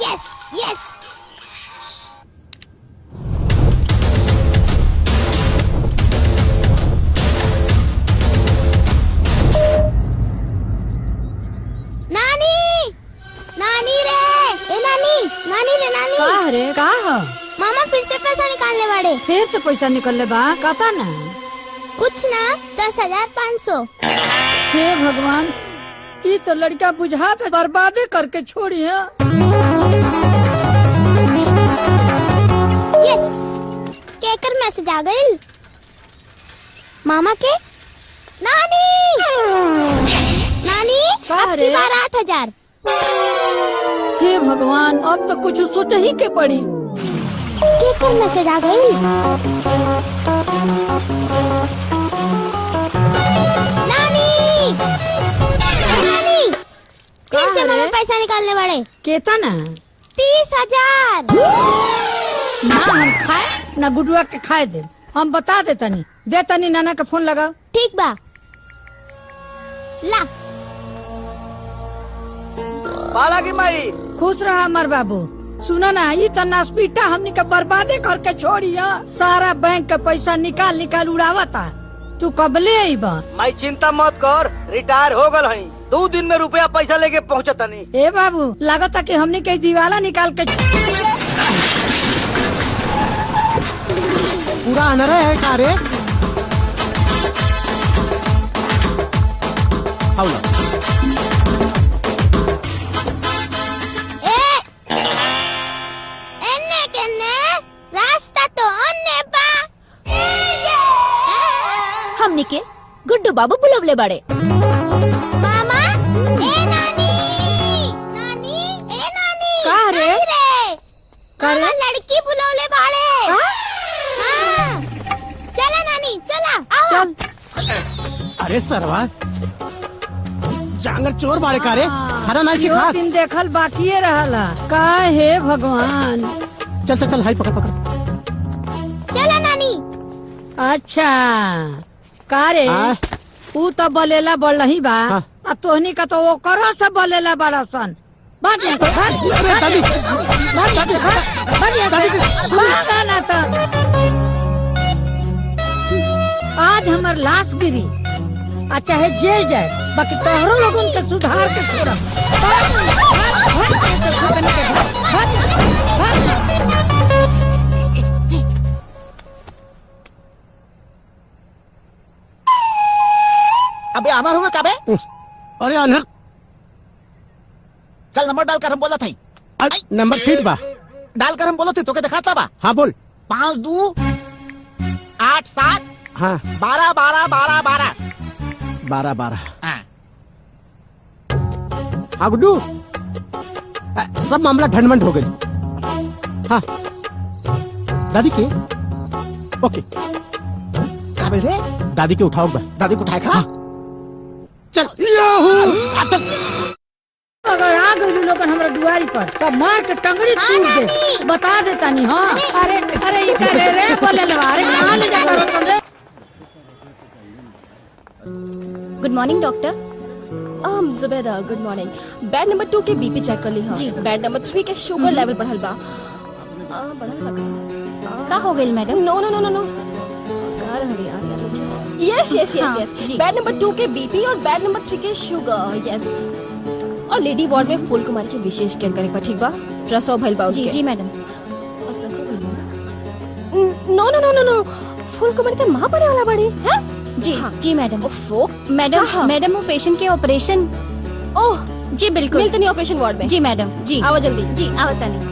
Yes yes. नानी नानी रे, ए नानी नानी रे नानी। का रे का हो? मामा फिर से पैसा निकालने वाले। फिर से पैसा निकलले बा? कता ना कुछ ना 10,500। हे भगवान, ये तो लड़का बुझाता बर्बादे करके छोड़ी है। यस, केकर मैसेज आ गई मामा के। नानी नानी अब की बार 8,000। हे भगवान, अब तो कुछ सोच ही के पड़ी। केकर मैसेज आ गई। नानी नानी फिर से मामा पैसा निकालने वाले। केता ना 30,000। ना हम खाए ना गुडुआ के खाए दे। हम बता दे तनी, दे तनी नाना के फोन लगाओ। ठीक बा, ला। बाला की माई खुश रहा हमार बाबू। सुना ना, ये तो नासपीटा हमनी के बर्बादे करके छोड़ी है। सारा बैंक का पैसा निकाल निकाल उड़ावता। तू कब ले आईबा? माई चिंता मत कर, रिटायर हो गल हई। 2 दिन में रुपया पैसा लेके पहुँचता नहीं। ए बाबू, लागता कि हमनी के दीवाला निकाल के पूरा अनरा है का रे? एन्ने केन्ने रास्ता तो अन्ने बा। हमनी के गुड्डू बाबू बुलवले बड़े। मामा ए नानी नानी ए नानी। का रे? नानी रे, का रे? मामा लड़की बुलवले बाड़े। हाँ, चला नानी चला आओ। चल। अरे सरवा, जांगर चोर बाड़े का रे? खाना नहीं यो खा। दिन देखल बाकी रहला। का हे भगवान। चल चल चल, हाई पकड़ पकड़। चला नानी। अच्छा का रे, ऊ तो बलेला बढ़ही बा। हाँ। आ तोहनी का तो वो करो से बलेला बड़ा सन। भाग यहाँ से, भाग, भाग, दादी। भाग यहाँ से, भाग, भाग यहाँ से, भाग ना तो। आज हमार लाश गिरी आ चाहे जेल जाए, बाकी तोहरो लोगन के सुधार के छोड़ा। भाग, भाग, भाग, भाग, भाग, भाग। अबे अनर हुए कबे? अरे अनहर, चल नंबर डालकर हम बोला था। नंबर ठीक बा। डालकर हम बोला थे तो के दिखाता बा। हाँ बोल। 5287 हाँ 12 12 12 12। 12 12। हाँ। हाँ गुड्डू, सब मामला ढंढमंड हो गई। हाँ दादी के ओके। कबे रे? दादी के उठाओ बा। दादी को उठाए खा। हाँ। चल चल। अगर आ गई लोगन हमरा दुआरी पर तब मार के टंगड़ी तोड़ दे। बता देता नहीं। हाँ अरे अरे ये करे रे बोले लवा। अरे कहाँ ले जा करो तुम रे? Good morning doctor. Zubaida good morning. Bed number 2 के बीपी चेक कर ली। हाँ जी। बेड नंबर 3 के शुगर लेवल बढ़ल बा। बढ़ल लगा। का हो गई मैडम? नो नो नो नो नो। का रह यार yes yes yes yes. Bed number 2 के बीपी और बेड नंबर 3 के शुगर। यस। और लेडी वार्ड में फूल कुमार की विशेष केयर करे बा। ठीक बा? प्रसव भइल बा उनके। जी जी मैडम। और प्रसव भइल बा। नो नो नो नो नो। फूल कुमार के मां बने वाला बड़ी है। जी हाँ। जी मैडम। ओफो मैडम। हाँ। मैडम वो पेशेंट के ऑपरेशन। ओह जी बिल्कुल। मिलते नहीं ऑपरेशन वार्ड में। जी मैडम। जी आओ जल्दी। जी आओ तनी।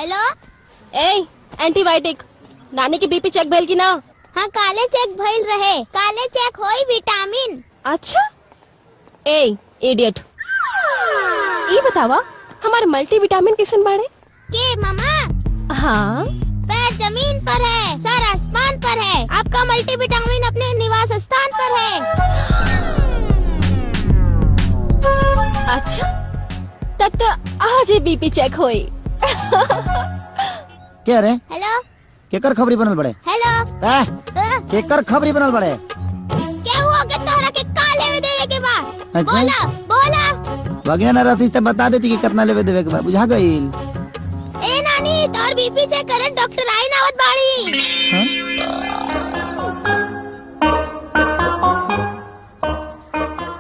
हेलो। ए एंटीबायोटिक नानी की बीपी चेक भेल की ना? हाँ काले चेक भइल रहे। काले चेक होई विटामिन। अच्छा ए इडियट, ये बतावा हमारे मल्टीविटामिन किसन बाड़े? के मामा? हाँ पैर जमीन पर है, सर आसमान पर है। आपका मल्टीविटामिन अपने निवास स्थान पर है। अच्छा तब तो आज ही बीपी चेक होई। क्या रे? हेलो। केकर खबरी बनल बड़े? हेलो। केकर खबरी बनल बड़े? क्या हुआ कि तोहरा के काले में देवे के बा? अच्छा। बोला बोला। वगैरह न रहती तो बता देती कि कितना लेवे देवे के बा। बुझा गईल। ए नानी तोर बीपी चेक करे डॉक्टर आई नावत बाड़ी। हाँ?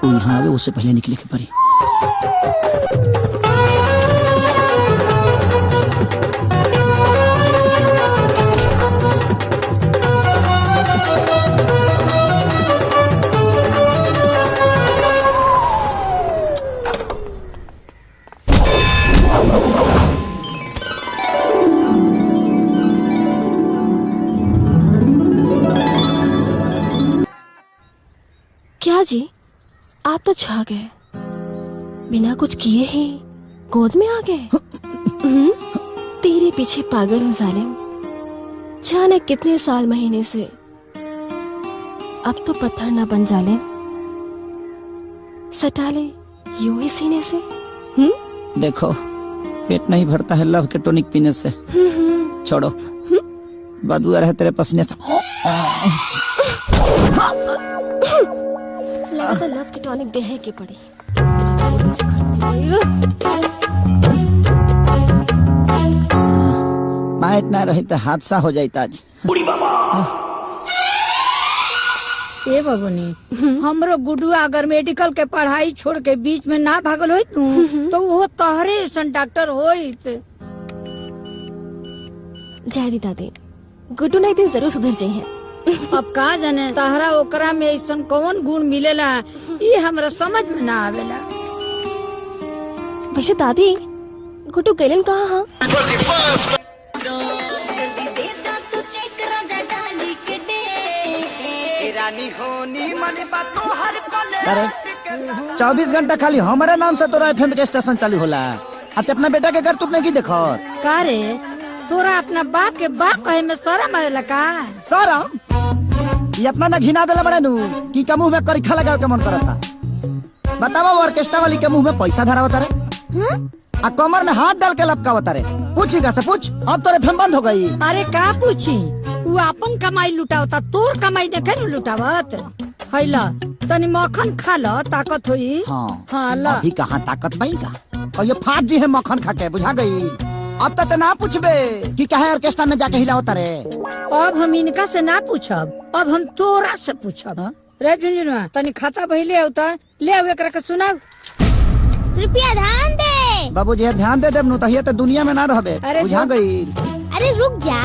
वो यहाँ आवे उससे पहले निकले के पड़ी। क्या जी आप तो छा गए, बिना कुछ किए ही गोद में आ गए। तेरे पीछे पागल हूँ जालिम, जाने कितने साल महीने से। अब तो पत्थर न बन जालिम, सटा ले यूं ही सीने से। देखो पेट नहीं भरता है लव के टॉनिक पीने से। छोड़ो बदबू आ रहा है तेरे पसीने से। लगता लव की टॉनिक देहे की पड़ी। माइट ना रही तो हादसा हो जाता आज। ए बबुनी हमरो गुडुआ अगर मेडिकल के पढ़ाई छोड़ के बीच में ना भागल होई तू तो वो तोहरे ऐसन डॉक्टर होइत। जय दी दादी, गुड्डू नहीं दिन जरूर सुधर जाइए। अब का जाने तहरा ओकरा में ऐसन कौन गुण मिलेला ये हमरा समझ में ना आवेला। वैसे दादी गुड्डू गैलन कहाँ? हाँ अरे 24 घंटा खाली हमारे नाम से तोरा एफएम के स्टेशन चालू होला। अते अपना बेटा के घर तू नहीं देखो का रे? तोरा अपना बाप के बाप कहे में शरम आवेला का? शरम? ये अपना ना घिना देला बड़े नु कि का मुंह में करिखा लगाव के मन करता। बतावा वो ऑर्केस्ट्रा वाली के मुंह में पैसा धरावता रे, आ कमर में हाथ डाल के लपकावता रे। पूछीगा से पूछ, अब तोरे फेम बंद हो गई। अरे का पूछी, वो अपन कमाई लुटावता, तोर कमाई देखे न लुटावत। हैला तनी मक्खन खा ल, ताकत होई। हाँ ला अभी कहाँ ताकत पाएगा, और ये फाट जी है मक्खन खा के। बुझा गई? अब तक ना पूछबे कि काहे ऑर्केस्ट्रा में जाके हिलावता रे। अब हम इनका से ना पूछब, अब हम तोरा से पूछब। रे झुंझुनुआ तनी खाता बहिले होता ले आवे एकरा के सुनाओ। कृपया ध्यान दे। बाबूजी ध्यान दे देब नु तहिया तो दुनिया में ना रहबे। बुझा गई? अरे रुक जा।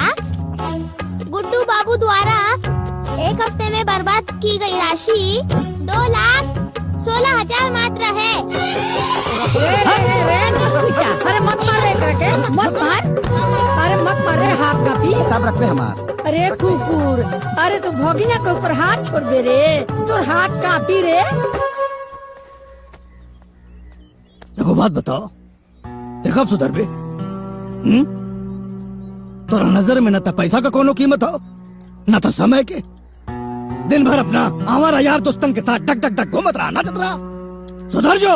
गुड्डू बाबू द्वारा एक हफ्ते में बर्बाद की गई राशि 2,16,000 मात्र है। अरे मत मार रे एकरा के, मत मार। अरे मत मार रे, हाथ कापी। सब रखबे हमार। अरे कुकुर, अरे तू भोगिना के ऊपर हाथ छोड़ दे रे, तोर हाथ कापी रे। एगो बात बताओ, देखा सुधर बे? तोरा नजर में न तो पैसा का कोनो कीमत हो, न तो समय के। दिन भर अपना हमारा यार दोस्तन के साथ टक टक टक घूमत रहा, नाचत रहा। सुधर जो।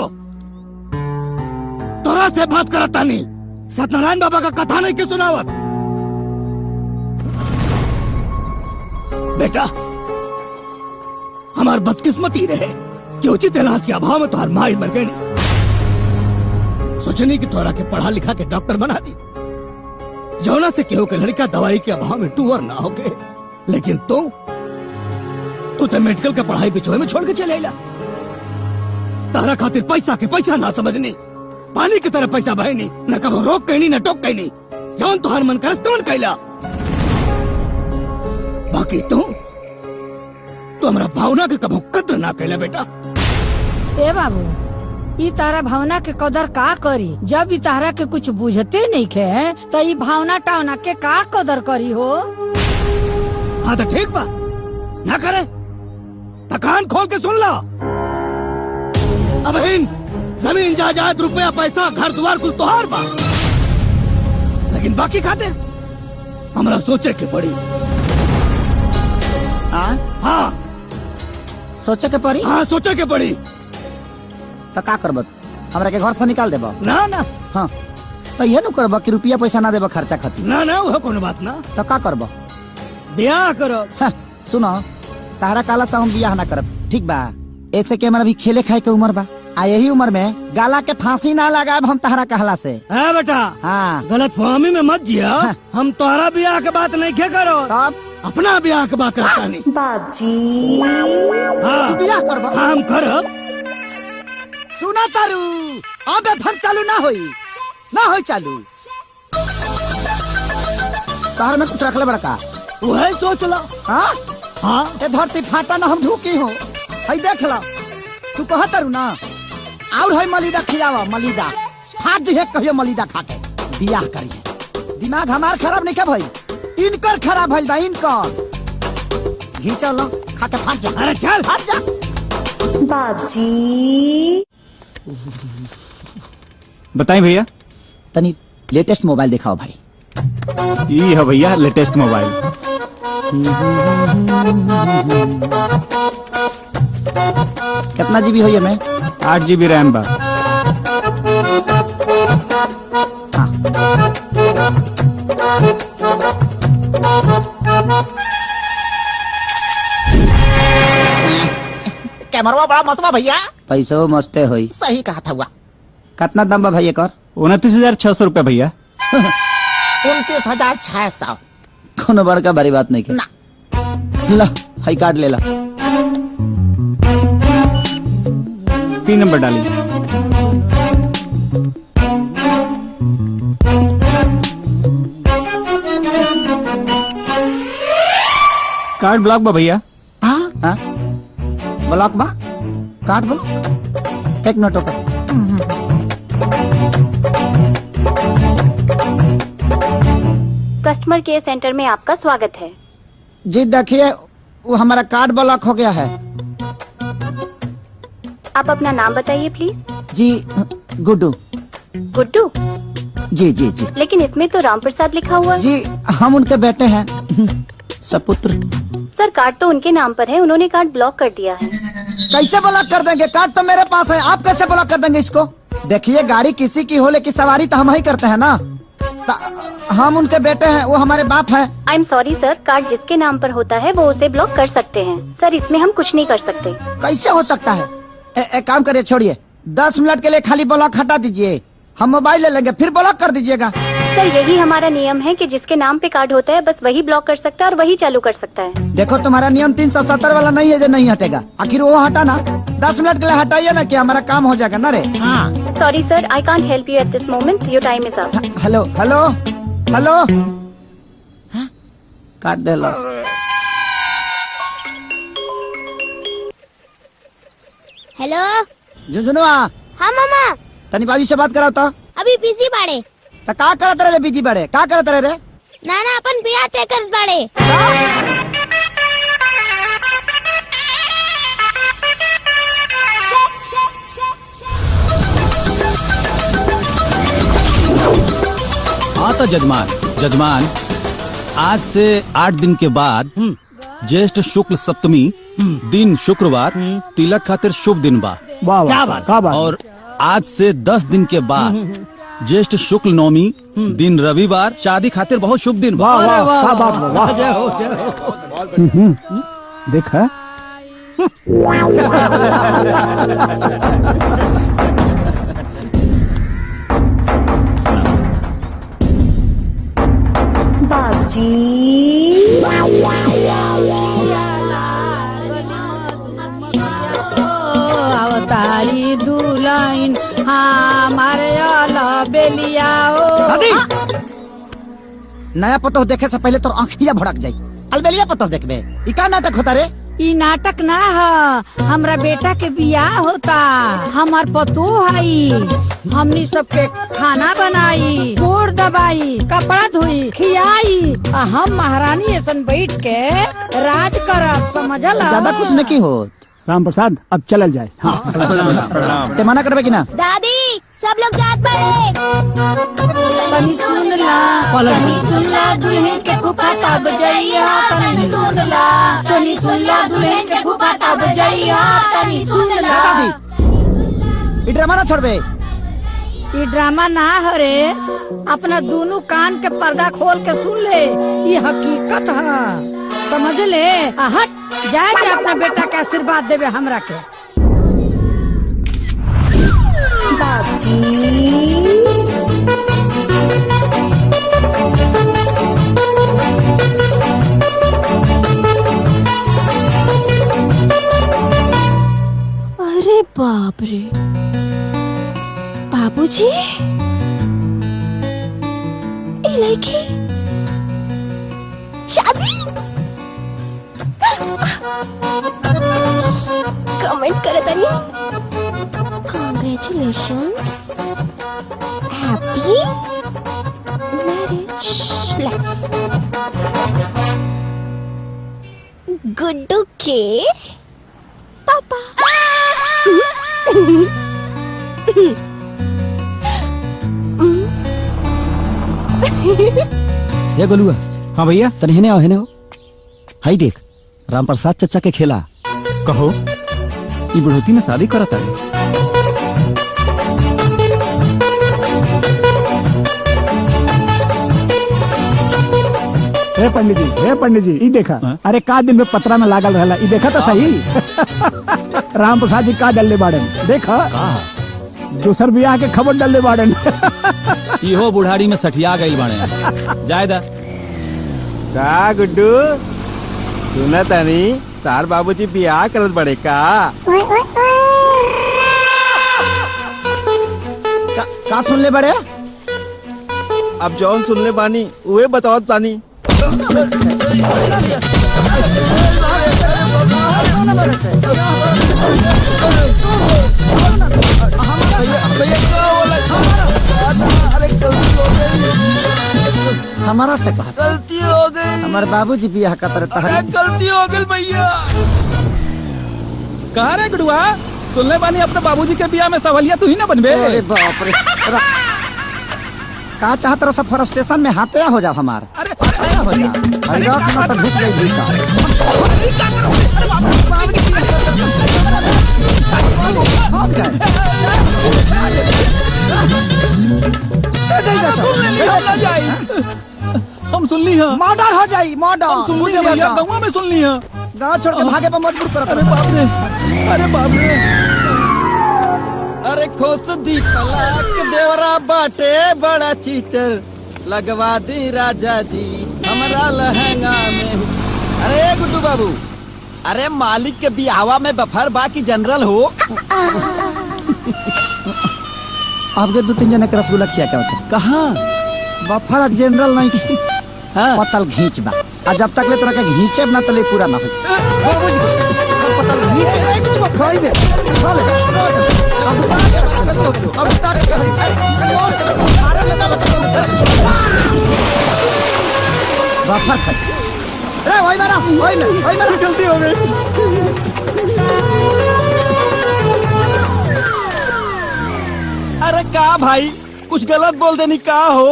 तोरा से बात करता नहीं, सत्यनारायण बाबा का कथा नहीं के सुनावत। बेटा हमार बदकिस्मती रहे कि उचित इलाज के अभाव में तोहर माई मर गई। सोचनी कि तोरा के पढ़ा लिखा के डॉक्टर बना दी, जौना से केहू के लड़का दवाई के अभाव में टूअर ना हो गए। लेकिन तू तो मेडिकल के पढ़ाई पिछोए में छोड़ के चले आइला। तारा खातिर पैसा के पैसा ना समझनी, पानी की तरह पैसा बहनी, न कबो रोक कहनी न टोक कहनी। जौन तोहर मन करस तवन कैला। बाकी तू हमरा भावना के कबो कद्र ना कैला बेटा। ए बाबू ई तारा भावना के कदर का करी? जब ई तारा के कुछ बुझते नहीं खे तो ई भावना टावना के का कदर करी हो? हाँ तो ठीक बा, ना करे तो कान खोल के सुन लो। अब जमीन जायदाद रुपया पैसा घर द्वार कुल तोहार बा, लेकिन बाकी खातिर हमरा सोचे के पड़ी। हाँ सोचे के पड़ी। हाँ सोचे के पड़ी। तो का करब? हमरा के घर से निकाल देब? ना ना। हाँ तो ये नु करब कि रुपया पैसा ना देब खर्चा खातिर? ना ना वो कोनो बात ना। तो का करब? ब्याह करो। हाँ, सुनो तारा काला से हम बियाह ना करब, ठीक बा? ऐसे के हमारा भी खेले खाए के उम्र बा, आ यही उम्र में गाला के फांसी ना लगाए हम तारा कहला से। है बेटा। हाँ गलत फहमी में मत जिया। हम तोहरा ब्याह के बात नहीं के करो, तब अपना ब्याह के बात करता नहीं। बाबूजी। हाँ बियाह करब। हम करब। सुना तारू अब हम चालू ना होई चालू। शहर में कुछ रखले बड़का वही सोच लो। हाँ हाँ ए धरती फाटा ना हम ढूकी हो। हई देख लो तू कह तारू ना, और है मलिदा खिलावा, मलिदा फाट जी है कहियो मलिदा खा के बियाह करिए। दिमाग हमार खराब नहीं क्या भाई, इनकर खराब भइल बा, इनकर। घी चलो खा के फाट जा। अरे चल फाट जा। बाबूजी। बताएं भैया। तनी लेटेस्ट मोबाइल दिखाओ भाई। ये है भैया लेटेस्ट मोबाइल। कितना जीबी हो ये में? 8 GB रैम बा। कैमरा बड़ा मस्त बा भैया। पैसो मस्ते होई। सही कहा था हुआ। कितना दाम बा भाई कर? 29,600 रुपया भैया। 29,600। कोनो बड़का बड़ी बात नहीं के ना। ला हाई कार्ड ले ला। 3 नंबर डाली। कार्ड ब्लॉक बा भैया। हाँ ब्लॉक बा? Card block? एक मिनट होकर। कस्टमर केयर सेंटर में आपका स्वागत है। जी देखिए वो हमारा कार्ड ब्लॉक हो गया है। आप अपना नाम बताइए प्लीज। जी गुड्डू। गुड्डू? जी जी जी। लेकिन इसमें तो राम प्रसाद लिखा हुआ है। जी हम उनके बेटे हैं, सपुत्र। सर कार्ड तो उनके नाम पर है, उन्होंने कार्ड ब्लॉक कर दिया है। कैसे ब्लॉक कर देंगे? कार्ड तो मेरे पास है, आप कैसे ब्लॉक कर देंगे इसको? देखिए गाड़ी किसी की हो लेकिन सवारी तो हम ही करते हैं ना। हम उनके बेटे हैं, वो हमारे बाप हैं। I am sorry sir, card जिसके नाम पर होता है वो उसे ब्लॉक कर सकते हैं। सर इसमें हम कुछ नहीं कर सकते। कैसे हो सकता है? एक काम करिए, छोड़िए 10 मिनट के लिए खाली ब्लॉक हटा दीजिए, हम मोबाइल ले लेंगे फिर ब्लॉक कर दीजिएगा। सर यही हमारा नियम है कि जिसके नाम पे कार्ड होता है बस वही ब्लॉक कर सकता है और वही चालू कर सकता है। देखो तुम्हारा नियम 370 वाला नहीं है जो नहीं हटेगा, आखिर वो हटा ना। 10 मिनट के लिए हटाइए ना कि हमारा काम हो जाएगा ना रे। हाँ sorry sir, I can't help you at this moment, your time is up. Hello hello hello काट दे लॉस। हेलो झुनझुनुआ। हाँ मामा। तनी बाबू से बात कराओ तो। अभी बिजी बाड़े। तो का करत रहे बिजी बड़े? का करत रहे रे? नाना अपन बियाह तय कर बाड़े। हाँ तो जजमान आज से 8 दिन के बाद ज्येष्ठ शुक्ल सप्तमी दिन शुक्रवार तिलक खातिर शुभ दिन बा। क्या बात? और आज से 10 दिन के बाद ज्येष्ठ शुक्ल नवमी दिन रविवार शादी खातिर बहुत शुभ दिन बा। जय हो, जय हो। देखा अवतारी दुल्हन हमारे बेलिया नया पतो देखे से पहले तो आँखिया भड़क जाई। अलबेलिया पतो देखबे, ई का नाटक होता रे? ई नाटक ना है, हमरा बेटा के बियाह होता। हमार पतोह हई, हमनी सबके खाना बनाई, गोड़ दबाई, कपड़ा धोई, खियाई, आ हम महारानी ऐसन बैठ के राज करब, समझला? ज्यादा कुछ नहीं हो। राम प्रसाद अब चलल जाए। हाँ। ते मना करबे कि ना? दादी सब लोग जात पड़े। तनी सुन ला, तनी सुन ला दुल्हन के फूफा तब जइया, तनी सुन ला, तनी सुन ला दुल्हन के फूफा तब जइया, तनी सुन ला। दादी ई ड्रामा ना छोड़बे। ये ड्रामा ना हरे, अपना दोनों कान के पर्दा खोल के सुन ले, ये हकीकत है, समझ ले। हट जाए के अपना बेटा के आशीर्वाद देवे हमरा के। अरे बाप रे, बाबूजी, ये लड़की शादी? कमेंट करे तनी। Congratulations, happy marriage life. Guddu के पापा। ये गोलुआ। हाँ भैया। तनी हेने आओ, हेने हो। हाई देख, राम प्रसाद चचा के खेला। कहो ई बुढ़ोती में शादी करता है। हे पंडित जी ई देखा। अरे का दिन में पतरा में लागल रहला, ई देखा तो सही। राम प्रसाद जी का डलले बाड़न, देखा दूसर बियाह के खबर डलले बाड़न। इहो बुढ़ाड़ी में सठिया गइल बाड़े। जायदा का गुड्डू सुना तानी तार बाबूजी बियाह करत बड़े का? का सुन ले बड़े? अब जौन सुन ले बानी उहे बतावत बानी। हमारा से कहा गलती हो गई, हमारे बाबूजी बियाह का तरह। गलती हो गई भैया। कहा रे गुडुआ, सुनले बानी अपने बाबूजी के बियाह में सवलिया तू ही ना बनबे। अरे बाप रे, का चाहत रहा सफर स्टेशन में हाथे हो जा हमार। अरे हो जा, अरे रात में तो धूप गई भीतर। हम सुन ली है, मर्डर हो जाई, मर्डर। सुन ली भैया, गाँव में सुन ली है। गाँव छोड़ के भागे पर मजबूर करत। अरे बाप रे, अरे बाप रे। अरे खोस दी पलाक देवरा बाटे बड़ा चीटर, लगवा दी राजा जी हमारा लहंगा में। अरे गुड्डू बाबू, अरे मालिक के बियाहवा में बफर बाकी जनरल हो। आपके 2-3 जने के रसगुल्ला खिया क्या होता? कहाँ बफर जनरल नहीं, पतल घींच बा। आ जब तक ले तोरा के घींचे ना तले पूरा ना हो। पतल घींचे खोई दे, बफर खाई। अरे वही मारा, गलती हो गई। अरे का भाई, कुछ गलत बोल देनी का हो?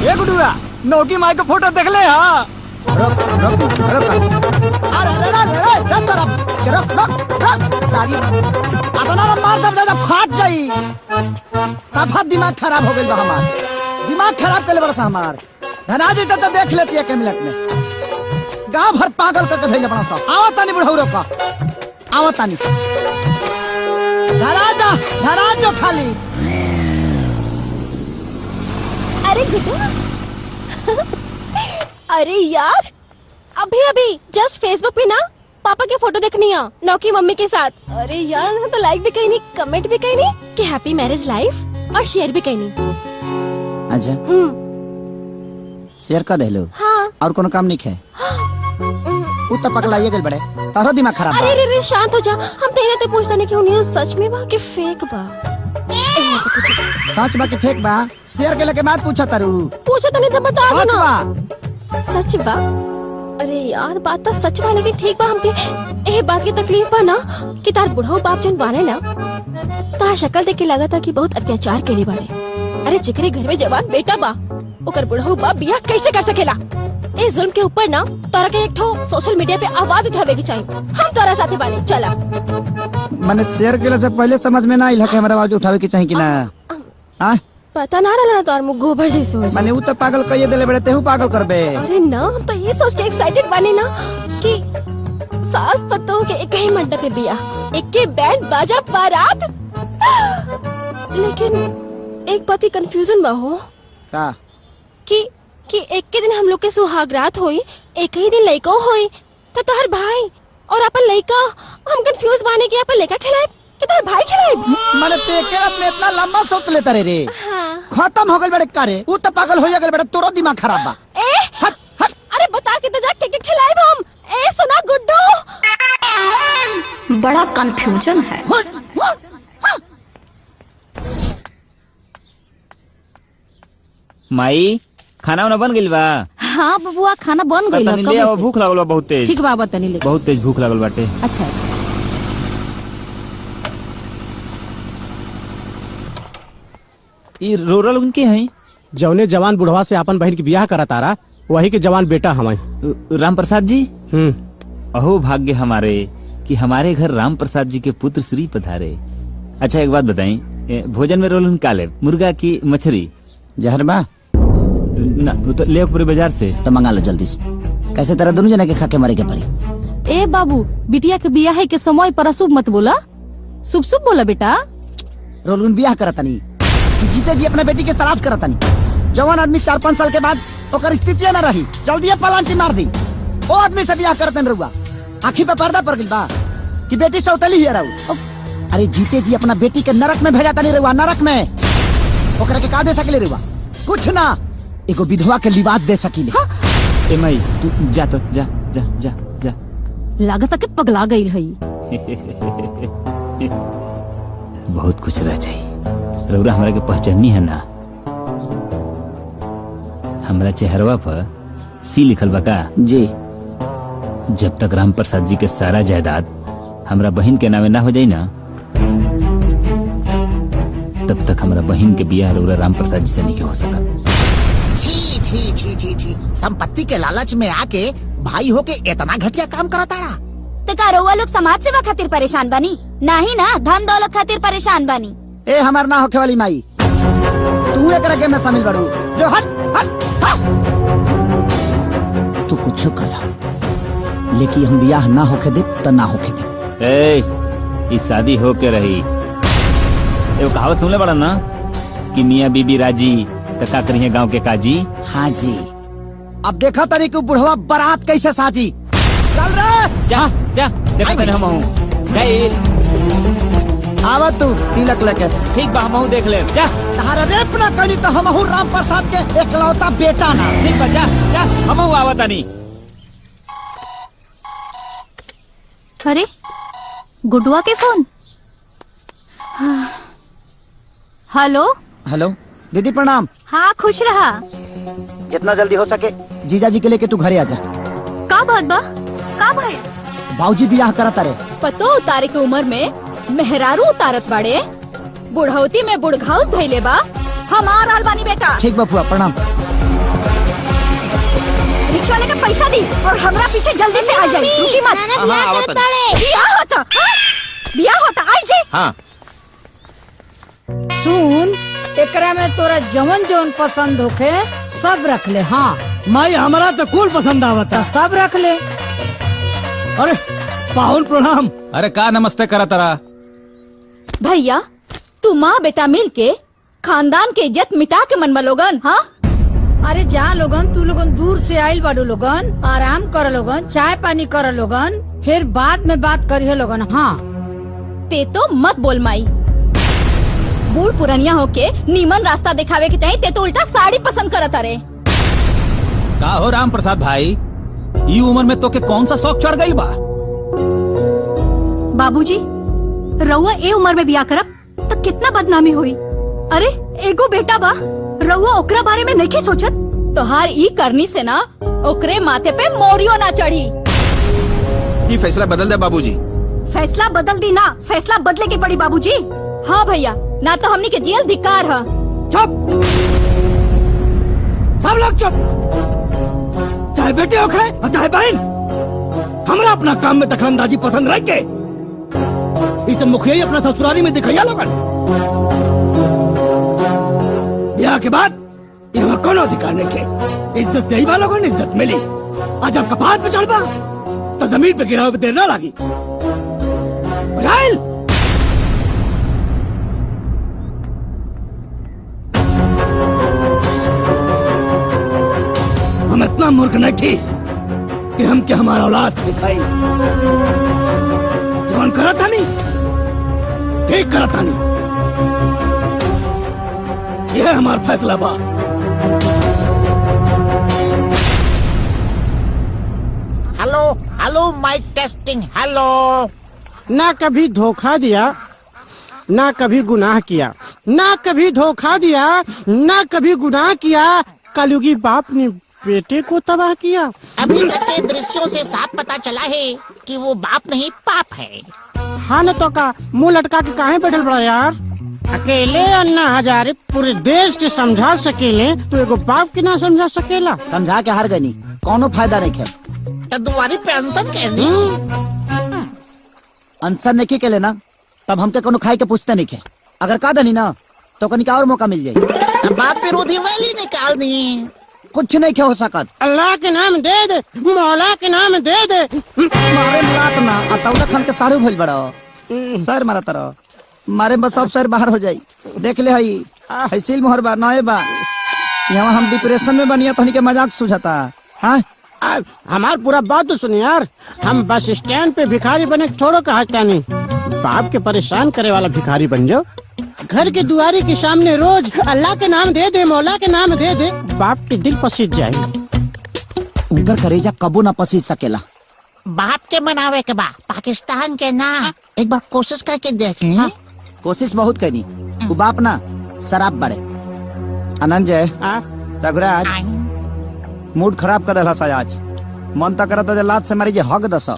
ये गुडुआ नौकी माई का फोटो देख ले। हाँ फाट जाई। सफा दिमाग खराब हो गई बा हमार, दिमाग खराब कर बरसा हमार। धनाजी तो देख लेती है के मिनट में। गाँव भर पागल करके धैले बड़ा सा। आवत तानी बुढ़ऊ का, आवत तानी। धराजा खाली। अरे गुड्डू, अरे यार, अभी जस्ट फेसबुक पे ना पापा की फोटो देखनी है नौकी मम्मी के साथ। अरे यार, तो लाइक भी कहीं नहीं, कमेंट भी कहीं नहीं कि हैप्पी मैरिज लाइफ। और शेयर भी कहनी। अच्छा शेयर कर देलो। हाँ। और कोनो काम नहीं है? उ तो पगलाइए गइल बड़े, तारो दिमाग खराब बा। अरे रे शांत हो जा, हम तेरे ते पूछता नहीं कि उन्हें सच में बा कि फेक बा। सच बा कि फेक बा? शेयर के लगे बात पूछा तारू। पूछो तो नहीं तो बता दो सच ना। बा। सच बा? अरे यार बात तो सच बा, लेकिन ठीक बा हमके ए बात की तकलीफ बा ना कि तार बुढ़ऊ बाप जन बाने ना, तार शक्ल देख के लगा था कि बहुत अत्याचार करे बाड़े। अरे जिकरे घर में जवान बेटा बा, ओकर बुढ़ऊ बाप बियाह कैसे कर सकेला? ए जुल्म के ऊपर ना तोरा के एक ठो सोशल मीडिया पे आवाज उठावे की चाहिए। हम तोरा साथे बानी, चला। मैंने शेयर केला से पहले समझ में ना आइल कि हमारा आवाज उठावे की चाहिए कि ना। हां पता ना रहला ना तोर मुंह गोबर जैसे हो जाए। मैंने उ तो पागल कहिए देले बड़े, तेहू पागल करबे। अरे ना हम तो ये सोच के एक्साइटेड बानी ना कि सास पतों के एक ही मंडप पे बियाह, एक के बैंड बाजा बारात। लेकिन एक बात की कंफ्यूजन बा हो का कि एक के दिन हम लोग के सुहागरात होई, एक ही दिन लइका होई, तो तोहर भाई और अपन लइका, हम कंफ्यूज बाने कि अपन लइका खिलाए कि तोहर भाई खिलाए। मैंने तेके अपने इतना लंबा सोच लेता रे। हाँ। खत्म हो गइल बड़े कारे, उ तो पागल हो गइल बड़े, तोरो दिमाग खराब बा। ए हट हट। अरे बता के तो जा के खिलाए हम। ए सुना गुड्डू, बड़ा कंफ्यूजन है। माई खाना वाना बन गइल बा? हाँ बबुआ खाना बन गई तनी ले आओ, भूख लागल बा बहुत तेज। ठीक बा तनी ले। बहुत तेज भूख लागल बाटे। अच्छा ये रोरा लोगन के हैं? जौने जवान बुढ़वा से अपन बहन की ब्याह करा तारा, वही के जवान बेटा हमारे राम प्रसाद जी। अहो भाग्य हमारे कि हमारे घर राम प्रसाद जी के पुत्र श्री पधारे। अच्छा एक बात बताएं, भोजन में रोलन काले मुर्गा की मछली जहर बा ना, वो तो ले पूरे बाजार से तो मंगा लो जल्दी से। कैसे तरह दोनों जना के खा के मरे के पड़ी। ए बाबू बिटिया के बियाह है के समय पर अशुभ मत बोला, शुभ शुभ बोला बेटा। रोलून ब्याह करता नहीं, जीते जी अपने बेटी के सलाद करता नहीं। जवान आदमी 4-5 साल के बाद ओकर स्थिति न रही, जल्दी पलांटी मार दी। ओ आदमी से ब्याह करते रहुआ, आँखी पे पर्दा पड़ गई बा कि बेटी सौतली ही रहू। अरे जीते जी अपना बेटी के नरक में भेजा नहीं रहुआ, नरक में। ओकरा के का दे सकले रहुआ? कुछ ना, एगो विधवा के लिबास दे सकीले। ए माई तू जा तो जा जा जा जा। लागत के पगला गई है। बहुत कुछ रह जाई। रउरा हमरा के पहचानी है ना? हमरा चेहरवा पर सी लिखल बा का? जी। जब तक राम प्रसाद जी के सारा जायदाद हमरा बहन के नामे ना हो जाई ना, तब तक हमरा बहन के बियाह रउरा राम प्रसाद जी से नहीं के हो सकत। छी छी छी छी छी, संपत्ति के लालच में आके भाई हो के इतना घटिया काम करता रहा। तो का रउआ लोग समाज सेवा खातिर परेशान बानी, ना ही ना धन दौलत खातिर परेशान बानी। ए हमार ना होखे वाली माई, तू एकरा गेम में शामिल बाड़ू। जो हट हट हट। तू कुछ कला, लेकिन हम बियाह ना होके दे त ना होके दे। ए इस शादी हो के रही। एगो कहावत सुनले बड़ा ना कि मियाँ बीबी राजी तो का करिए गांव के काजी। हाँ जी। अब देखा तरी कि बुढ़वा बारात कैसे साजी। चल रे जा जा, देखो तने हम हूँ गई। आवा तू तिलक लेके। ठीक बा हम देख ले। जा तारा रेप ना करी तो हम राम प्रसाद के एकलौता बेटा ना। ठीक बा जा जा, हम आवा तनी। अरे गुडुआ के फोन। हेलो हेलो दीदी प्रणाम। हाँ खुश रहा। जितना जल्दी हो सके जीजा जी के लेके तू घरे आजा। का बात बा? का भाई? बाबूजी बियाह करत रे। पतो उतारे के उम्र में मेहरारू उतारत बाड़े, बुढ़ौती में बुढ़घाउस धैले बा। हमार हाल बानी बेटा। ठीक बा फुआ प्रणाम। रिक्शा वाले का पैसा दी और हमरा पीछे जल्दी से आ जाई, रुकी मत। बियाह होता, बियाह होता, आई जी। हाँ सुन, एकरा में तोरा जवन जवन पसंद होखे सब रख ले। हाँ माई हमारा तो कुल पसंद आवता। सब रख ले। अरे पाहुन प्रणाम। अरे का नमस्ते करा तारा? भैया तू माँ बेटा मिल के खानदान के इज्जत मिटा के मनवा लोगन। हाँ अरे जा लोगन, तू लोगन दूर से आइल बाड़ू लोगन, आराम कर लोगन, चाय पानी कर लोगन, फिर बाद में बात करिए लोगन। हाँ ते तो मत बोल माई। बूढ़ पुरनिया होके नीमन रास्ता दिखावे के चाहिए, ते तो उल्टा साड़ी पसंद करत अरे। का हो राम प्रसाद भाई, ई उम्र में तो के कौन सा शौक चढ़ गई बा? बाबूजी, रउआ ए उम्र में बिया करब तो कितना बदनामी हुई। अरे एगो बेटा बा, रउआ ओकरा बारे में नहीं सोचत। तोहार ई करनी से ना ओकरे माथे पे मोरियो ना चढ़ी। ये फैसला बदल दे बाबूजी। फैसला बदल दी ना, फैसला बदले के पड़ी बाबूजी। हाँ भैया, ना तो हमनी के जेल धिक्कार है। चुप, सब लोग चुप। चाहे बेटे हो खाए और चाहे बहन, हमरा अपना काम में दखलंदाजी पसंद रह के इसे मुखिया अपना ससुराली में दिखाया लोगन। ब्याह के बाद यहाँ कोनो अधिकार नहीं के, इज्जत से ही वालों को इज्जत मिली। आज जब कपाट पे चढ़ बा तो जमीन पे गिरावे पे देर ना लगी। हम इतना मूर्ख नहीं थी कि हम क्या हमारा औलाद सिखाई। जवान करा था नहीं, ठीक करा था नहीं। यह हमारा फैसला बा। Hello hello mike testing. Hello. ना कभी धोखा दिया, ना कभी गुनाह किया, ना कभी धोखा दिया, ना कभी गुनाह किया। कलयुगी बाप ने बेटे को तबाह किया। अभी तक के दृश्यों से साफ पता चला है कि वो बाप नहीं पाप है। हाँ न तो का मुंह लटका के काहे बैठल बड़ा यार। अकेले अन्ना हजारे पूरे देश के समझा सकेले तो एगो बाप के ना समझा सकेला। समझा के हार गनी, कोनो फायदा नहीं खेल। तो तुम्हारी पेंशन कैसी? आंसर नहीं के लेना, तब हमके कोनो खाई के पूछते नहीं के। अगर का दनी ना तो कहीं का और मौका मिल जाये। तब बाप विरोधी वैली निकाल दी। कुछ नहीं क्या हो सकत। अल्लाह के नाम दे दे, मौला के नाम दे दे। मारे मुलात ना अतौला खान के साड़ू भइल बड़ा सर मारा तरह मारे बस सब सर बाहर हो जाई। देख ले हई सील मोहर बा नए बा। यहाँ हम डिप्रेशन में बनिया तो के मजाक सुझाता। हाँ हमार पूरा बात तो सुन यार। हम बस स्टैंड पे भिखारी बने छोड़ो कहा क्या नहीं, बाप के परेशान करे वाला भिखारी बन जाओ। घर के दुआरी के सामने रोज अल्लाह के नाम दे दे, मौला के नाम दे दे, बाप के दिल पसीज जाए। उनका करेजा कबो ना पसीज सकेला। बाप के मनावे के बा, पाकिस्तान के ना। एक बार कोशिश करके देख ले। कोशिश बहुत करनी, वो बाप ना शराब बड़े। अनंजय रघुराज मूड खराब कर दिला आज। मन तक करता जे लात से मारी जे हक दस।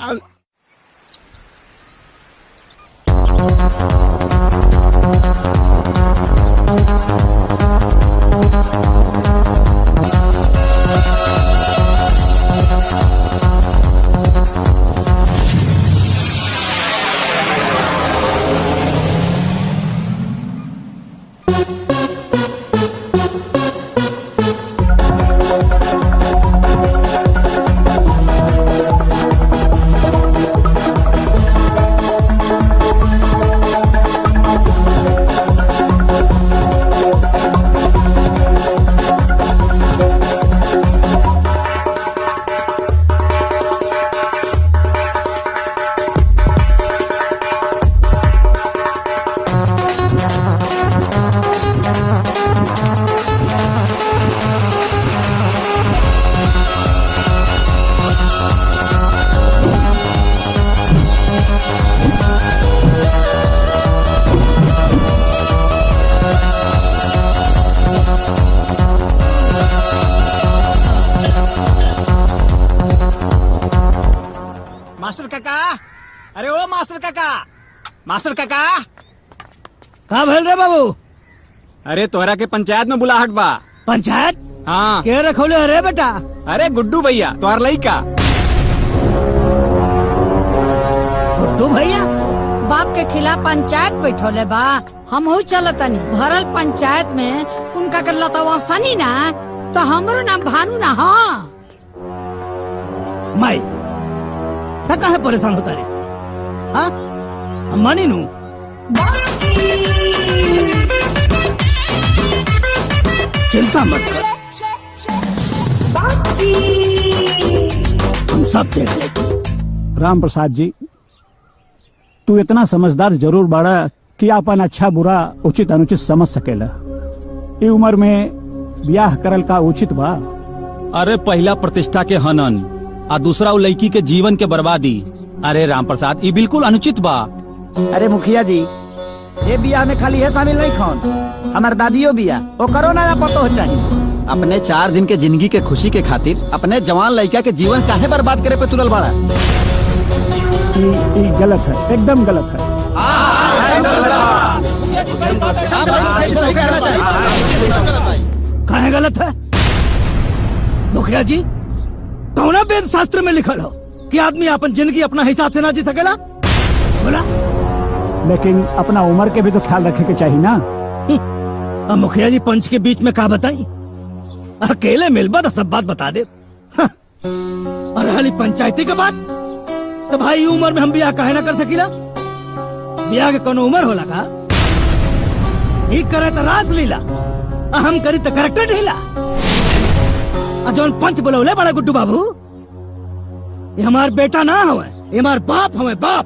मास्टर काका, अरे ओ मास्टर काका, मास्टर काका। का भेल रे बाबू? अरे तोहरा के पंचायत में बुलाहट बा। पंचायत? हाँ। के रखोले अरे बेटा? अरे गुड्डू भैया तोहर लइका। गुड्डू भैया बाप के खिलाफ पंचायत बैठोले बा। हम हो चलतनी भरल पंचायत में उनका कर लतवा सनी ना तो हमरो नाम भानु ना। हाँ माई ता काहे परेशान होता रे? हाँ हम मानी नू। चिंता मत कर, हम सब देख लेंगे। राम प्रसाद जी, तू इतना समझदार जरूर बाड़ा कि अपन अच्छा बुरा उचित अनुचित समझ सकेला। ई उम्र में ब्याह करल का उचित बा? अरे पहला प्रतिष्ठा के हनन आ दूसरा उ लड़की के जीवन के बर्बादी। अरे राम प्रसाद, ये बिल्कुल अनुचित बा। अरे मुखिया जी, ये बियाह में खाली है शामिल नहीं खौन, हमार दादियो बिया वो करो ना पतो चाहिए। अपने 4 दिन के जिंदगी के खुशी के खातिर अपने जवान लड़का के जीवन काहे बर्बाद करे पे तुलल बड़ा? ये गलत है, एकदम गलत है। काहे गलत है मुखिया जी? कौना वेद शास्त्र में लिखल हो कि आदमी अपन जिंदगी अपना हिसाब से ना जी सकेला? बोला। लेकिन अपना उम्र के भी तो ख्याल रखे के चाहिए ना। अब मुखिया जी पंच के बीच में का बताई? अकेले मिलबा तो सब बात बता दे। और हाली पंचायती के बात तो भाई उम्र में हम ब्याह काहे ना कर सकीला? ब्याह के कोनो उम्र होला का? ही करे तो रासलीला, हम करी तो करेक्टर ढीला। जौन पंच बुलौले बड़ा गुड्डू बाबू, ये हमार बेटा ना हवे, ये हमार बाप हवे, बाप।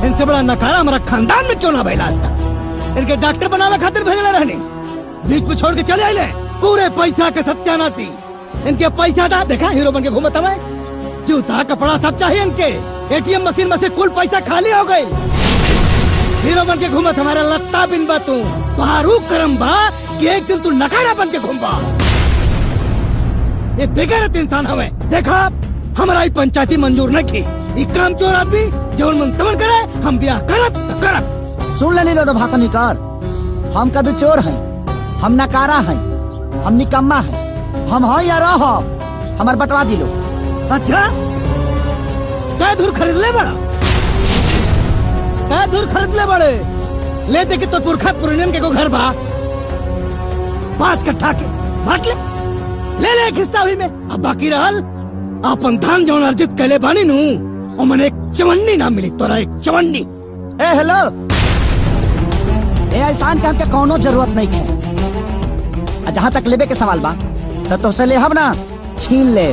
इनसे बड़ा नकारा हमारा खानदान में क्यों ना भइला आज तक? इनके डॉक्टर बनावे खातिर भेजले रहने, बीच में छोड़ के चले आइले पूरे पैसा के सत्यानाशी। इनके पैसा दा देखा हीरो बन के घूमत हवे, जूता कपड़ा सब चाहिए इनके। एटीएम मशीन में से कुल पैसा खाली हो गई। हीरो बन के घूमत हमारा लत्ता बिन बा तू। तुहारू करम बा कि एक दिन तू नकारा बन के घूमबा। ये बेगैरत इंसान हवे। देखा हमारा ही पंचायती मंजूर नहीं की। ये काम चोर आदमी जवन मन तमन करे, हम ब्याह करब तो करब। सुन ले लो भाषा निकार, हम कद चोर हैं, हम नकारा हैं, हम निकम्मा हैं, हम हो या रहो, हमार बटवा दिलो। अच्छा क्या दूर खरीद ले बड़ा? क्या दूर खरीद ले बड़े? ले दे कि तो पुरखा पुरनियन के को घर बा 5 कट्ठा के बांट ले एक हिस्सा हुई में। अब बाकी रहल अपन धान जौन अर्जित कैले बानी नू, और मन एक चवन्नी ना मिली तोरा, एक चवन्नी। ए हेलो, ए एहसान काम के कोनो जरूरत नहीं है। जहाँ तक लेबे के सवाल बा तो से ले हम ना छीन ले,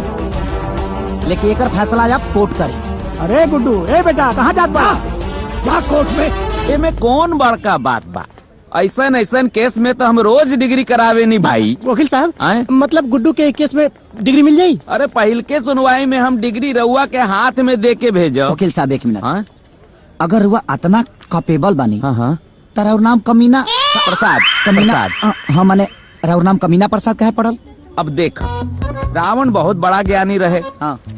लेकिन एकर फैसला आप कोर्ट करी। अरे गुड्डू, ए बेटा कहाँ जात बा? जा कोर्ट में। एमे कौन बड़का बात बा? ऐसन ऐसन केस में तो हम रोज डिग्री करावे नहीं भाई। वकील साहब, मतलब गुड्डू के केस में डिग्री मिल जाई? अरे पहल के सुनवाई में हम डिग्री रउआ के हाथ में दे के भेजो। वकील साहब 1 मिनट, अगर हुआ इतना कैपेबल बनी, तारा नाम कमीना प्रसाद, कमीना, हाँ माने राउर नाम कमीना प्रसाद कहे पड़ल? अब देख, रावण बहुत बड़ा ज्ञानी रहे,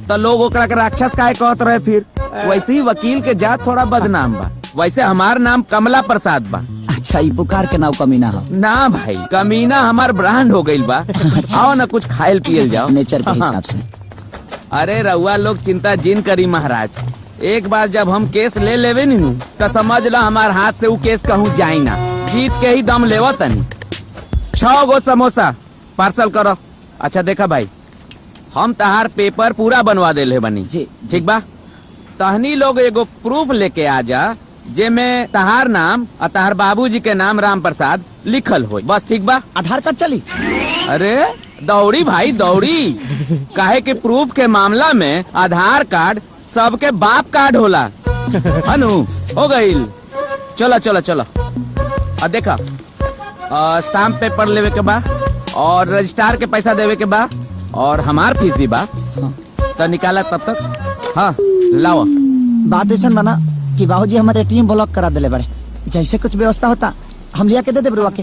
तो लोग ओकरा के राक्षस काहे कहत रहे। फिर वैसे ही वकील के जात थोड़ा बदनाम बा, वैसे हमार नाम कमला प्रसाद बा। अच्छा, ये पुकार के नाम कमीना हो ना भाई, कमीना हमार ब्रांड हो गइल बा। आओ ना कुछ खायल पियल जाओ नेचर के हिसाब से। अरे रउआ लोग चिंता जिन करी महाराज, एक बार जब हम केस ले लेवे नीनू तो समझ लो हमार हाथ से वो केस कहूँ जाई ना, जीत के ही दम लेवा तनी। 6 गो समोसा पार्सल करो। अच्छा देखा भाई, हम तहार पेपर पूरा बनवा देले बनी जी, ठीक बा? तहनी लोग एगो प्रूफ लेके आ जा, जेमे तहार नाम और तहार बाबूजी के नाम राम प्रसाद लिखल हो, बस ठीक बा? आधार कार्ड चली? अरे दौड़ी भाई दौड़ी, काहे के प्रूफ के मामला में आधार कार्ड सबके बाप कार्ड होला। हनु हो गईल। चलो चलो चलो, देखा स्टाम्प पेपर लेवे के बा और रजिस्ट्रार के पैसा देवे के बा और हमार फीस भी बा, तो निकाला तब तक। हाँ लाओ। बात ऐसा बना कि बाबूजी हमारे एटीएम ब्लॉक करा दिले बड़े, जैसे कुछ व्यवस्था होता हम लिया के दे दे बरुआ के।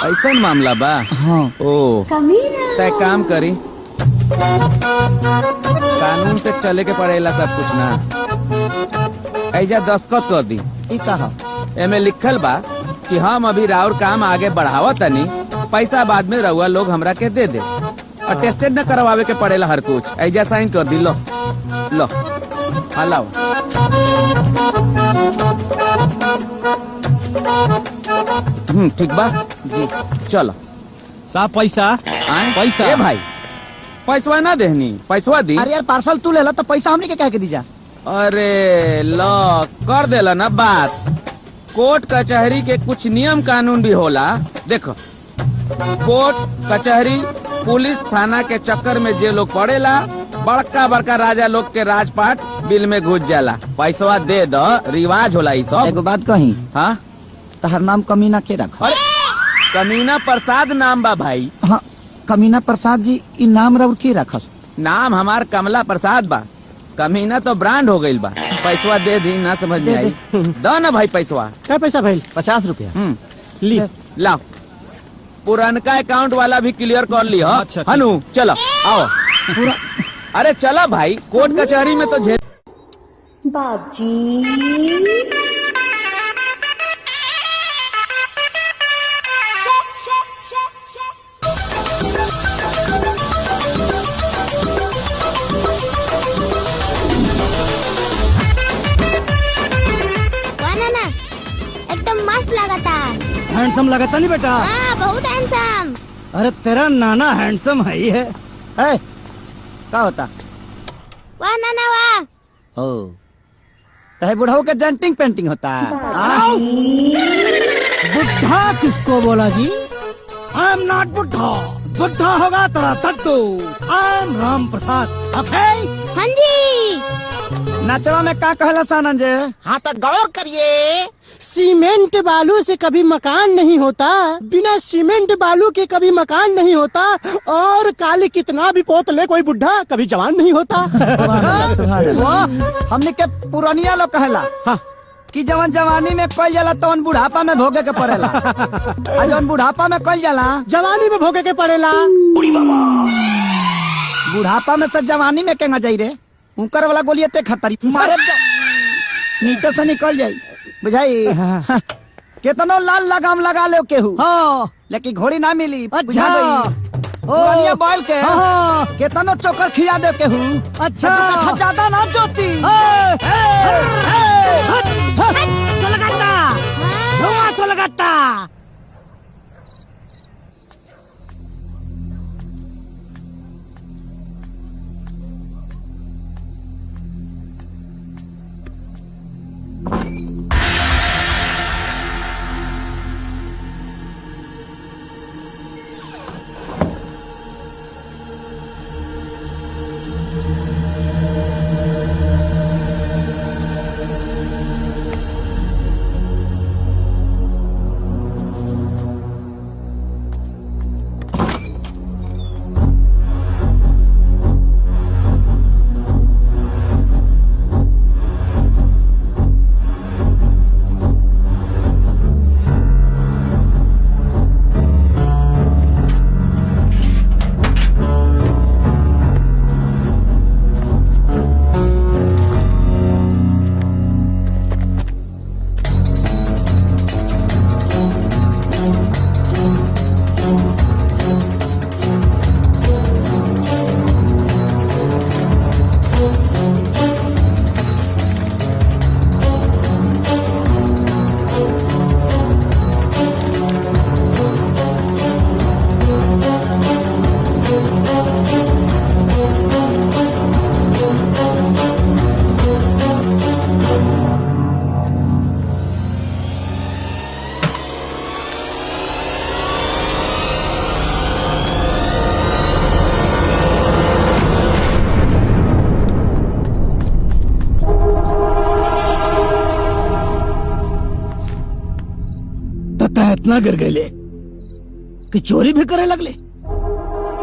ऐसा मामला बा? हाँ। ओ तय काम करी, कानून से चले के पड़ेला सब कुछ ना। ऐजा दस्तखत कर दी। कहा एमे लिखल बा कि हम अभी राउर काम आगे बढ़ावा तनी, पैसा बाद में रउआ लोग हमरा के दे दे। अटेस्टेड न करवावे के पड़ेला हर कुछ। ऐजा साइन कर दी। लो लो, हाँ लाओ। ठीक बा जी, चलो। साहब पैसा पैसा। ए भाई पैसवा ना देहनी, पैसवा दी। अरे यार पार्सल तू लेला तो पैसा हमने के कह के दीजा। अरे लो कर देला ना बात। कोर्ट कचहरी के कुछ नियम कानून भी होला। देखो, कोर्ट कचहरी पुलिस थाना के चक्कर में जे लोग पड़ेला, बड़का बड़का राजा लोग के राजपाट बिल में घुस जाला। पैसा दे दो, रिवाज होला ई सब। एगो बात कही। हाँ तहर नाम कमीना के रखा? अरे कमीना प्रसाद नाम बा भाई। हाँ कमीना प्रसाद जी ई नाम रउर के रखल? नाम हमार कमला प्रसाद बा। कमीना तो ब्रांड हो गईल बा। पैसा दे दी ना समझ में आई। दो ना भाई पैसा। क्या पैसा भाई? 50 रुपया। ली लाओ। पुरानका अकाउंट वाला भी क्लियर कर ली। अच्छा हनु चलो आओ। अरे चलो भाई, कोर्ट कचहरी में तो झेल। बाबजी एकदम मस्त लगाता। हैंडसम लगाता नहीं बेटा? हाँ बहुत हैंडसम। अरे तेरा नाना हैंडसम है ही है। क्या होता? वाह नाना वाह। ओ तहे बुढ़ाऊ का जंटिंग पेंटिंग होता है। बुढ़ा किसको बोला जी? आई एम नॉट बुढ़ा। बुढ़ा होगा तेरा दद्दू। I am Ram Prasad. ओके? हाँ जी। नाचवा में का कहला सानंद जी? हाँ तो गौर करिए। सीमेंट बालू से कभी मकान नहीं होता, बिना सीमेंट बालू के कभी मकान नहीं होता, और काली कितना भी पोत ले कोई बुढ़ा कभी जवान नहीं होता। हमने के पुरानिया लोग कहला कि जवन जवानी में कल जाला तो बुढ़ापा में भोगे के पड़ेला। और जवन बुढ़ापा में कल जाला जवानी में भोगे के पड़ेला। बुढ़ापा में से जवानी में केंगा जाई रे? उनकर वाला गोलियां ते खतरी मारे नीचे से निकल जाई बुझाई। केतनो लाल लगाम लगा ले केहू, लेकिन घोड़ी ना मिली। अच्छा पुरानिया बैल के केतनो चोकर खिया दे केहू। अच्छा ज्यादा ना जोती। लगाता इतना गिर गए कि चोरी भी करे लगले।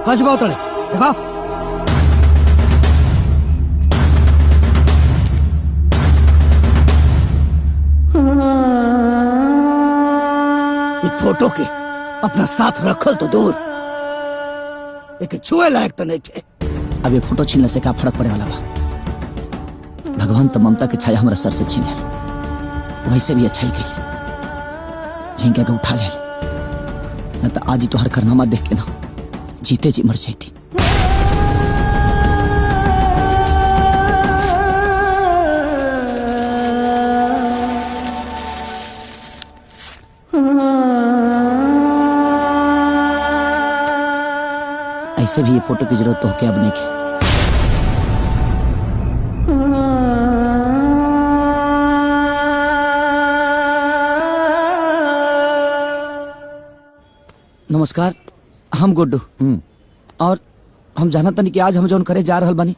कच बात देखा फोटो के अपना साथ रखल तो दूर, एक छुए लायक तो नहीं के। अब ये फोटो छीनने से क्या फर्क पड़े वाला बा? भगवान तो ममता के छाया हमारा सर से छीन ले, वैसे भी अच्छा ही कही झिंगा के उठा ले, न तो आज ही तो हर करनामा देख के ना जीते जी मर जाती। ऐसे भी ये फोटो की जरूरत तो क्या अब नहीं की। नमस्कार, हम गुड्डू और हम जानत तनी कि आज हम जौन करे जा रहल बानी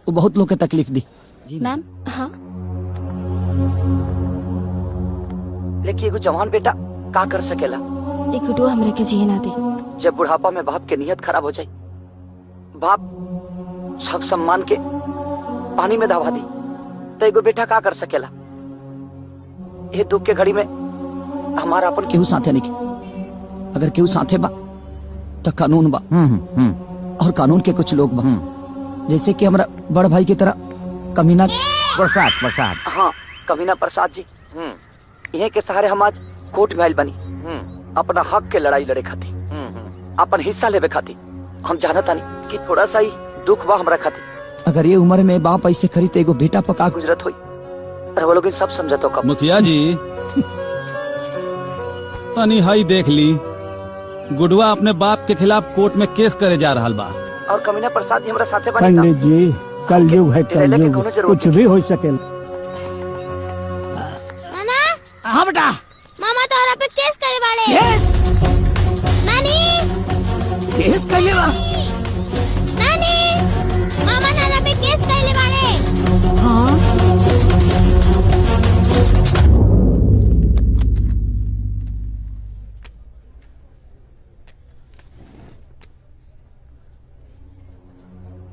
वो बहुत लोग के तकलीफ दी। मैम। हाँ लेकिन एगो जवान बेटा का कर सकेला? एक गुड्डू हमरे के जिए ना दी। जब बुढ़ापा में बाप के नियत खराब हो जाए, बाप सब सम्मान के पानी में दबा दी, तो एगो बेटा का कर सकेला? ये दुख के घड़ी में हमारा अपन केहू साथे नहीं, अगर केहू साथे बा तो कानून बा। और कानून के कुछ लोग बा, जैसे कि हमारा बड़ भाई की तरह कमीना प्रसाद। हाँ, कमीना प्रसाद जी। यही के सहारे हम आज कोर्ट में आइल बनी, अपना हक के लड़ाई लड़े खाती, अपन हिस्सा लेवे खाती। हम जानता नहीं कि थोड़ा सा ही दुख बा हमरा खाती। अगर ये उम्र में बाप ऐसे करी तो एगो बेटा पका गुजरत हुई, वो लोग सब समझतो कब। मुखिया जी तनी हाई देख ली, गुडुआ अपने बाप के खिलाफ कोर्ट में केस करे जा रहा बा। और कमीना प्रसाद जी हमरा साथे बनी। पंडित जी कलयुग है, कलयुग, कुछ भी हो सकेला। हाँ बेटा। मामा तोरा पे केस करे बाड़े। केस? नानी केस कइले बा? नानी मामा नाना पे केस कइले बाड़े। हाँ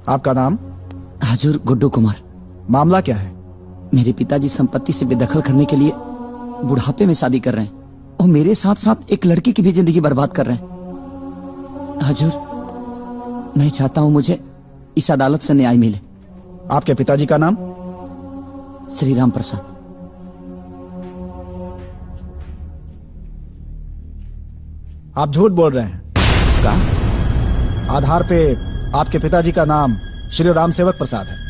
आपका नाम? हजूर गुड्डू कुमार। मामला क्या है? मेरे पिताजी संपत्ति से बेदखल करने के लिए बुढ़ापे में शादी कर रहे हैं और मेरे साथ साथ एक लड़की की भी जिंदगी बर्बाद कर रहे हैं। हजूर मैं चाहता हूं मुझे इस अदालत से न्याय मिले। आपके पिताजी का नाम? श्री राम प्रसाद। आप झूठ बोल रहे हैं। क्या? आधार पे आपके पिताजी का नाम श्री राम सेवक प्रसाद है।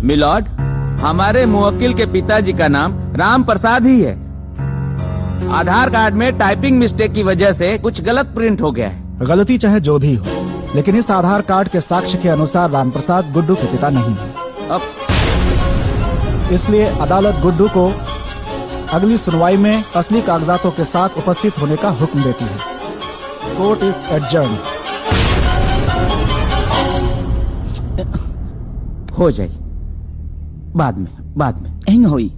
मिलॉर्ड, हमारे मुवक्किल के पिताजी का नाम राम प्रसाद ही है। आधार कार्ड में टाइपिंग मिस्टेक की वजह से कुछ गलत प्रिंट हो गया है। गलती चाहे जो भी हो, लेकिन इस आधार कार्ड के साक्ष्य के अनुसार राम प्रसाद गुड्डू के पिता नहीं है। इसलिए अदालत गुड्डू को अगली सुनवाई में असली कागजातों के साथ उपस्थित होने का हुक्म देती है। Court is adjourn. हो जाए बाद में एंग होई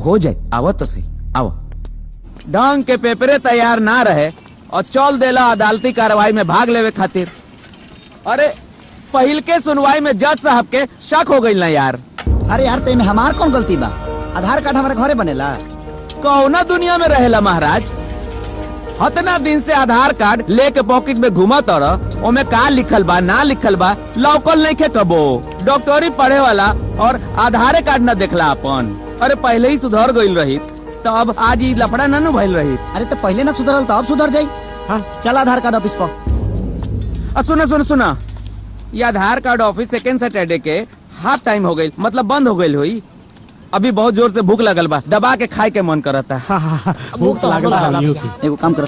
हो जाए। आवो तो सही, आवो। डांग के पेपरे तैयार ना रहे और चौल देला अदालती कार्रवाई में भाग लेवे खातिर। अरे पहिल के सुनवाई में जज साहब के शक हो गई ना यार। अरे यार ते में हमार कौन गलती बा? आधार कार्ड हमारे घरे बनेला। कौना दुनिया में रहेला महाराज? हतना दिन से आधार कार्ड लेके पॉकेट में घुमा तोड़ा, ओमे का लिखल बा ना लिखल बा लौकल नहीं खे कबो। डॉक्टरी पढ़े वाला और आधार कार्ड न देखला अपन। अरे पहले ही सुधर गईल रही तो अब आज ही लफड़ा न भइल रही। अरे तो पहले ना सुधरल तो अब सुधर जाई। हाँ चल आधार कार्ड ऑफिस पर। सुना ये आधार कार्ड ऑफिस सेकेंड सैटरडे के हाफ टाइम हो गई, मतलब बंद हो गई हुई। अभी बहुत जोर से भूख लगल बा, दबा के खाए के मन करता है। भूख तो लागल। एगो काम कर,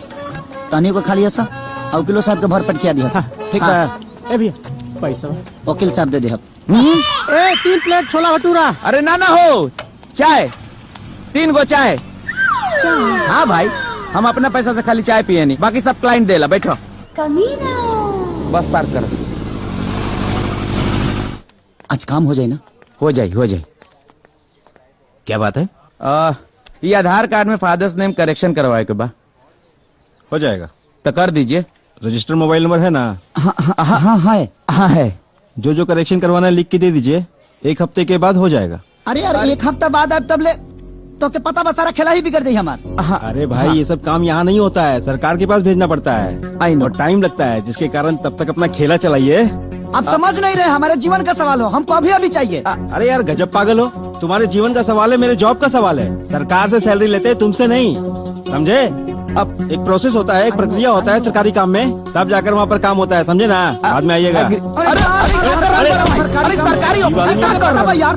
तानी को खा लिया सा और किलो साहब के भर पेट खिया दिया सा। ठीक है। ए भैया पैसा वकील साहब दे दे। ए 3 प्लेट छोला भटूरा। अरे ना हो, चाय 3 गो चाय। हाँ भाई, हम अपना पैसा से खाली चाय पिए नहीं, बाकी सब क्लाइंट देला। बैठो। कमीना। बस पार करो। आज काम हो जाए ना? हो जाए। क्या बात है? ये आधार कार्ड में फादर्स नेम करेक्शन करवाए के बा। हो जाएगा तो कर दीजिए। रजिस्टर मोबाइल नंबर है ना? हाँ है। जो करेक्शन करवाना है लिख के दे दीजिए, 1 हफ्ते के बाद हो जाएगा। अरे यार 1 हफ्ता बाद अब तब ले तो के पता बसारा खेला ही बिगड़ जाये हमार। अरे भाई ये सब काम यहाँ नहीं होता है, सरकार के पास भेजना पड़ता है और टाइम लगता है, जिसके कारण तब तक अपना खेला चलाइए। आप समझ नहीं रहे, हमारे जीवन का सवाल हो, हमको अभी चाहिए। अरे यार गजब पागल हो, तुम्हारे जीवन का सवाल है, मेरे जॉब का सवाल है। सरकार से सैलरी लेते हैं, तुमसे नहीं, समझे? अब एक प्रोसेस होता है, एक प्रक्रिया होता है सरकारी काम में, तब जाकर वहाँ पर काम होता है, समझे ना? बाद में आइएगा। सरकारी यार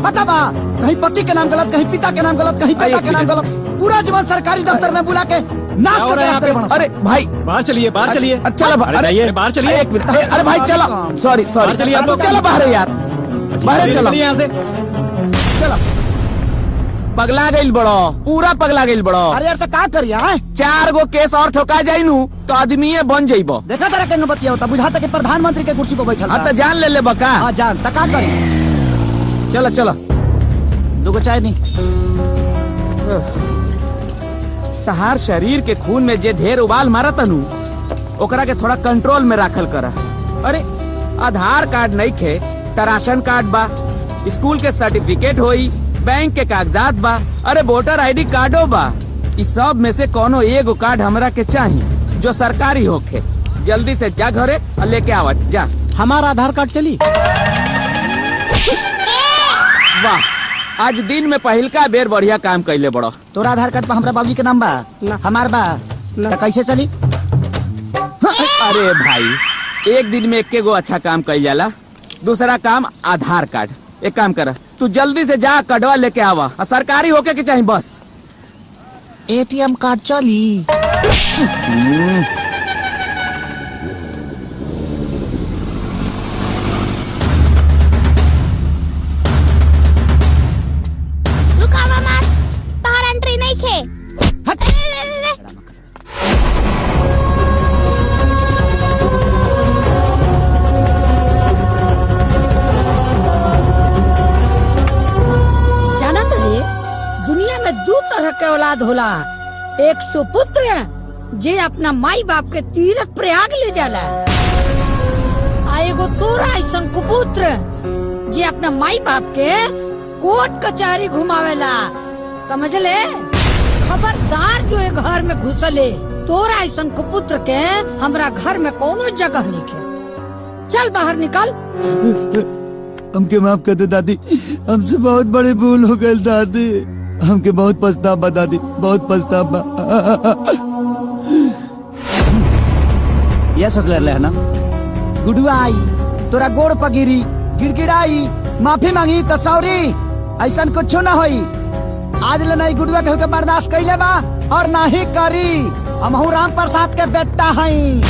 पता बा, कहीं पति के नाम गलत, कहीं पिता के नाम गलत, कहीं पिता के नाम गलत, पूरा जीवन सरकारी दफ्तर में बुला के नाश कर रहे हैं। अरे भाई बाहर चलिए, बाहर चलिए। चलो बाहर चलिए। एक मिनट। अरे भाई चलो, सॉरी चलिए आप लोग, चलो बाहर यार, बाहर चलो यहाँ से। चलो पगला गईल बड़ो, पूरा पगला गईल बड़ो। अरे यार तो का करिया 4 गो केस और ठोका जाई नु तो आदमी बन जाइबो। देखा तेरा केंगे बतिया होता बुझाता कि प्रधानमंत्री के कुर्सी पर बैठल हाँ तो जान ले बका। हाँ जान तो का करी। चलो चलो 2 गो चाय दी। तहार शरीर के खून में जे ढेर उबाल मारा तनु ओकरा के थोड़ा कंट्रोल में राखल करा। अरे आधार कार्ड नहीं खे त राशन कार्ड बा, स्कूल के सर्टिफिकेट होई, बैंक के कागजात बा, अरे वोटर आईडी कार्डो बा। इस सब में से कोनो एगो कार्ड हमरा के चाहिए जो सरकारी होखे। जल्दी से जा घरे और लेके आवत जा। हमारा आधार कार्ड चली। वाह, आज दिन में पहिलका बेर बढ़िया काम कैले बड़ो। तोरा आधार कार्ड पर हमरा बाबूजी के नाम बा? हमार बा तो कैसे चली? अरे भाई, एक दिन में 1 गो अच्छा काम कइल जाला। दूसरा काम आधार कार्ड। एक काम कर, तू जल्दी से जा कटवा लेके आवा। सरकारी होके के चाहिए बस। एटीएम कार्ड चली। रुका मामा, तोहर एंट्री नहीं खे। जाना तो रे, दुनिया में 2 तरह के औलाद होला। एक सुपुत्र जे अपना माई बाप के तीर्थ प्रयाग ले जाला, आ एगो तोरा ऐसन कुपुत्र जे अपना माई बाप के कोर्ट कचहरी घुमावेला। समझ ले? खबरदार जो ए घर में घुसले, तोरा ऐसन कुपुत्र के हमरा घर में कोनो जगह नहीं के। चल बाहर निकल। हमके माफ कर दे दादी, हमसे बहुत बड़ी भूल हो गई दादी। हमके बहुत पछतावा दादी, बहुत पछतावा। ये सोच ले ना गुडुआ आई तोरा गोड़ पगिरी गिड़गिड़ाई माफी मांगी तो सॉरी, ऐसा कुछ न होई। आज ले नहीं गुडुआ कहू के बर्दाश्त कैले बा और ना ही करी। हमहू राम प्रसाद के बेटा हई।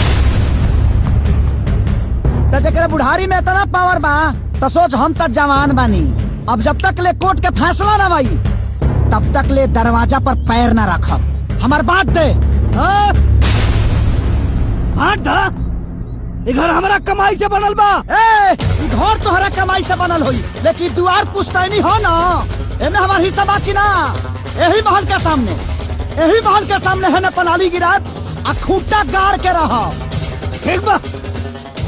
तो जरा बुढ़ारी में इतना पावर बा तो सोच हम तक जवान बानी। अब जब तक ले कोर्ट के फैसला ना भाई तब तक ले दरवाजा पर पैर ना रखब। हमार बात दे। बांट दा। ये घर हमारा कमाई से बनल बा। घर तोहरा कमाई से बनल होई, लेकिन दुआर पुश्तैनी हो ना, एमे हमार हिस्सा बाकी ना। यही महल के सामने है ना पनाली गिरा आ खूंटा गाड़ के रहा। ठीक बा,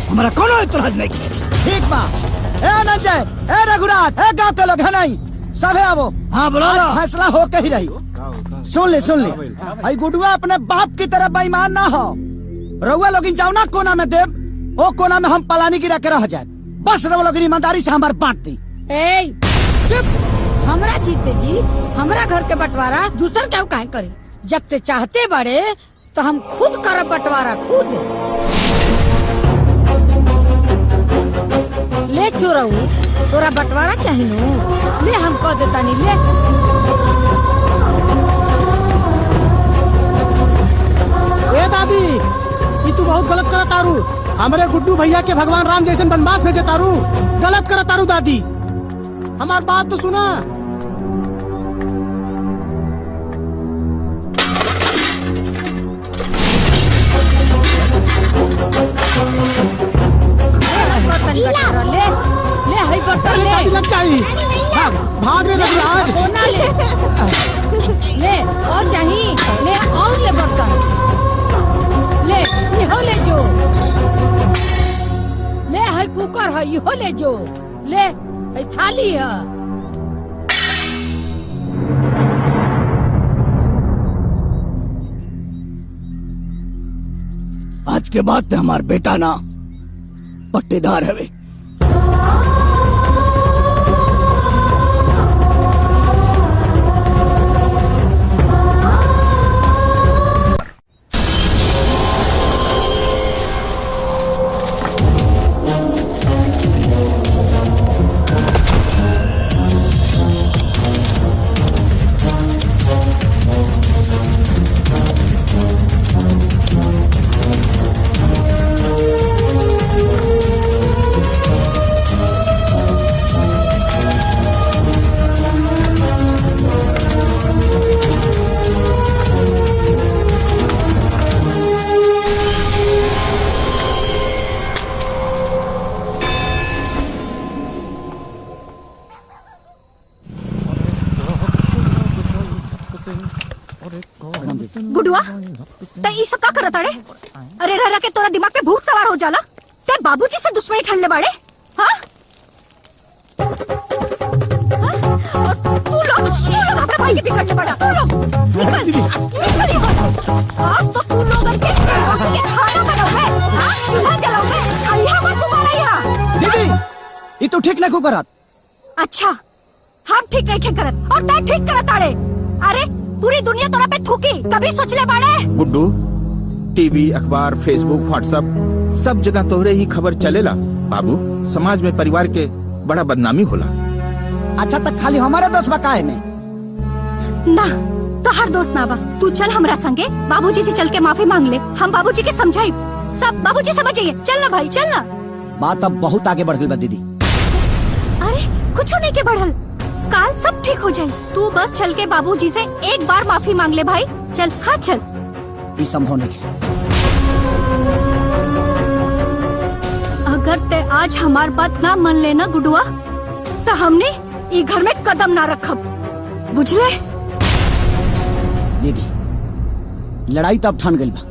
हमारा कोनो इतराज नहीं किया। ठीक बा। ए नंजय, ए रघुराज, ए गांव के लोग है नहीं सबे आवो। हाँ बोलो ना। फैसला होके ही रही। सुन ले आई गुडुआ अपने बाप की तरह बेईमान ना हो। रउआ लोग जाओ ना कोना में देव, ओ कोना में हम पलानी गिरा के रह जाए। बस रउआ लोग ईमानदारी से हमार बांट दी। चुप। हमरा जीते जी हमरा घर के बंटवारा दूसर क्या काहे करे? जब ते चाहते बड़े तो हम खुद करब बंटवारा, खुद। ले चोरऊ, तोरा बंटवारा चाहिए नु? ले हम कह देता नहीं। ले ए दादी, ये तू बहुत गलत करत तारू। हमारे गुड्डू भैया के भगवान राम जैसे बनवास भेजे तारू। गलत करत तारू दादी, हमार बात तो सुना। ले ले हई बर्तन ले। लग चाहिए। भाग रे रघुराज। कोना ले। ले और चाहिए, ले और ले बर्तन। ले इहो ले जो। ले हई कुकर है, इहो ले जो। ले हई थाली है। आज के बाद ते हमार बेटा ना पट्टेदार है। ते ई सब का करत अड़े? अरे रह के तोरा दिमाग पे भूत सवार हो जाला। ते बाबूजी से दुश्मनी ठंडले बाड़े? हाँ? और तू लोग अपने भाई के बिगड़ने पड़ा। तू लोग निकल यहाँ से। आज तो तू लोग के खाना बनाओगे, हाँ? चूल्हा जलाओगे। यहाँ मत तुम्हारा यहाँ। दीदी ये तू ठीक नहीं करत। अच्छा हम ठीक नहीं करत और ते ठीक करत आड़े। अरे पूरी दुनिया तोरा पे थूकी, कभी सोचले बाड़े? गुड्डू, टीवी, अखबार, फेसबुक, व्हाट्सएप सब जगह तोहरे ही खबर चलेला। बाबू, समाज में परिवार के बड़ा बदनामी होला। अच्छा तक खाली हमारे दोस्त बकाए में ना तो हर दोस्त ना बा। तू चल हमरा संगे, बाबूजी से चल के माफी मांग ले। हम बाबूजी के समझाई, सब बाबूजी समझिए। चल ना भाई, चल ना। बात अब बहुत आगे बढ़ गई बा दीदी। अरे कुछ नहीं के बढ़ल, काल सब ठीक हो जाए। तू बस चल के बाबूजी से एक बार माफी मांग ले भाई। चल, हाँ चल। ये संभव नहीं। अगर ते आज हमार बात ना मान लेना गुडुआ, तो हमने ई घर में कदम ना रखब, बुझले? दीदी लड़ाई तो अब ठान गई बा।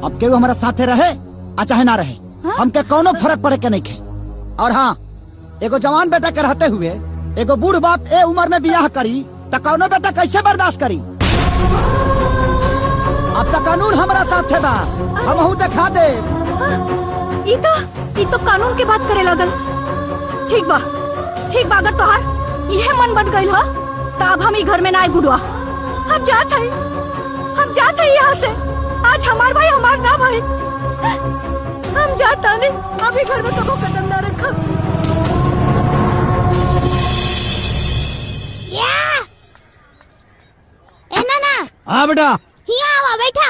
अब केहू हमारा साथे रहे चाहे ना रहे, हमके कोनो फर्क पड़े के नहीं खे। और हाँ, एगो जवान बेटा के रहते हुए एगो बूढ़ बाप ए उम्र में बियाह करी तो कौनो बेटा कैसे बर्दाश्त करी? अब तक कानून हमारा साथे बा, हमहू दिखा दे। ई तो कानून की बात करे लगल। ठीक बा अगर तोहार यह मन बन गई हो तो अब हम ई घर में ना आए गुडुआ। हम जात है यहाँ से। आज हमार भाई हमार ना भाई, हम जाता नहीं। अभी घर में कबो कदम ना रखा। ए नाना। हाँ बेटा। यहाँ आवा बैठा।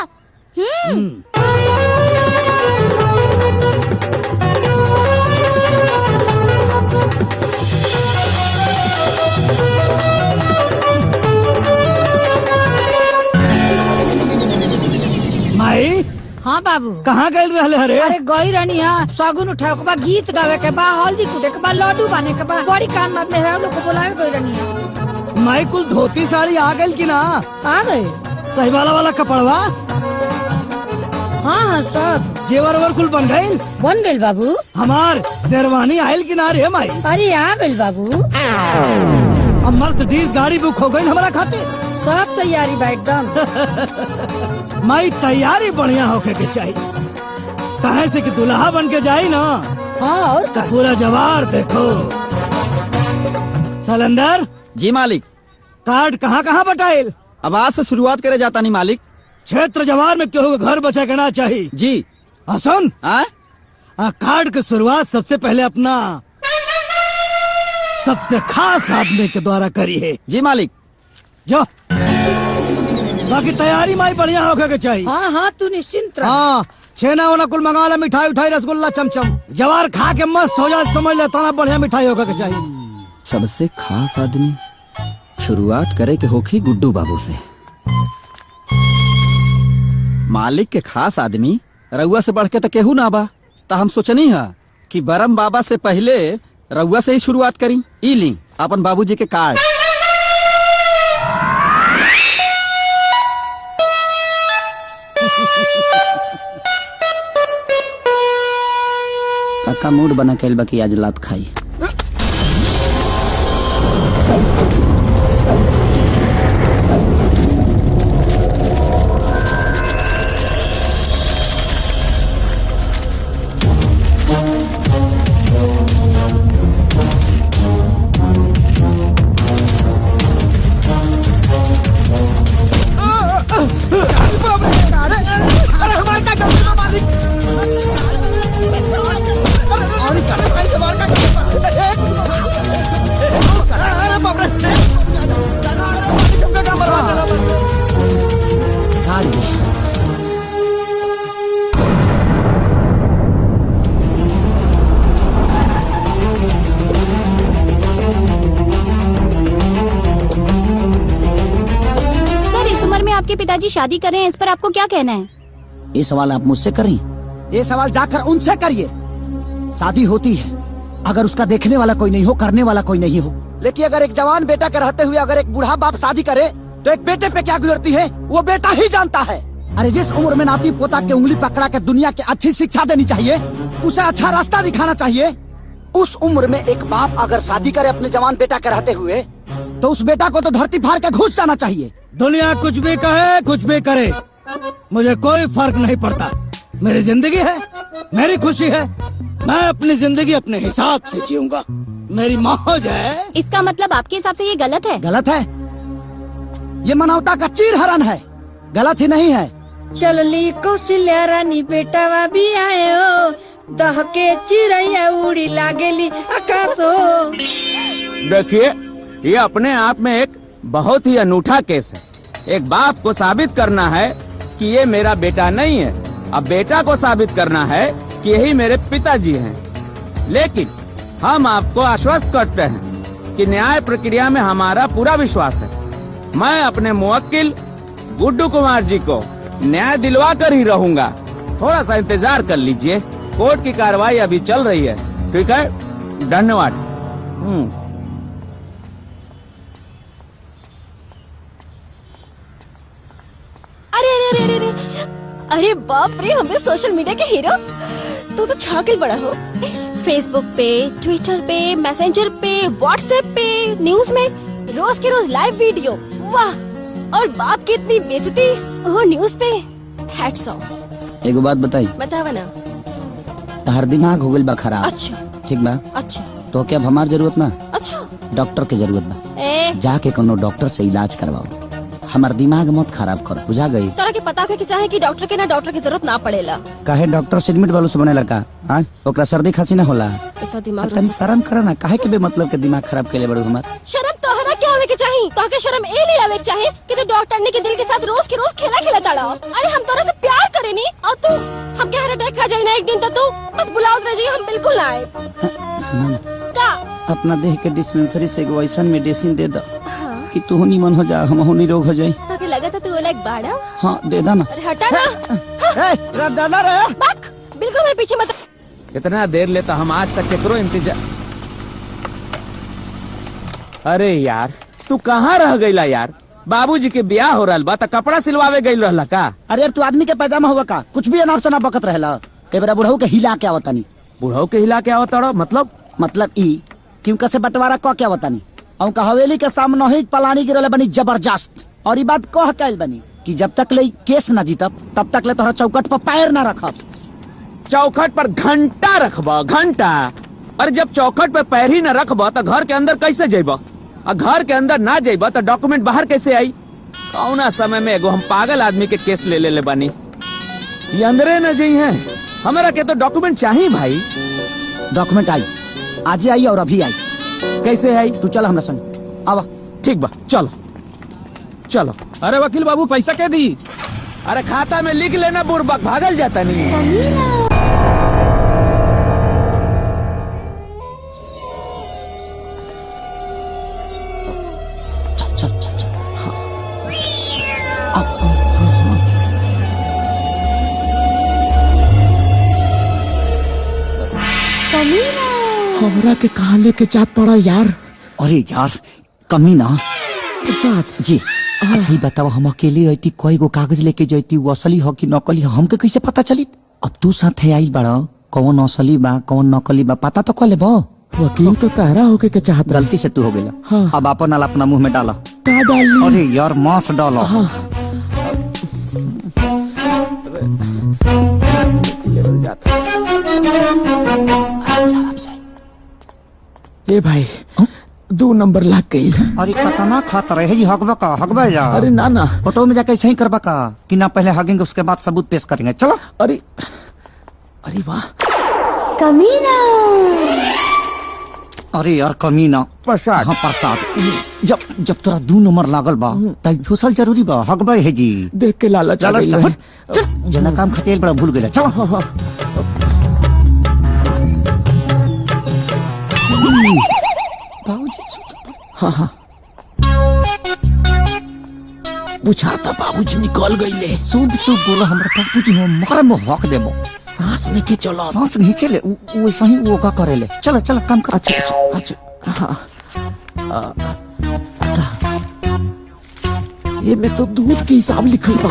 माई। हाँ बाबू। कहाँ गए रहले हरे? अरे गई रहनी है, सगुन उठावे के बा, गीत गावे के बा, हल्दी कूटे के बा, लड्डू बाने के बा, बड़ी काम बा। मेहरा लोग को बुलावे गई रहनी है। माई कुल धोती साड़ी आ गई कि ना? आ गए। सही वाला कपड़वा? हाँ सब। जेवर वर कुल बन गई बाबू। हमार शेरवानी आयल कि ना रे माई? अरे आ गई बाबू। अब मर्सिडीज गाड़ी बुक हो गई हमारा खातिर। सब तैयारी बा एकदम। माई तैयारी बढ़िया होके के चाहिए, कहे से कि दुल्हा बन के जाई ना। हाँ और का पूरा जवार देखो। चल अंदर। जी मालिक। कार्ड कहाँ बटाइल? अब आज से शुरुआत करे जाता नहीं मालिक। क्षेत्र जवार में क्यों घर बचा के ना चाहिए? जी। सुन, कार्ड की शुरुआत सबसे पहले अपना सबसे खास आदमी के द्वारा करी है। जी मालिक। जो बाकी तैयारी माई बढ़िया होके के चाहिए। हाँ तू निश्चिंत रह। हाँ, छेना वना कुल मंगा ला, मिठाई उठाई, रसगुल्ला, चमचम। जवार खा के मस्त हो जाए, समझ ले तना बढ़िया मिठाई होके के चाहिए। सबसे खास आदमी शुरुआत करे के होखी गुड्डू बाबू से। मालिक के खास आदमी रउआ से बढ़ के तो केहू ना बा। तो हम सोचनी है कि बरम बाबा से पहले रउआ से ही शुरुआत करी। ई ली अपन बाबूजी के कार्ड। पक्का मूड बना के बाकी आज लात खाई। आपके पिताजी शादी कर रहे हैं, इस पर आपको क्या कहना है? ये सवाल आप मुझसे करें, ये सवाल जाकर उनसे करिए। शादी होती है अगर उसका देखने वाला कोई नहीं हो, करने वाला कोई नहीं हो। लेकिन अगर एक जवान बेटा के रहते हुए अगर एक बूढ़ा बाप शादी करे तो एक बेटे पे क्या गुजरती है वो बेटा ही जानता है। अरे जिस उम्र में नाती पोता के उंगली पकड़ा के दुनिया की अच्छी शिक्षा देनी चाहिए, उसे अच्छा रास्ता दिखाना चाहिए, उस उम्र में एक बाप अगर शादी करे अपने जवान बेटा के रहते हुए, तो उस बेटा को तो धरती फाड़ के घुस जाना चाहिए। दुनिया कुछ भी कहे कुछ भी करे, मुझे कोई फर्क नहीं पड़ता। मेरी जिंदगी है, मेरी खुशी है, मैं अपनी जिंदगी अपने हिसाब से जीऊंगा। मेरी मौज है। इसका मतलब आपके हिसाब से ये गलत है? गलत है, ये मानवता का चीरहरण है, गलत ही नहीं है। चलली कौशल्या रानी बेटावा भी आए हो, दहके चिड़ैया उड़ी लागेली आकाश हो। देखिए, ये अपने आप में एक बहुत ही अनूठा केस है। एक बाप को साबित करना है कि ये मेरा बेटा नहीं है, अब बेटा को साबित करना है कि यही मेरे पिताजी हैं। लेकिन हम आपको आश्वस्त करते हैं कि न्याय प्रक्रिया में हमारा पूरा विश्वास है। मैं अपने मुवक्किल गुड्डू कुमार जी को न्याय दिलवा कर ही रहूंगा। थोड़ा सा इंतजार कर लीजिए, कोर्ट की कार्रवाई अभी चल रही है। ठीक है, धन्यवाद। अरे अरे अरे अरे अरे बाप रे, हमें सोशल मीडिया के हीरो। तू तो छागल बड़ा हो। फेसबुक पे, ट्विटर पे, मैसेंजर पे, व्हाट्सएप पे, न्यूज में रोज के रोज लाइव वीडियो। वाह, और बाप की इतनी बेइज्जती और न्यूज पे। Hats off. एगो बात बताई। बतावा ना। तहर दिमाग हो गइल बा खराब। अच्छा ठीक बा। अच्छा तो क्या अब हमार जरूरत ना, अच्छा डॉक्टर के जरूरत बा। ए जाके कोनो डॉक्टर से इलाज करवाओ, हमार दिमाग मत खराब करो, बुझा गई। तोरा के पता है कि चाहे कि डॉक्टर के ना डॉक्टर की जरूरत ना पड़ेला। काहे डॉक्टर से एडमिट वालों से बने लड़का, हाँ ओकरा सर्दी खांसी ना होला। इतना दिमाग तनी शर्म करा ना, काहे के बेमतलब के दिमाग खराब केले बड़ू हमार। शर्म तोहरा क्या आवे के चाहिए? तोहके शर्म ए लिए आवे के चाहिए कि तू डॉक्टर ने के दिल के साथ रोज के रोज खेला खेला ताड़ा। अरे हम तोरा से प्यार करे नी, और तू हम के हार्ट अटैक खा जाई ना एक दिन, तो तू बस बुलाओ रह जाई, हम बिल्कुल आए। सुना ना, का अपना देह के डिस्पेंसरी से एगो ऐसा मेडिसिन दे दो कि तू निमन हो जा, हम होनी रोग हो जाए। तोके लगा था तू अलग बाड़ा। हाँ दे दा ना। अरे हटा ना। बक, बिल्कुल मेरे पीछे मत। कितना देर लेता, हम आज तक केकरो इंतजार। अरे यार, तू कहाँ रह गईला यार? बाबूजी के ब्याह हो रहल बा त कपड़ा सिलवावे गईल रहला का? अरे यार, तू आदमी के पैजामा हुआ का, कुछ भी अनाप शनाप बकत रहेला। एबरा बुढ़ऊ के हिला के आवतानी। बुढ़ऊ के हिला के आवताड़ो मतलब ई क्यों से बंटवारा क के आवतानी। हम का हवेली के सामने ही पलानी गिरले बनी जबरदस्त, और ई बात कह के आइल बनी कि जब तक ले केस ना जीतब तब तक ले तोहरा चौकट पर पैर ना रखब। चौखट पर घंटा रखबा, घंटा। अरे जब चौखट पे पैर ही न रखबा तो घर के अंदर कैसे जेबा? और घर के अंदर ना जेबा तो डॉक्यूमेंट बाहर कैसे आई? कौना समय में एगो हम पागल आदमी के केस ले बानी, ये अंदरे न जई है। हमारा के तो डॉक्यूमेंट चाहिए भाई। डॉक्यूमेंट आई, आज आई और अभी आई। कैसे आई? तू चल हमरा संग, आवा। ठीक बा, चलो चलो। अरे वकील बाबू, पैसा के दी? अरे खाता में लिख लेना, बुरबक भागल जाता नहीं। हमरा के कहाँ लेके जात पड़ा यार? अरे यार, कमीना प्रसाद जी। अच्छा ही बताओ, हम अकेले आती कोई गो कागज लेके जाती, वो असली हो कि नकली हो हमके कैसे पता चली? अब तू साथे आइल बड़ा, कौन असली बा कौन नकली बा पता तो कले बा। वकील तो तारा होके के चाहत। गलती से तू हो गेला। हाँ। अब अपन नाल अपना मुंह में डाला। का डाली? अरे यार, मांस डालो। हाँ। ए भाई, 2 नंबर लाग गई। अरे खतना खाता रहे जी, हगबा का हगबा जा। अरे ना ना, फोटो में जाके सही करबा का कि ना पहले हगेंगे उसके बाद सबूत पेश करेंगे। चलो। अरे वाह, कमीना। अरे यार कमीना। प्रसाद। हाँ प्रसाद। जब तोरा 2 नंबर लागल बा त घुसल जरूरी बा, हगबा है जी। देख के लालच आ गइल है। चल, जना काम खतेल बड़ा भूल गेला। चलो। बाबूजी। हाँ। बुझाता बाबूजी निकल गईले। शुभ बोला हमरा बाबूजी, हम मारे में हक देबो। सांस नहीं के चलो। सांस नहीं चले, वैसा ही वो का करेले। चलो काम कर। अच्छा। हाँ। ये में तो दूध के हिसाब लिखल बा।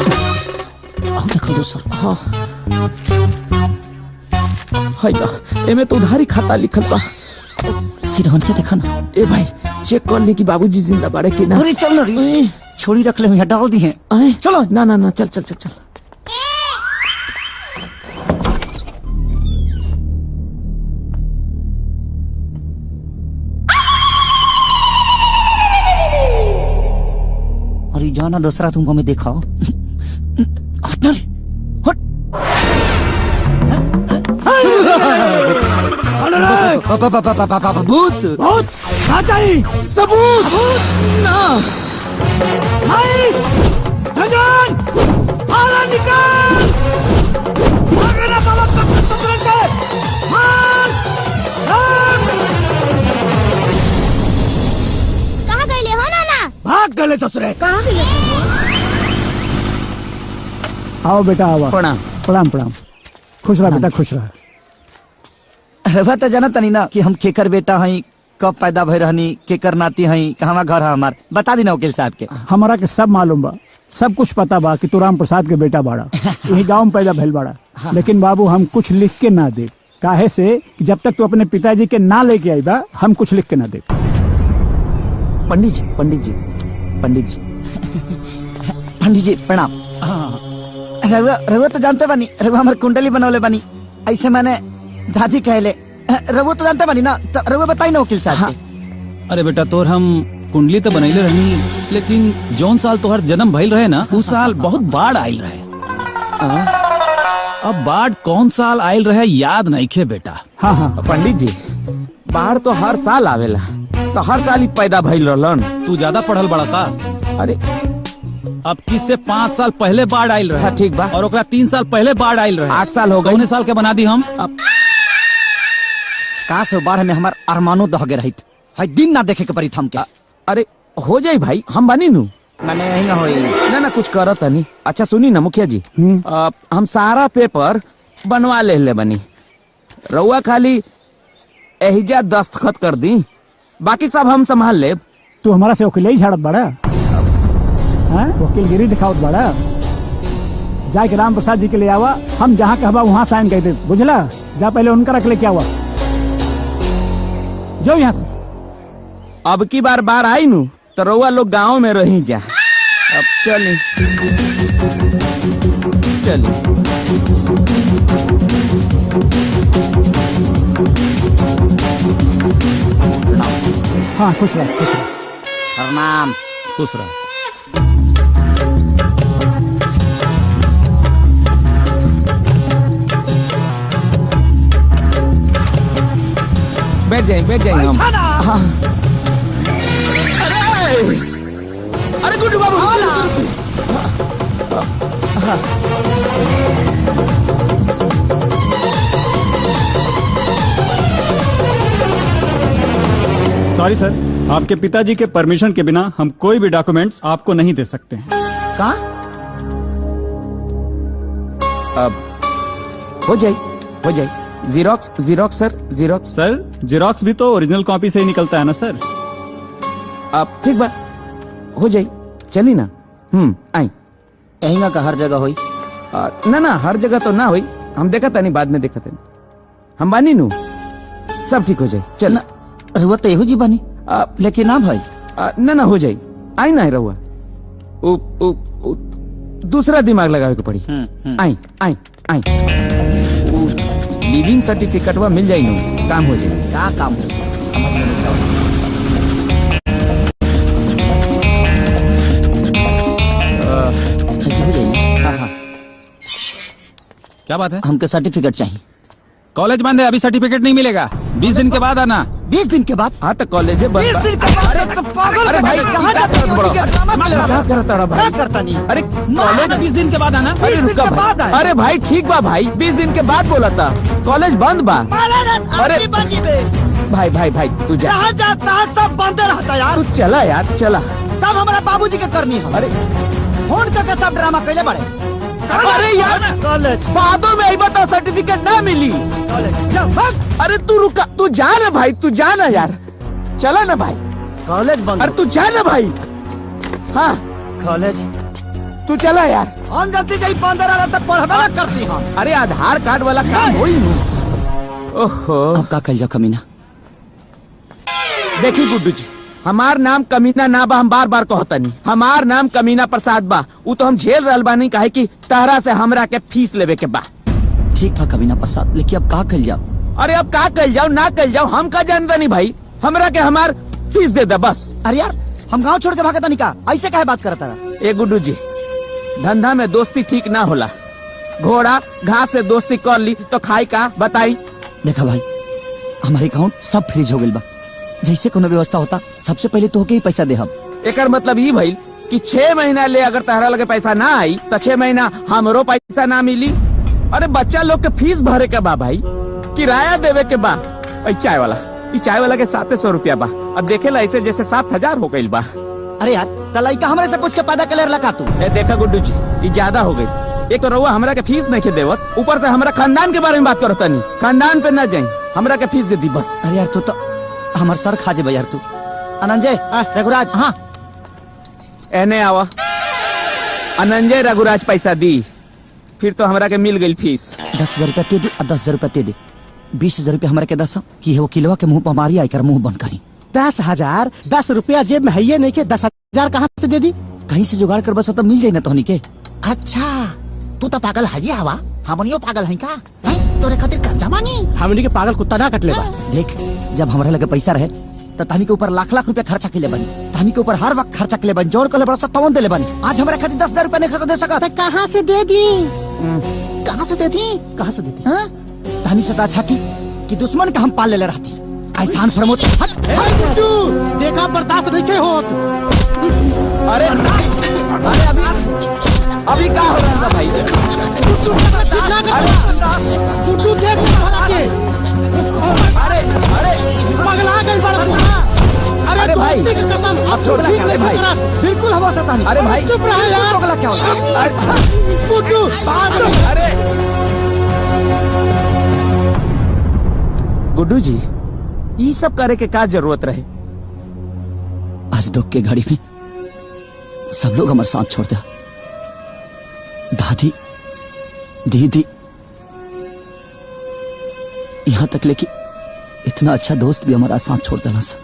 देखो दूसर। हाँ हाय ना, एमे तो उधारी खाता लिखल बा। सिरहन के देखा ना। ए भाई चेक कर ली कि बाबूजी जिंदा बाड़े कि ना। अरे चल ना रे, छोड़ी रख ले यहाँ डाल दी है। चलो ना ना ना, चल चल चल चल। अरे जाना दूसरा तुमको मैं देखा हट ना रे, हट। भूत भूत ना चाहिए सबूत ना। भाई धनजन बाहर निकल, भागना बाबा तुरंत मार कहाँ गए हो नाना? भाग गए ससुरे। कहाँ गए? आओ बेटा आओ। प्रणाम। प्रणाम प्रणाम। खुश रहा बेटा, खुश रहा। रवा तो जाना तनी ना कि हम केकर बेटा हई, कब पैदा भई रहनी, केकर नाती हई, कहाँ घर है हमार, बता दी ना वकील साहब के। हमारा के सब मालूम बा, सब कुछ पता बा कि तू राम प्रसाद के बेटा बाड़ा, यही गांव में पैदा भइल बाड़ा। लेकिन बाबू हम कुछ लिख के ना दे, काहे से कि जब तक तू अपने पिताजी के ना लेके आई बा हम कुछ लिख के ना दे। पंडित जी पंडित जी पंडित जी पंडित जी प्रणाम। रवा रवा तो जानते बानी, रवा हमार कुंडली बनौले बानी, ऐसे मैंने दादी कहले। रवा तो जानते बानी ना, तो रवा बताई ना वकील साहब के। अरे बेटा तोर हम कुंडली तो बनैले रहनी, लेकिन जौन साल तोहर जन्म भइल रहे ना उस साल बहुत बाढ़ आइल रहे। अब बाढ़ कौन साल आइल रहे याद नहीं खे बेटा। हाँ हाँ पंडित जी बाढ़ तो हर साल आवेला, तो हर साल ही पैदा भइल रहलन। तू ज्यादा पढ़ल बड़ा का? अरे अब किससे 5 साल पहले बाढ़ आइल रहे। हाँ ठीक बा। और ओकरा 3 साल पहले बाढ़ आइल रहे। 8 साल हो गए। कौने साल के बना दी हम? अब काश हो बाढ़ में हमार अरमानो दहगे रहित, हई दिन ना देखे के पड़ी थम के। अरे हो जाई भाई, हम बनी नू। मैंने यही ना होई ना ना कुछ करत नहीं। अच्छा सुनी ना मुखिया जी, हम सारा पेपर बनवा ले बनी, रउआ खाली एहिजा दस्तखत कर दी, बाकी सब हम संभाल ले। तू हमारा से वकील ही झाड़त बाड़ा, हाँ वकीलगिरी दिखावत बाड़ा। जाके राम प्रसाद जी के ले आवा, हम जहाँ कहबा वहाँ साइन कर दे, बुझला? जा पहले उनका रख ले क्या हुआ, जो यहाँ से। अब की बार बार आई नू तो रउआ लोग गांव में रही जा। अब चली चली। हाँ खुश रह, खुश रह। प्रणाम। खुश रह। बैठ जाए हम। हाँ। अरे गुड्डू बाबू सॉरी सर, आपके पिताजी के परमिशन के बिना हम कोई भी डॉक्यूमेंट्स आपको नहीं दे सकते हैं। का? अब हो जाए जीरोक्स जीरोक्स सर, जीरोक्स सर। जीरोक्स भी तो ओरिजिनल कॉपी से ही निकलता है ना सर। अब ठीक बा, हो जाए, चली ना। आई यही का हर जगह होई? ना ना हर जगह तो ना होई, हम देखा था नहीं, बाद में देखा था। हम बानी नू, सब ठीक हो जाए। चल रुआ तो एहू जी बानी, लेकिन ना भाई ना ना हो जाए। आई ना रहुआ, दूसरा दिमाग लगावे के पड़ी। आई आई आई लिविंग सर्टिफिकेट वा मिल जाई नू, काम हो जाए। क्या काम हो जाए? हाँ हाँ क्या बात है? हमके सर्टिफिकेट चाहिए। कॉलेज बंद है, अभी सर्टिफिकेट नहीं मिलेगा। 20 दिन के बाद आना। 20 दिन के बाद? हाँ तो कॉलेज बंद। 20 दिन के बाद? तो पागल। अरे भाई कहाँ जाता है? क्या करता है भाई? क्या करता नहीं? अरे कॉलेज 20 दिन के बाद आना। अरे रुका भाई। अरे भाई ठीक बा भाई, 20 दिन के बाद बोला था, कॉलेज बंद बा। अरे भाई भाई भाई तू जा, जहाँ जाता है सब बंद रहता यार। तू चला यार, चला। सब हमारा बाबूजी के करनी है। अरे फोन करके सब ड्रामा कैले बड़े। अरे यार कॉलेज बादों में आई बता, सर्टिफिकेट ना मिली। कॉलेज जा भाग। अरे तू रुका, तू जा ना भाई, तू जा ना यार, चला ना भाई। कॉलेज बंद। अरे तू जा ना भाई। हाँ कॉलेज तू चला यार। हम जल्दी से 15 तक पढ़बे ना करती हम। अरे आधार कार्ड वाला काम होई नु। ओहो अब का कल जा कमीना। देखी गुड्डू जी, हमार नाम कमीना ना बा, हम बार बार कहतनी हमार नाम कमीना प्रसाद बा। उ तो हम झेल रहल बानी काहे कि तहरा से हमरा के फीस लेवे के बा। ठीक बा कमीना प्रसाद, लेकिन अब का कल जाओ। अरे अब का कल जाओ ना कल जाओ हम का जानता नहीं भाई, हमरा के हमार फीस दे दे बस। अरे यार हम गांव छोड़ के भागता नहीं का, ऐसे काहे बात करता रहा। ए गुड्डू जी, धंधा में दोस्ती ठीक ना होला। घोड़ा घास से दोस्ती कर ली तो खाई का बताई। देखा भाई, हमारे अकाउंट सब फ्रीज हो गइल बा। जैसे कोनो व्यवस्था होता सबसे पहले तो ही पैसा दे हम। एकर मतलब ये भाई कि 6 महीना ले अगर तहरा लगे पैसा ना आई तो 6 महीना हमरो पैसा ना मिली। अरे बच्चा लोग के फीस भरे के बा भाई, किराया देवे के बा। चाय वाला के 700 रुपया बा। अब देखेला ऐसे जैसे 7000 हो गइल बा। अरे यार तलाइका हमरे से पूछ के पैदा कर लगा तू। ए देखा गुड्डू जी, ये ज्यादा हो गई। एक तो रउआ हमरा के फीस नहीं के देवत, ऊपर से हमरा खानदान के बारे में बात करता नहीं। खानदान पे ना जाई, हमरा के फीस दे दी बस। अरे यार तू तो हमार सर खा जे यार तू। अनंजय रघुराज, हाँ एने आवा। अनंजय रघुराज पैसा दी, फिर तो हमरा के मिल गई फीस। 10,000 रुपया दे दे और 10,000 रुपया दे दे। 20,000 रुपया हमारे के दस कि है वो किलवा के मुंह पर मारी आकर मुंह बंद करी। 10,000 10 रुपया जेब में है नहीं के 10,000 कहाँ से दे दी? कहीं से जुगाड़ कर बस तो मिल जाए ना तोहनी के। अच्छा तू तो पागल है हवा, हमनियो पागल है का? तोरे खातिर कर्जा मांगी? हमनी के पागल कुत्ता ना कट ले बा। देख जब हमारे लगे पैसा रहे तो तहनी के ऊपर लाख लाख रुपया खर्चा के ले बनी, तहनी के ऊपर हर वक्त खर्चा के ले बनी, जोड़ कर बड़ा तवन दे ले बनी। आज हमारे खातिर 10,000 रुपया नहीं खर्च दे सका। कहाँ से दे दी? कहाँ से दे दी? कहाँ से दे दी? तहनी से अच्छा की दुश्मन का हम पाल ले रहती। एहसान प्रमोद देखा बर्दाश्त नहीं के होत। अरे अभी क्या हो रहा है भाई? गुड्डू देख अरे पगला गई बड़ा। अरे भाई कसम आप छोड़ दे। अरे भाई बिल्कुल हवा सता नहीं। अरे भाई चुप रहा यार। पगला क्या होता? गुड्डू अरे गुड्डू जी, ये सब करे के का जरूरत रहे? आज दुख के घड़ी में सब लोग हमारे साथ छोड़ दिया। दादी दीदी यहाँ तक लेके इतना अच्छा दोस्त भी हमारा साथ छोड़ देना सा।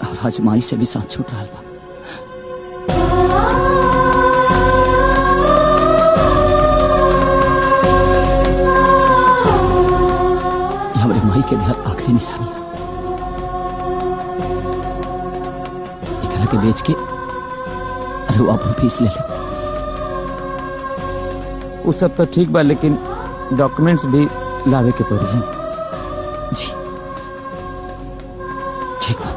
और आज माई से भी साथ छूट रहा बा। हमारे माई के देहर आखिरी निशानी है। एकरा के बेच के अरे वो अपन फीस ले ले। वो सब तो ठीक बा, लेकिन डॉक्यूमेंट्स भी लावे के पड़ी। जी ठीक बा।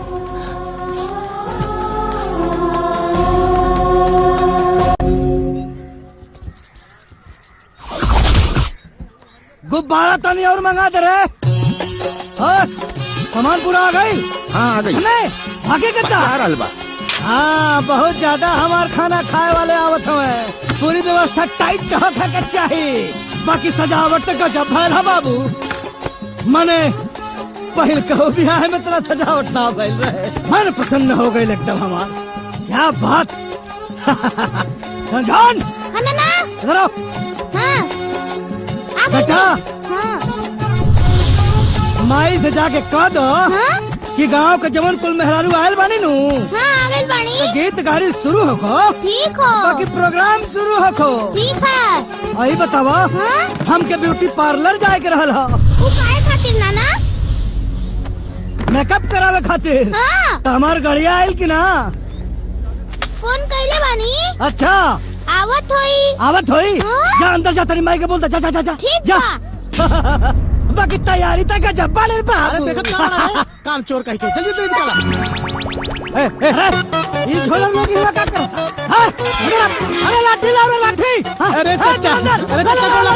गुब्बारा तनी और मंगा दे रहे। सामान पूरा आ गई? हाँ आ गई। आगे कितना? हलवा। हाँ बहुत ज्यादा हमार खाना खाए वाले आवत हुए। पूरी व्यवस्था टाइट होता के चाहिए। बाकी सजावट तक गजब भइल है बाबू। मने पहल कहो बियाह में तेरा सजावट ना भइल रहे। मन प्रसन्न हो गई एकदम हमार। क्या बात। जान इधर आओ। बेटा माई से जाके कह दो कि गांव के जवन कुल मेहरारू आयल बानी नु। बानी। गीत गाड़ी शुरू होको। ठीक हो। बाकी प्रोग्राम शुरू होको। ठीक है। आई बतावा हमके ब्यूटी पार्लर जाए के रहल हो। वो काहे खातिर नाना? मेकअप करावे खातिर। तो हमार गड़िया आयल की ना? फोन कैले बानी। अच्छा आवत होई। जा अंदर जा, तेरी माई के बोलता। जा जा जा जा। ठीक जा। बाकी तैयारी तक जब बाले बाबू। काम चोर कह के जल्दी जल्दी निकाला। ये झोला लोग ये क्या करता? अरे लाठी लाओ रे लाठी। अरे चाचा, अरे चाचा को ला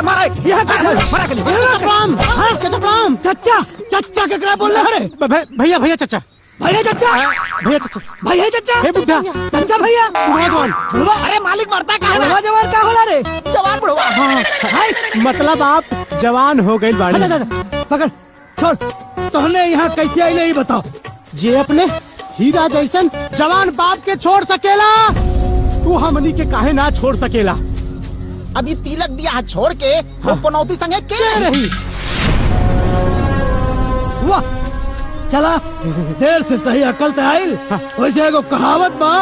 मारा। यह क्या मारा के लिए? चाचा प्रणाम। चाचा केकरा बोल रहे? भैया भैया चाचा भैया चचा, भैया चचा, भैया चचा, हे बुड्ढा, चचा भैया, बुढ़वा जवान, बुढ़वा, अरे मालिक मरता कहा बुढ़वा जवान का होला रे? जवान बुढ़वा। हाँ, मतलब आप जवान हो गए बाड़ी। पकड़, छोड़, तोहने यहाँ कैसे आई नहीं बताओ। जे अपने हीरा जैसन जवान बाप के छोड़ सकेला, तू हमनी के काहे ना छोड़ सकेला। अभी तिलक बियाह छोड़ के वो पनौती संगे के रही। वाह, चला देर से सही अकल ते आइल। वैसे एगो कहावत बा,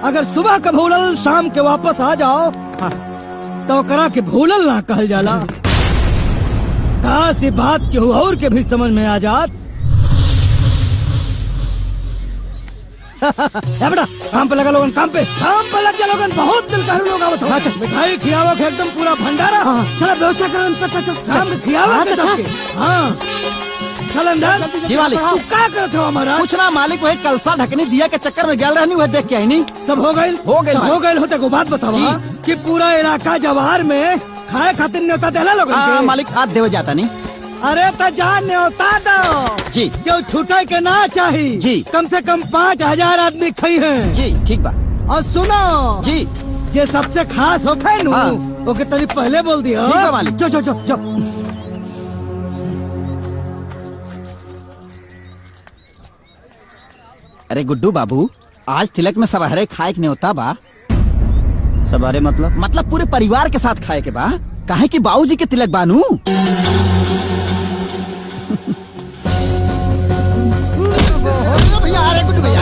अगर सुबह का भूलल शाम के वापस आ जाओ तो करा के भूलल ना कहल जाला। काश ये बात केहू और के भी समझ में आ जात। बेटा काम पे लगा लोगन, काम पे लग जा लोगन। बहुत दिल का लोग आवत हो। मिठाई खियावा के एकदम पूरा भंडारा। चला व्यवस्था करो, शाम में खियावा के सबके। हाँ चल अंदर। जी मालिक। तू क्या करते हो हमारा? कुछ ना मालिक, वही कलसा ढकनी दिया के चक्कर में गल रहनी, वह देख के आई नहीं। सब हो गए? हो गए। हो गए होते को बात बतावा कि पूरा इलाका जवाहर में खाए खातिर न्योता देला लोगन के। मालिक हाथ देवे जाता नहीं। अरे तो जान न्योता दो जी। क्यों छूटे के ना चाहिए जी। कम से कम 5000 आदमी खाई है जी। ठीक बा। और सुनो जी, जे सबसे खास हो खाए नु ओके तनी पहले बोल दियो। ठीक बा मालिक। जो जो जो जो। अरे गुड्डू बाबू, आज तिलक में सबहरे खाए के न्योता बा। सबहरे मतलब पूरे परिवार के साथ खाए के बा। काहे कि बाबूजी के तिलक बानू। भैया अरे गुड्डू भैया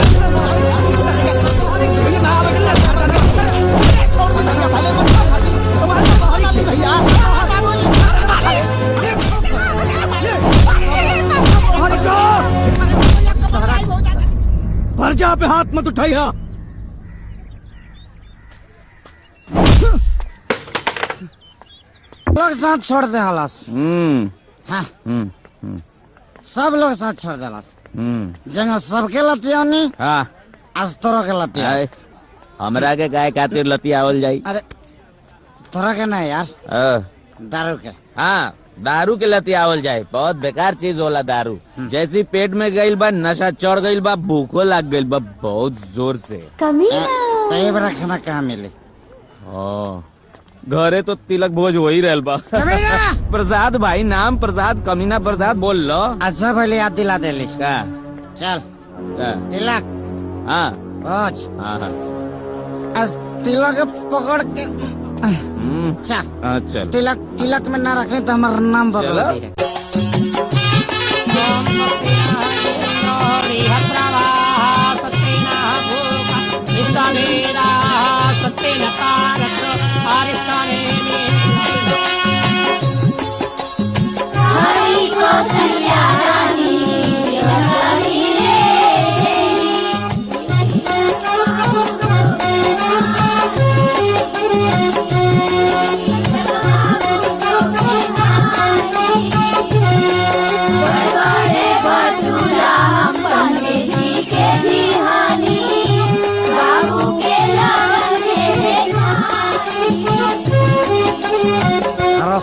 पर्जा पे हाथ मत उठाइया। लोग साथ छोड़ दे हलास। हाँ सब लोग साथ छोड़ दे हलास। जंग सबके लतियानी हाँ आज तोरा के लतिया। हमरा के गाय खातिर लतियावल जाई। अरे तोरा के नहीं यार, दारू के। हाँ दारू के लतियावल जाए। बहुत बेकार चीज होला दारू। जैसी पेट में गईल बा, नशा चढ़ गईल बा, भूखो लग गईल बा बहुत जोर से। तो ये बड़ा खाना कहाँ मिले? घरे तो तिलक भोज हो ही रहल बा। प्रसाद भाई, नाम प्रसाद, कमीना प्रसाद बोल लो। अच्छा भले याद दिला दे ली। का चल तिलक। हाँ भोज। हाँ आज तिलक पकड़ के चल। चल तिलक में ना रखने तो हमारा नाम बदल दिया।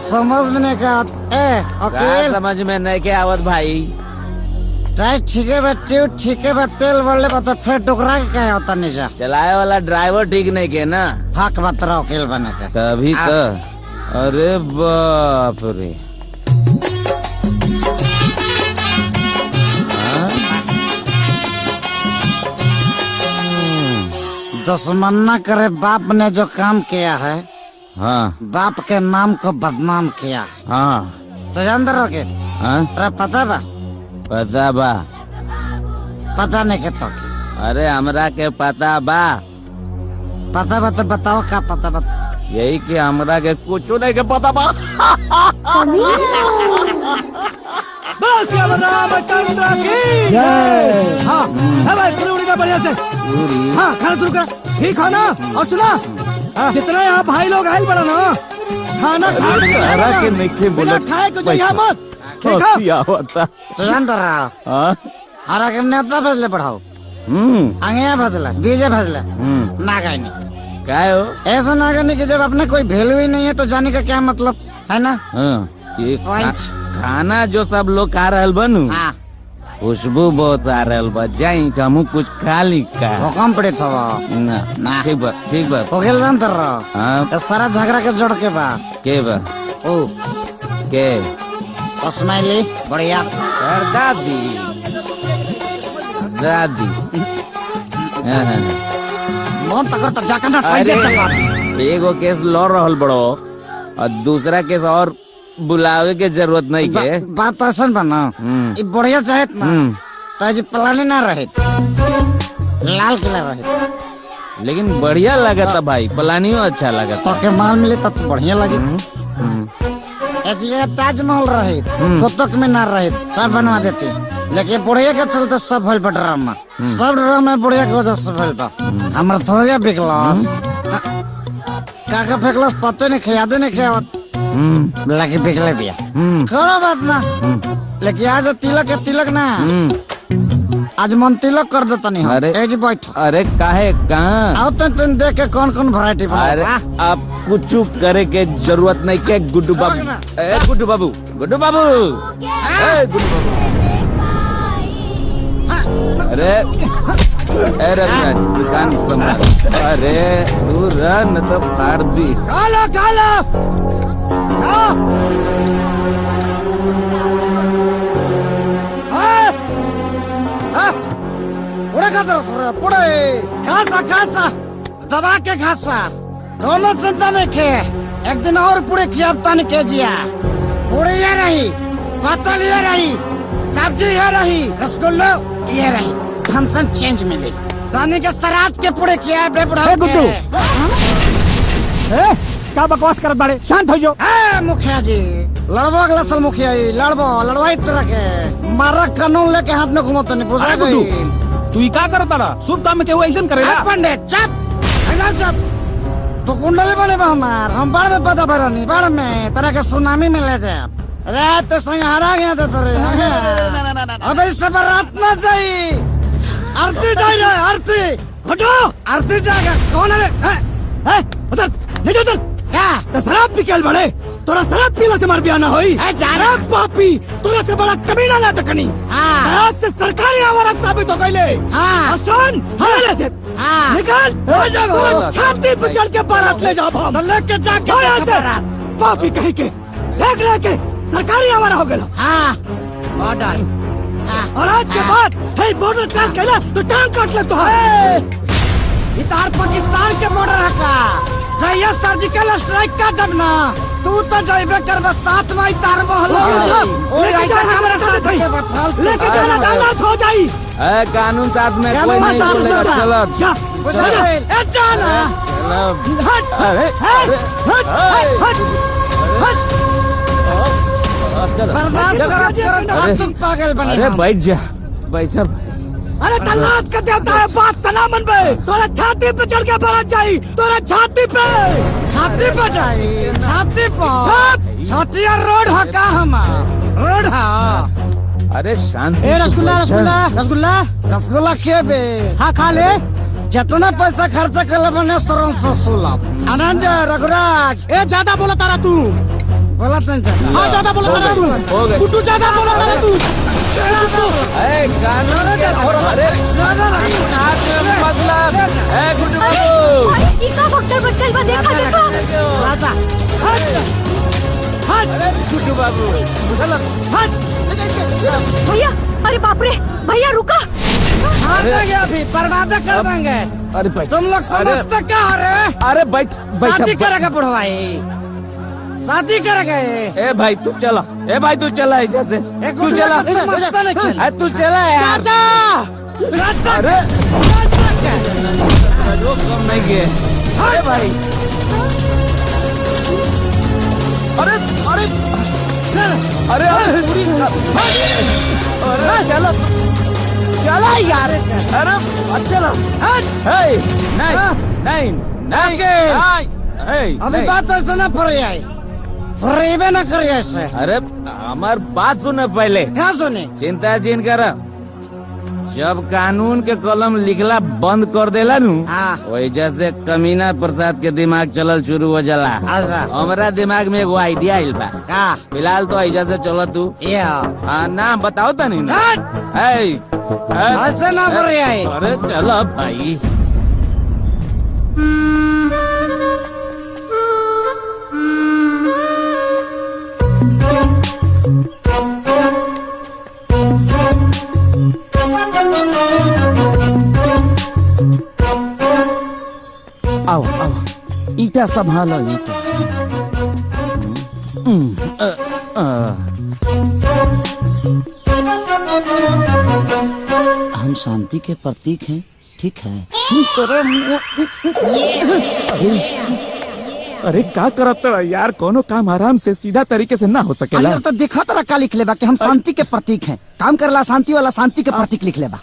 समझ में नहीं का अकेले समझ में नहीं के आवत भाई। टाइट ठीके बा, ट्यूब ठीके बा, तेल बढ़ले बा तो फिर टुकरा के क्या होता नीचा। चलाए वाला ड्राइवर ठीक नहीं के ना। हक बतरा वकील बने के तभी तो। अरे बाप रे। दुश्मन करे बाप ने जो काम किया है, हाँ बाप के नाम को बदनाम किया। हाँ तो अंदर वकील तेरा पता बा? पता बा। पता नहीं के तो? अरे हमरा के पता बा। पता बा तो बताओ का पता बा? यही कि हमरा के कुछ नहीं के पता बा। बस रामचंद्र की जय। हाँ भाई पूरी उड़ी बढ़िया से। हाँ खाना शुरू कर। ठीक है ना? और सुना जितना यहाँ भाई लोग आये बड़ा ना खाना खाए को जो यहाँ मत तो अंदर रहा। हरा के नेता भेजले बढ़ाओ। अंगिया भेजले, बीजे भेजले, ना कहनी क्या हो? ऐसा ना करने की जब अपने कोई वैल्यू ही नहीं है तो जाने का क्या मतलब है ना? ये खाना जो सब लोग खा रहल बनू खुशबू बहुत आ रहल बा, जाई हमू कुछ खा ली का। हुकम पड़े था ना ठीक बा ठीक बा। हो गेल जानतर रहो। हाँ सारा झगड़ा के जोड़ के बा के बा ओ के स्माइली बढ़िया दादी दादी मन तक तो जाकर ना पहले अरे एगो केस लड़ रहल बड़ो और दूसरा केस और बुलावे के जरूरत नहीं के। बात तो ऐसा बना ये बढ़िया चाहे ना तो जी प्लान ना रहे लाल किला रहे लेकिन बढ़िया लगा था भाई, प्लानियो अच्छा लगा तो के माल मिले तो बढ़िया लगे। ये ताजमहल रहे कुतुब मीनार रहे सब बनवा देते, लेकिन बुढ़िया के चलते सब भइल बा ड्रामा। सब ड्रामा बुढ़िया के वजह से भइल बा। हमरा थोड़ा बिकलस काका फेकलस पते नहीं खियादे नहीं खियावत लगे बिकले बिया कोनो बात ना। लेकिन आज तिलक के तिलक ना आज मन तिलक कर देता नहीं। अरे एजी बैठ। अरे काहे कहाँ आओ तो तुम देख के कौन कौन वैरायटी बना। अरे आप कुछ करे के जरूरत नहीं के गुड्डू बाबू। ए गुड्डू बाबू गुड्डू बाबू ए गुड्डू बाबू अरे अरे दुकान संभाल। अरे तू रन तो फाड़ दी। काला काला खासा दबा के खासा दोनों चिंता नहीं खे। एक दिन और पूरे खियाबता नहीं के जिया पूरे ये रही पतल ये रही सब्जी ये रही रसगुल्लो ये रही फंक्शन चेंज मिली दानी के सराद के पूरे किया बेबुढ़ा गुड्डू क्या बकवास करत बाड़े? शांत हो जाओ। मुखिया जी लड़बो अगला साल मुखिया जी लड़बो लड़वाई तरह के मारा कानून लेके हाथ में घुमो तो नहीं बुझा गुड्डू तू ही का करता रहा? शुभ काम में केहू ऐसा करेला? पंडित चुप एकदम चुप। तो कुंडली बने बा हमार हम बाढ़ में पता भरनी बाढ़ में तरह के सुनामी में ले जाए रात संग हरा गया था तेरे। अब इससे बारात ना जाई आरती जाए रे आरती हटो आरती जाएगा कौन है उधर नहीं उधर क्या तो शराब पी के बड़े तोरा शराब पीला से मार बियाना होई शराब पापी तोरा से बड़ा कमीना ना तकनी आज से सरकारी हमारा साबित हो गईले आसान हमारे से निकाल हो जाओ छाती पे चढ़ के बारात ले जाओ हम लेके जाके यहाँ से पापी कहीं के देख लेके सरकारी हमारा हो गया बॉर्डर और आज के बाद है बॉर्डर क्रॉस करना तो टांग काट ले तो इतार पाकिस्तान के बॉर्डर का जाइए सर्जिकल स्ट्राइक का दबना तू तो जाइबे कर बस साथ में इतार महल लेके जा हमारे साथ लेके जाना गलत हो जाई। कानून साथ में कोई नहीं बोलेगा। चलो जाना हट अरे बर्दाश्त करो तुम पागल बने। अरे बैठ जा बैठ जा। अरे तलाश का देवता है बात तना मन पे तोरा छाती पे चढ़ के बारात जाई तोरा छाती पे जाई छाती पे छाती रोड हका हमार रोड हा। अरे शांति ए रसगुल्ला रसगुल्ला रसगुल्ला रसगुल्ला खेबे हाँ खा ले जितना पैसा खर्चा कर बने सरन से सुलभ आनंद रघुराज ए ज्यादा बोला तारा तू बोला नहीं हाँ ज्यादा बोला तारा तू गुड्डू ज्यादा बोला तारा तू कानून अरे मतलब गुड्डू ई का भक्कर बच गइल बा देखा देखा राजा हट गुड्डू बाबू चलो हट भैया अरे बाप रे भैया रुका हार देंगे अभी बर्बाद कर देंगे। अरे भाई तुम लोग समझते क्या हो रहे? अरे बैठ शादी करेगा बुढ़वाई शादी करेगा ए भाई तू चला ए भाई तू चला ऐसे से तू चला तू चला यार चाचा अरे लोग कम नहीं गए अरे भाई अरे अरे अरे पूरी अरे चलो चला यार अरे चलो नहीं अभी बात ऐसा ना फरेबे ना करिए ऐसे। अरे हमार बात सुने पहले क्या सुने चिंता जिन कर जब कानून के कलम लिखला बंद कर देला नु वैसे से कमीना प्रसाद के दिमाग चलल शुरू हो जाला। हमारा दिमाग में एगो आइडिया आइल बा फिलहाल तो ऐसा से चलो तू नाम बताओ तनी ऐसे ना कर रहा है। अरे चल अब भाई। आओ आओ, ईटा संभालो ईटा। हम शांति के प्रतीक हैं, ठीक है। अरे का करत यार, कोनो काम आराम से सीधा तरीके से ना हो सकेला। अंदर तो देखा तरह का लिख लेबा कि हम शांति के प्रतीक हैं। काम करला शांति वाला शांति के प्रतीक लिख लेबा।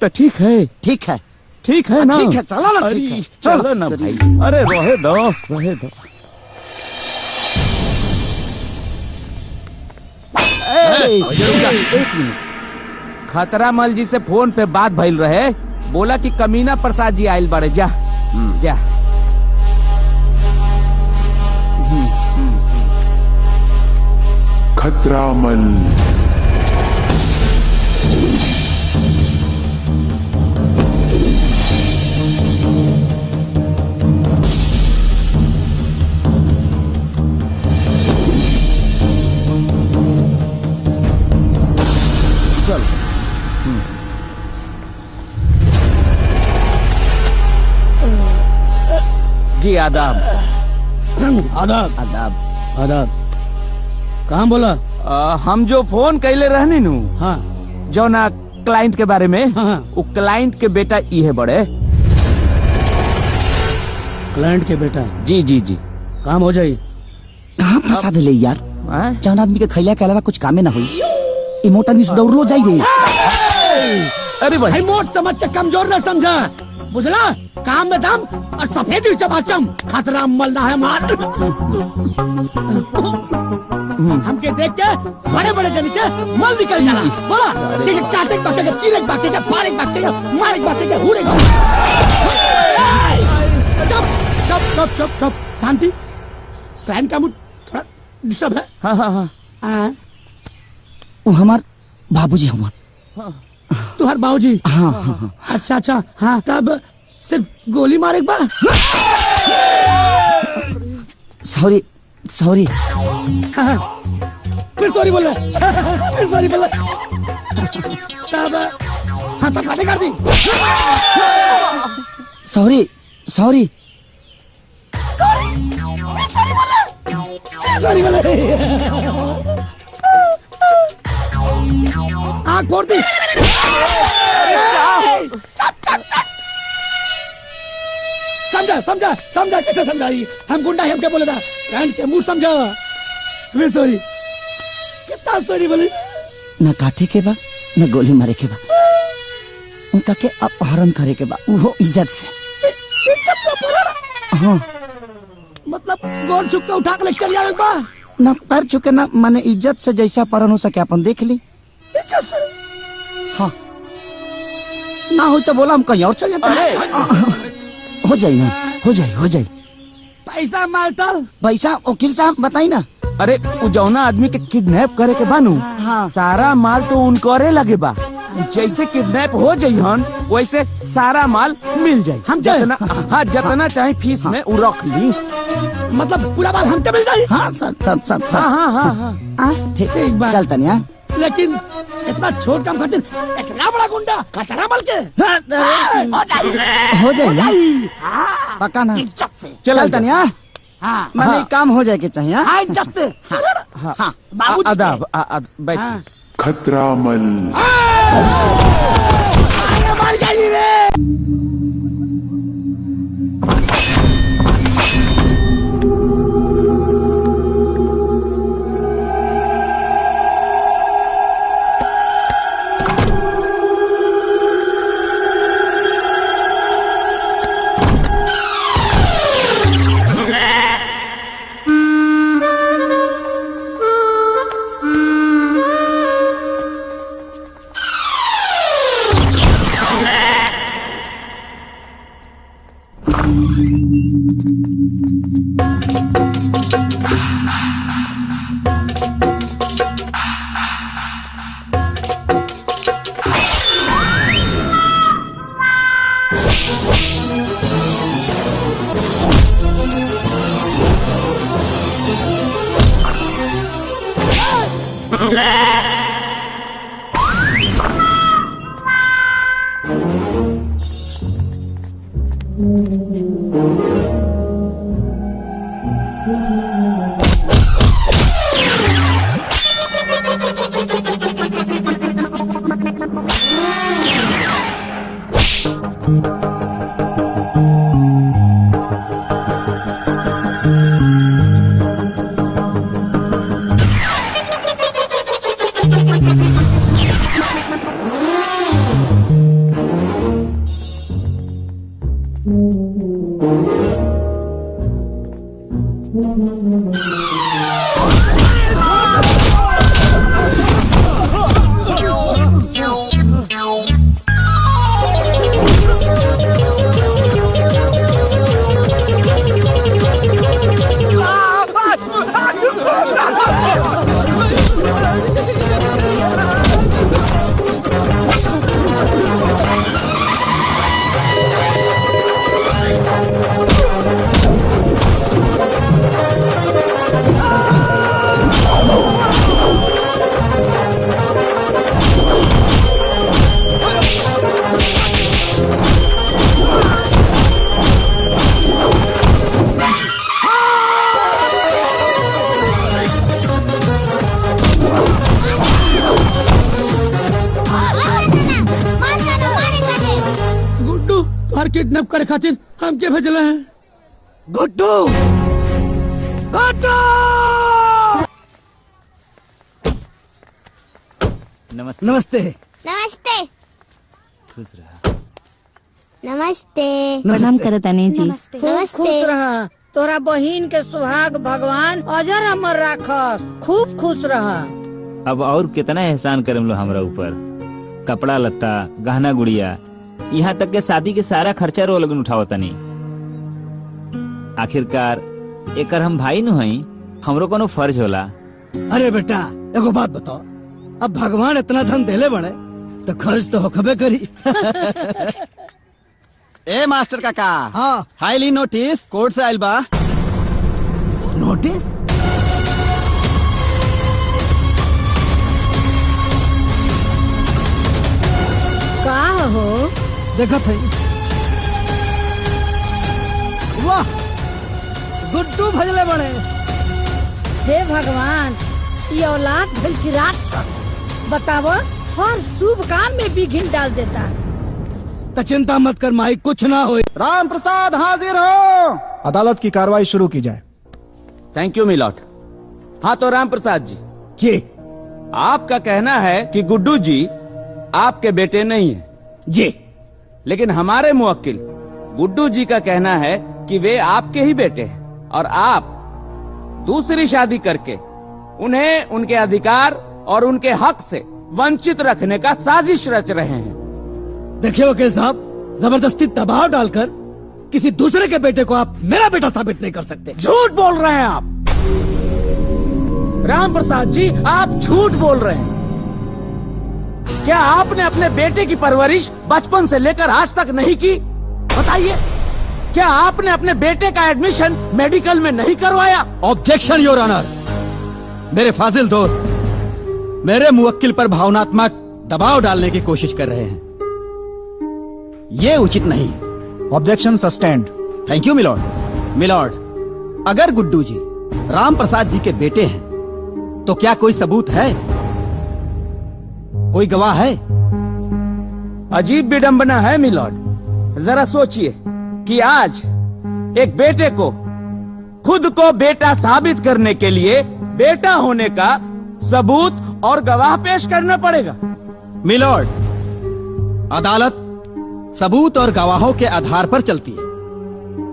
तो ठीक है, ठीक है, ठीक है ना। ठीक है, चलो ना, ठीक है, चलो ना भाई। अरे रहे दो, रहे दो। एक मिनट, खतरा मल जी से फोन पे बात भइल रहे, बोला कि कमीना प्रसाद जी आयल बड़े। जा जा। खतरा मल। चल। जी आदाब। आदाब आदाब आदाब। कहाँ बोला? हम जो फोन कैले रहनी नु, हाँ, जो ना क्लाइंट के बारे में, वो क्लाइंट के बेटा ई है बड़े। क्लाइंट के बेटा? जी जी जी। काम हो जाये। कहाँ फंसा दिले यार, जौन आदमी के खैला के अलावा कुछ कामे ना हुई। इमोट आदमी से दौड़ लो जाइए। अरे भाई, मोट समझ के कमजोर न समझा, बुझला? काम में दम और सफेदी चमाचम। खतरा मल ना है मार। हमके देख के बड़े बड़े जन के मल निकल जाला। बोला कि काटे बाके के, चीरे बाके के, फाड़े बाके के, मारे बाके के, हुड़े बाके। चुप चुप चुप चुप चुप, शांति। क्लाइंट का मूड थोड़ा डिस्टर्ब है। हाँ हाँ हाँ। वो हमार बाबूजी हुआ। तुम्हारे बाबूजी? हाँ हाँ। अच्छा अच्छा, हाँ। तब सिर्फ गोली मारे बा? Sorry sorry. हाँ, फिर सॉरी बोल रहे, फिर सॉरी बोल रहे। तब हाँ, तब बातें कर दी। सॉरी सॉरी सॉरी सॉरी बोले। आँख फोड़ दी। समझा समझा समझा, कैसे समझाई? हम गुंडा है, हम क्या बोले था? कान के मुंह समझा। फिर सॉरी। कितना सॉरी बोले? न काटे के बा, न गोली मारे के बा, उनका के अपहरण करे के बा, वो इज्जत से। इज्जत से अपहरण? हाँ। मतलब गोड़ छुप के उठा के ले चल जावे बा? न पैर छुके, न माने इज्जत से जैसा अपहरण हो सके अपन देख ली। इज्जत से? हाँ। ना हो तो बोला हम कहीं और चल जाते हैं। हो जाए ना, हो जाए हो जाए। पैसा मालतल? पैसा वकील साहब बताई ना। अरे वो जौना आदमी के किडनैप करे के बानू, हाँ। सारा माल तो उनकोरे लगे बा। जैसे किडनैप हो जाइहन, वैसे सारा माल मिल जाये। हम जितना, हाँ, जितना चाहे फीस में वो रख ली। मतलब पूरा माल हमके मिल जाये? हाँ, सब सब सब सब। हाँ हाँ हाँ। ठीक है, चलता नहीं। लेकिन इतना छोट काम खातिर इतना बड़ा गुंडा खतरा मल के हो जाए ना, पक्का ना? चलता नहीं। हाँ, मैंने काम हो जाए के चाहिए। हाँ, इज्जत से। हाँ, बाबू आदाब, बैठ। खतरा मल। मार जाइए रे। किडनैप करे खातिर हम के भेजले हैं। गुड्डू गुड्डू नमस्ते नमस्ते नमस्ते खुश रहा। नमस्ते प्रणाम करतानी जी। नमस्ते। खूब खुश रह। तोरा बहिन के सुहाग भगवान अजर अमर राखस। खूब खुश रह। अब और कितना एहसान करम लो हमरा ऊपर। कपड़ा लत्ता गहना गुड़िया यहाँ तक के शादी के सारा खर्चा रो लगन उठावतनी। आखिरकार एकर हम भाई न हई, हमरो कोनो फर्ज होला। अरे बेटा एगो बात बताओ, अब भगवान इतना धन देले बड़े तो खर्च तो होखबे करी। ए मास्टर काका, हाँ हाईली नोटिस कोर्ट से आइल बा। नोटिस? का हो देखा था। वाह गुड्डू भजले बड़े। हे भगवान, ये औलाद भल की राक्षस। बतावो हर शुभ काम में विघ्न डाल देता। तो चिंता मत कर माई, कुछ ना हो। राम प्रसाद हाजिर हो। अदालत की कार्रवाई शुरू की जाए। थैंक यू मिलॉट। हाँ तो राम प्रसाद जी जी, आपका कहना है कि गुड्डू जी आपके बेटे नहीं है जी, लेकिन हमारे मुवक्किल गुड्डू जी का कहना है कि वे आपके ही बेटे हैं और आप दूसरी शादी करके उन्हें उनके अधिकार और उनके हक से वंचित रखने का साजिश रच रहे हैं। देखिए वकील साहब, जबरदस्ती दबाव डालकर किसी दूसरे के बेटे को आप मेरा बेटा साबित नहीं कर सकते। झूठ बोल रहे हैं आप। राम प्रसाद जी आप झूठ बोल रहे हैं। क्या आपने अपने बेटे की परवरिश बचपन से लेकर आज तक नहीं की? बताइए, क्या आपने अपने बेटे का एडमिशन मेडिकल में नहीं करवाया? Objection your honour. मेरे फाजिल दोस्त मेरे मुवक्किल पर भावनात्मक दबाव डालने की कोशिश कर रहे हैं, ये उचित नहीं है। Objection sustained. Thank you my lord. My lord, अगर गुड्डू जी राम प्रसाद जी के बेटे हैं तो क्या कोई सबूत है, कोई गवाह है? अजीब विडंबना है मिलॉर्ड। जरा सोचिए कि आज एक बेटे को खुद को बेटा साबित करने के लिए बेटा होने का सबूत और गवाह पेश करना पड़ेगा। मिलॉर्ड, अदालत सबूत और गवाहों के आधार पर चलती है।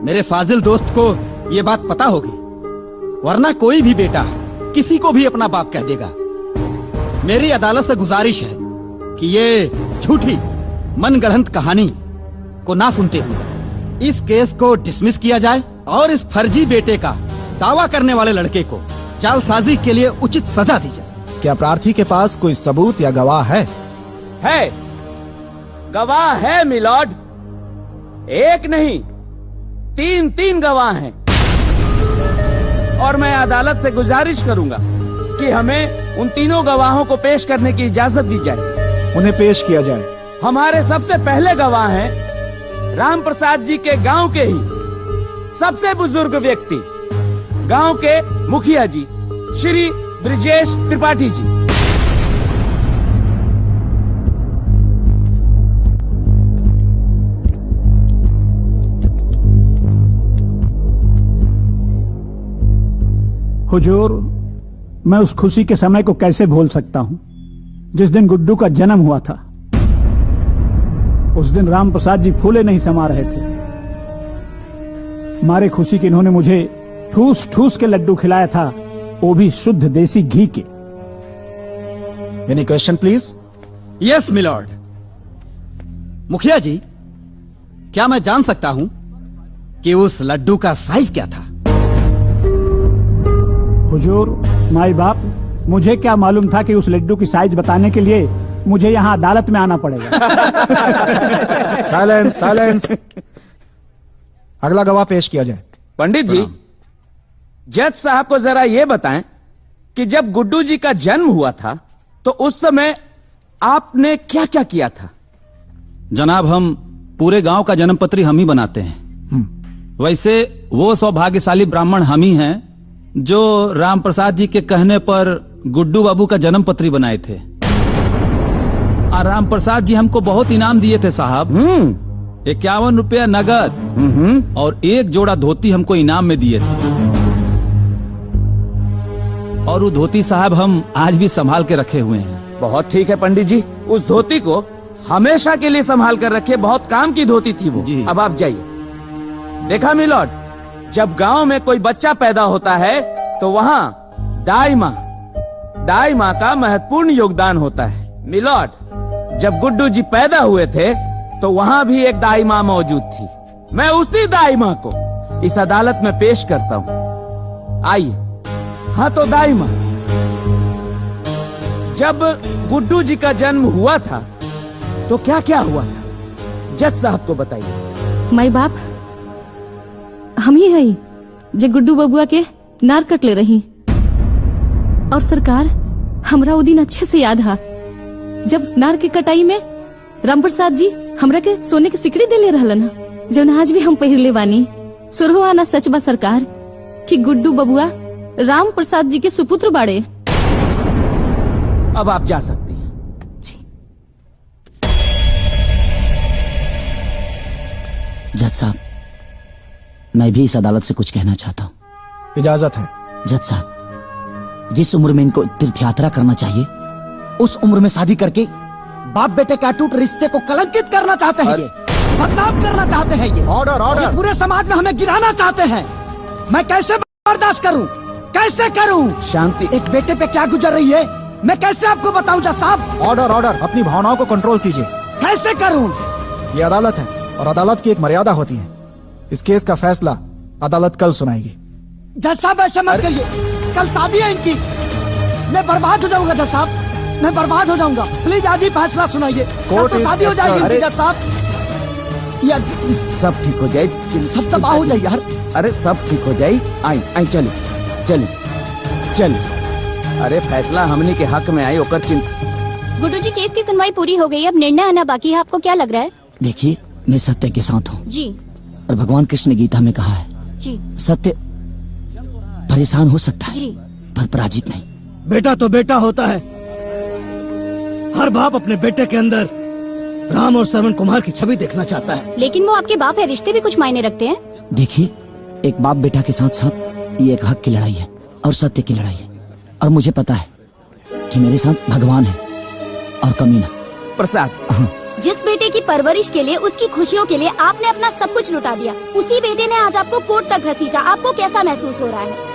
मेरे फाजिल दोस्त को ये बात पता होगी, वरना कोई भी बेटा किसी को भी अपना बाप कह देगा। मेरी अदालत से गुजारिश है कि ये झूठी मनगढ़ंत कहानी को ना सुनते हुए इस केस को डिसमिस किया जाए और इस फर्जी बेटे का दावा करने वाले लड़के को जालसाजी के लिए उचित सजा दी जाए। क्या प्रार्थी के पास कोई सबूत या गवाह है? है, गवाह है मिलॉर्ड। एक नहीं, तीन गवाह हैं। और मैं अदालत से गुजारिश करूंगा कि कि हमें उन तीनों गवाहों को पेश करने की इजाजत दी जाए। उन्हें पेश किया जाए। हमारे सबसे पहले गवाह हैं राम प्रसाद जी के गांव के ही सबसे बुजुर्ग व्यक्ति, गांव के मुखिया जी श्री ब्रिजेश त्रिपाठी जी। हुजूर, मैं उस खुशी के समय को कैसे भूल सकता हूं जिस दिन गुड्डू का जन्म हुआ था। उस दिन राम प्रसाद जी फूले नहीं समा रहे थे। मारे खुशी के इन्होंने मुझे ठूस ठूस के लड्डू खिलाया था, वो भी शुद्ध देसी घी के। Any question please? Yes my lord. मुखिया जी, क्या मैं जान सकता हूं कि उस लड्डू का साइज क्या था? हुजूर, माई बाप, मुझे क्या मालूम था कि उस लड्डू की साइज बताने के लिए मुझे यहाँ अदालत में आना पड़ेगा। Silence, silence. अगला गवाह पेश किया जाए। पंडित जी, जज साहब को जरा ये बताएं कि जब गुड्डू जी का जन्म हुआ था तो उस समय आपने क्या क्या किया था? जनाब, हम पूरे गांव का जन्म पत्री हम ही बनाते हैं। वैसे वो सौभाग्यशाली ब्राह्मण हम ही हैं जो राम प्रसाद जी के कहने पर गुड्डू बाबू का जन्म पत्री बनाए थे। और राम प्रसाद जी हमको बहुत इनाम दिए थे साहब। 51 रुपया नगद और 1 जोड़ा धोती हमको इनाम में दिए थे। और वो धोती साहब हम आज भी संभाल के रखे हुए हैं। बहुत ठीक है पंडित जी, उस धोती को हमेशा के लिए संभाल कर रखिए, बहुत काम की धोती थी वो। अब आप जाइए। देखा मिलॉर्ड, जब गांव में कोई बच्चा पैदा होता है तो वहां दाई माँ का महत्वपूर्ण योगदान होता है। मिलॉर्ड, जब गुड्डू जी पैदा हुए थे तो वहां भी एक दाई माँ मौजूद थी। मैं उसी दाई माँ को इस अदालत में पेश करता हूँ। आइए। हाँ तो दाई माँ, जब गुड्डू जी का जन्म हुआ था तो क्या क्या हुआ था, जज साहब को बताइए। माई बाप, हम ही है जे गुड्डू बबुआ के नार कट ले रही। और सरकार, हमरा वो दिन अच्छे से याद है जब नार के कटाई में राम प्रसाद जी हमरा के सोने के सिकड़ी दे ले रहलन, जब आज भी हम पहिरले बानी। सुरहो आना सच बा सरकार कि गुड्डू बबुआ राम प्रसाद जी के सुपुत्र बाड़े। अब आप जा सकते हैं। जज साहब, मैं भी इस अदालत से कुछ कहना चाहता हूँ। इजाजत है। जज साहब, जिस उम्र में इनको तीर्थ यात्रा करना चाहिए उस उम्र में शादी करके बाप बेटे के अटूट रिश्ते को कलंकित करना चाहते हैं, ये बदनाम करना चाहते हैं, ये ऑर्डर ऑर्डर, पूरे समाज में हमें गिराना चाहते हैं। मैं कैसे बर्दाश्त करूं, कैसे करूं? शांति। एक बेटे पे क्या गुजर रही है मैं कैसे आपको बताऊं जज साहब? ऑर्डर ऑर्डर, अपनी भावनाओं को कंट्रोल कीजिए। कैसे करूं? ये अदालत है और अदालत की एक मर्यादा होती है। इस केस का फैसला अदालत कल सुनाएगी। जज साहब ऐसे मत करिए, कल शादी है इनकी, मैं बर्बाद हो जाऊंगा जज साहब, मैं बर्बाद हो जाऊंगा। प्लीज आज ही फैसला सुनाइए। कल तो शादी हो जाएगी इनकी जज साहब। यार सब ठीक हो जाए, सब तबाह हो जाए यार। अरे सब ठीक हो जाए। आई चलिए। अरे फैसला हमने के हक में आई, ओकर चिंता। गुड्डू जी, केस की सुनवाई पूरी हो गई, अब निर्णय आना बाकी है। आपको क्या लग रहा है? देखिए, मैं सत्य के साथ हूँ जी, और भगवान कृष्ण ने गीता में कहा है जी, सत्य परेशान हो सकता है जी, पर पराजित नहीं। बेटा तो बेटा होता है। हर बाप अपने बेटे के अंदर राम और श्रवण कुमार की छवि देखना चाहता है। लेकिन वो आपके बाप है, रिश्ते भी कुछ मायने रखते हैं। देखिए, एक बाप बेटा के साथ साथ ये एक हक की लड़ाई है और सत्य की लड़ाई है, और मुझे पता है कि मेरे साथ भगवान है और कमीना प्रसाद। जिस बेटे की परवरिश के लिए, उसकी खुशियों के लिए आपने अपना सब कुछ लुटा दिया, उसी बेटे ने आज आपको कोर्ट तक घसीटा। आपको कैसा महसूस हो रहा है?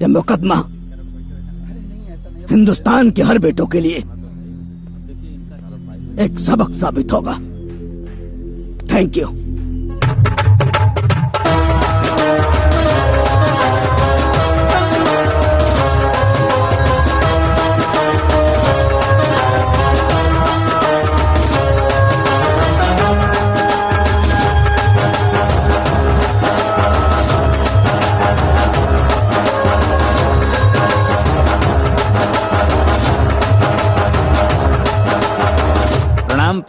यह मुकदमा हिंदुस्तान के हर बेटों के लिए एक सबक साबित होगा। Thank you.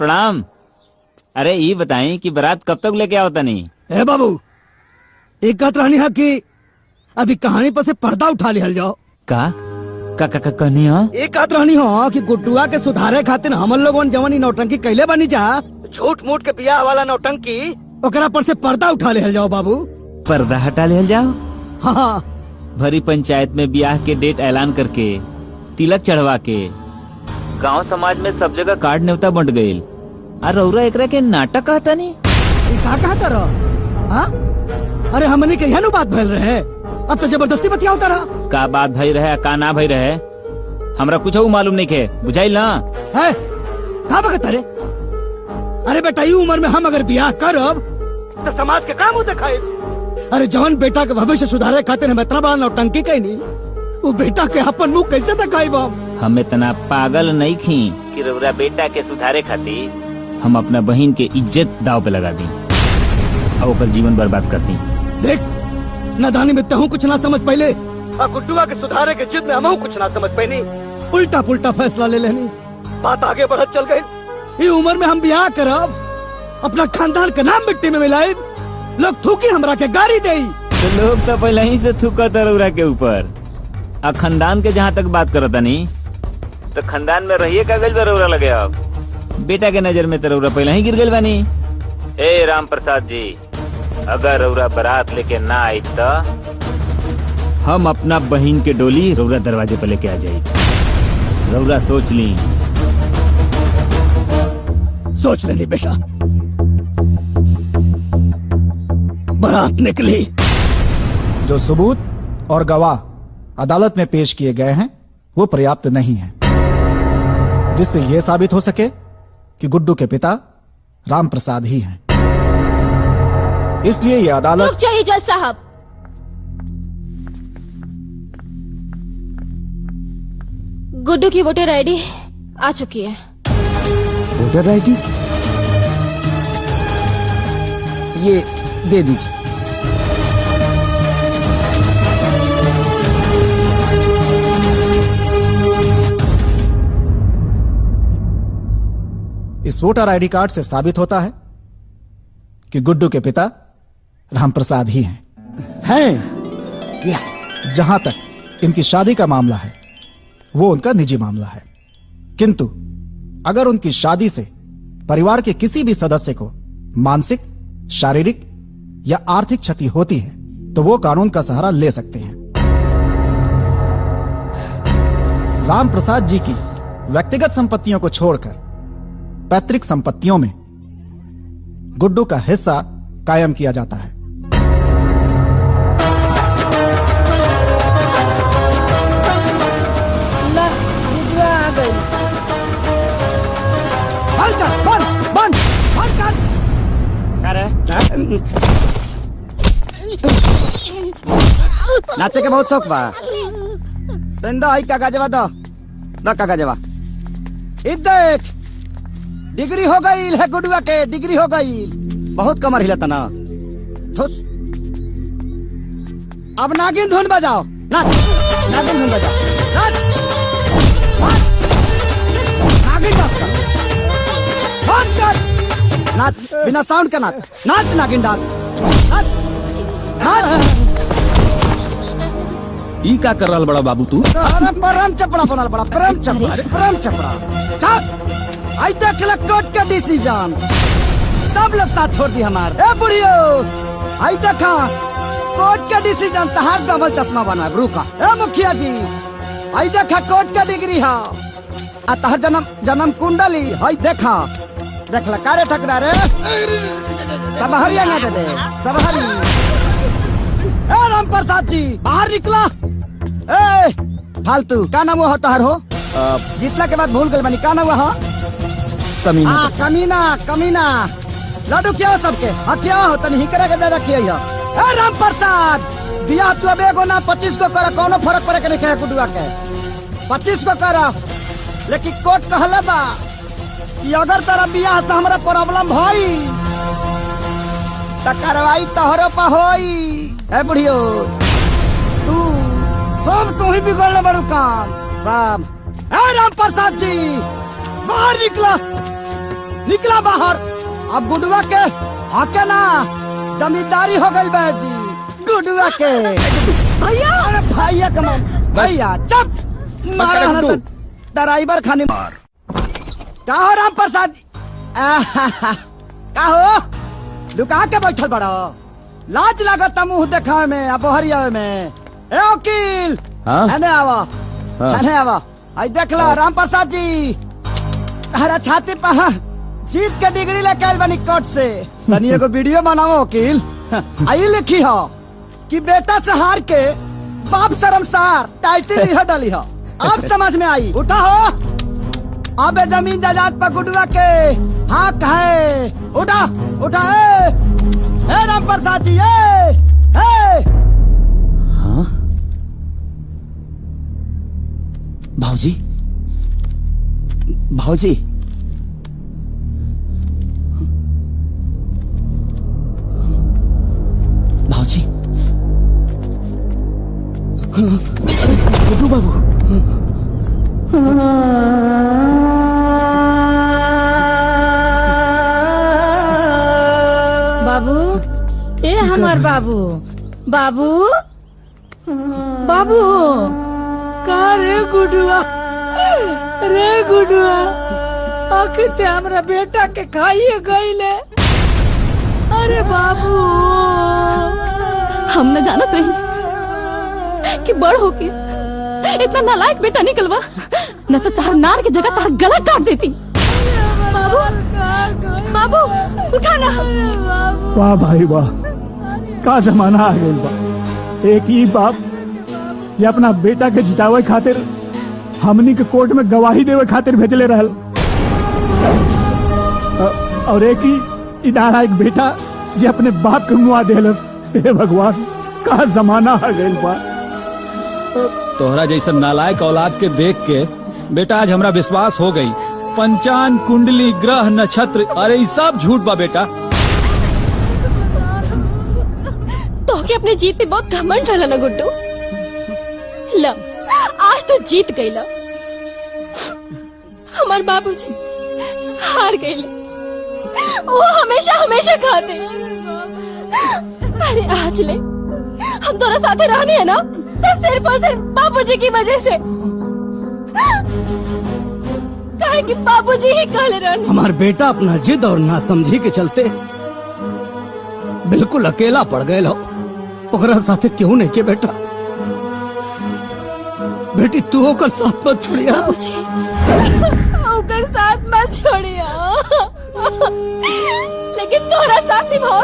प्रणाम। अरे ये बताएं कि बारात कब तक लेके आओ तनी? ए बाबू, एक बात रहनी है कि अभी कहानी पर से पर्दा उठा लिहल जाओ। का कहनी है? एक बात रहनी हो कि गुड्डुआ के सुधारे खातिर हमन लोगन जवानी नौटंकी कैले बनी जा, झूठ मूठ के बियाह वाला नौटंकी, ओकरा पर से पर्दा उठा लिहल जाओ बाबू। पर्दा हटा लिहल जाओ? हाँ। भरी पंचायत में ब्याह के डेट ऐलान करके, तिलक चढ़वा के, गांव समाज में सब जगह कार्ड न्योता बंट गईल। और रौरा एकरा के नाटक कहता नहीं? का कहता रहो? हाँ? अरे हमने के यह बात भइल रहे, अब तो जबरदस्ती बतिया होता रहा। का बात भई रहे का ना भई रहे हमरा कुछ मालूम नहीं के, बुझाइल ना? है का बकता रे? अरे बेटा, ये उम्र में हम अगर ब्याह करब तो समाज के काम होते खाए। अरे जवान बेटा के भविष्य सुधारे खातिर हम इतना बड़ा नौटंकी कहीं, वो बेटा के अपन मुंह कैसे दिखाई बा? हम इतना पागल नहीं खी कि रौरा बेटा के सुधारे खातिर हम अपना बहन के इज्जत दाव पे लगा दी और ओकर जीवन बर्बाद कर दी। देख, नादानी में तहु कुछ ना समझ पहले, गुड्डुआ के सुधारे के जिद में हम कुछ ना समझ पैनी, उल्टा पुल्टा फैसला ले लेनी, बात आगे बढ़त चल गई। ये उम्र में हम ब्याह करब, अपना खानदान का नाम मिट्टी में मिलाए, लोग थूकी हमरा के गाड़ी दे। तो लोग तो पहले ही से थूकत रौरा के ऊपर। अब खानदान के जहाँ तक बात करता नहीं, तो खानदान में रहिए कागज पर रौरा लगे। अब बेटा के नजर में तो रौरा पहले ही गिर गई बानी। ए राम प्रसाद जी, अगर रौरा बारात लेके ना आई तो हम अपना बहन के डोली रौरा दरवाजे पर लेके आ जाये। रौरा सोच ली। सोच लेनी बेटा। बारात निकली। जो सबूत और गवाह अदालत में पेश किए गए हैं वो पर्याप्त नहीं है, जिससे यह साबित हो सके कि गुड्डू के पिता राम प्रसाद ही हैं। इसलिए यह अदालत। रुक जाइए जज साहब। गुड्डू की वोटर आईडी आ चुकी है। Voter ID? ये दे दीजिए। इस वोटर आईडी कार्ड से साबित होता है कि गुड्डू के पिता रामप्रसाद ही हैं। यस। जहां तक इनकी शादी का मामला है वो उनका निजी मामला है, किंतु अगर उनकी शादी से परिवार के किसी भी सदस्य को मानसिक, शारीरिक या आर्थिक क्षति होती है तो वो कानून का सहारा ले सकते हैं। राम प्रसाद जी की व्यक्तिगत संपत्तियों को छोड़कर पैतृक संपत्तियों में गुड्डू का हिस्सा कायम किया जाता है। गुड्डू आ गई। बंद कर, बंद कर। नाचे के बहुत शौक बा। तंदा आई कागजवा दो कागजवा। देख, डिग्री हो गई है गुडुआ के, डिग्री हो गई। बहुत कमर हिलता ना। ठुस। अब नागिन धुन बजाओ। नाच, नागिन धुन बजाओ। नाच, नागिन डांस कर। बंद कर। नाच बिना साउंड का नाच। नाच नागिन डांस। नाच, नाच। ई का कर रहा बड़ा बाबू तू? अरे परम चपड़ा बनल बड़ा, परम चपड़ा, परम चपड़ा। चल, आई देख ले कोर्ट का डिसीजन। सब लोग साथ छोड़ दी हमार। ए बुढ़ियो, आई देखा कोर्ट का डिसीजन। तहार डबल चश्मा बना रुका। ए मुखिया जी, आई देखा कोर्ट का डिग्री है। आ तहार जन्म कुंडली आई देखा। देख ले कारे ठकरा रे। सब हरिया ना दे, सब हरी। ए राम प्रसाद जी, बाहर निकला। ए फालतू का नाम हो तहार हो? जीतला के बाद भूल गए बनी। का नाम हो? कमीना। कमीना, कमीना। लड्डू क्या हो सबके? हाँ क्या हो? तनी हिकरा के दे रखिए। ए राम प्रसाद, बियाह तू अब एगो ना 25 को कर, कोनो फर्क पड़े के नहीं है गुडुआ के। 25 को कर, लेकिन कोर्ट कहले बा कि अगर तेरा बियाह से हमरा प्रॉब्लम होई तो कार्रवाई तोहरो पर होई। ए बुढ़ियो, तू सब तू ही बिगड़ले बड़ू काम सब। ए राम प्रसाद जी, बाहर निकला। निकला बाहर। अब गुडुआ के आके ना जमींदारी हो गई बाजी गुडुआ के। भैया अरे भैया कमान भैया चुप मारा हसन ड्राइवर खाने मार। का हो राम प्रसाद का हो लुका के बैठल बड़ा लाज लागत मुंह देखा में अब हरिया में। ए वकील हने आवा हने आवा आई देख ला राम प्रसाद जी तारा छाती पर जीत के डिग्री लेके आइल बनी कोर्ट से। तनी एगो वीडियो बनाओ वकील। आई लिखी हो कि बेटा से हार के बाप शर्मसार टाइटल लिह डाली हो। अब समझ में आई। उठा हो अब जमीन जायदाद पर गुडुआ के हक है। उठा उठा ए राम प्रसाद जी भाऊजी भाऊजी भाऊजी गुड्डू बाबू बाबू ए हमार बाबू बाबू बाबू का रे गुडुआ आखिर ते हमरा बेटा के खाइए गईले। अरे बाबू हम न जानत रही कि बड़ होके इतना नालायक बेटा निकलवा न तो तार नार की जगह तार गला काट देती। बाबू बाबू उठा ना। वाह भाई वाह का जमाना आ गया बा। एक ही बाप ये अपना बेटा के जितावे खातिर हमनी के कोर्ट में गवाही देवे खातिर भेजले रहल और एक ही इदारा एक बेटा जे अपने बाप के मुआ देलस। हे भगवान का जमाना आ गइल बा। तोहरा जैसा नालायक औलाद के देख के बेटा आज हमरा विश्वास हो गई। पंचांग कुंडली ग्रह नक्षत्र अरे ये सब झूठ बा बेटा। तो के अपने जीत पे बहुत घमंड रहला ना गुड्डू। ला आज तो जीत गईला। हमार बाबूजी हार गईले। वो हमेशा हमेशा खाते। अरे आज ले हम दोनों साथे रहनी है ना तो सिर्फ और सिर्फ बाबूजी की वजह से। कहे कि बाबूजी ही कहले रहनी। हमार बेटा अपना जिद और नासमझी के चलते बिल्कुल अकेला पड़ गए हो। ओकरा साथे क्यों नहीं के बेटा बेटी तू होकर साथ मत छोड़िया। ओकर साथ मत छोड़िया लेकिन तोरा साथ निभाओ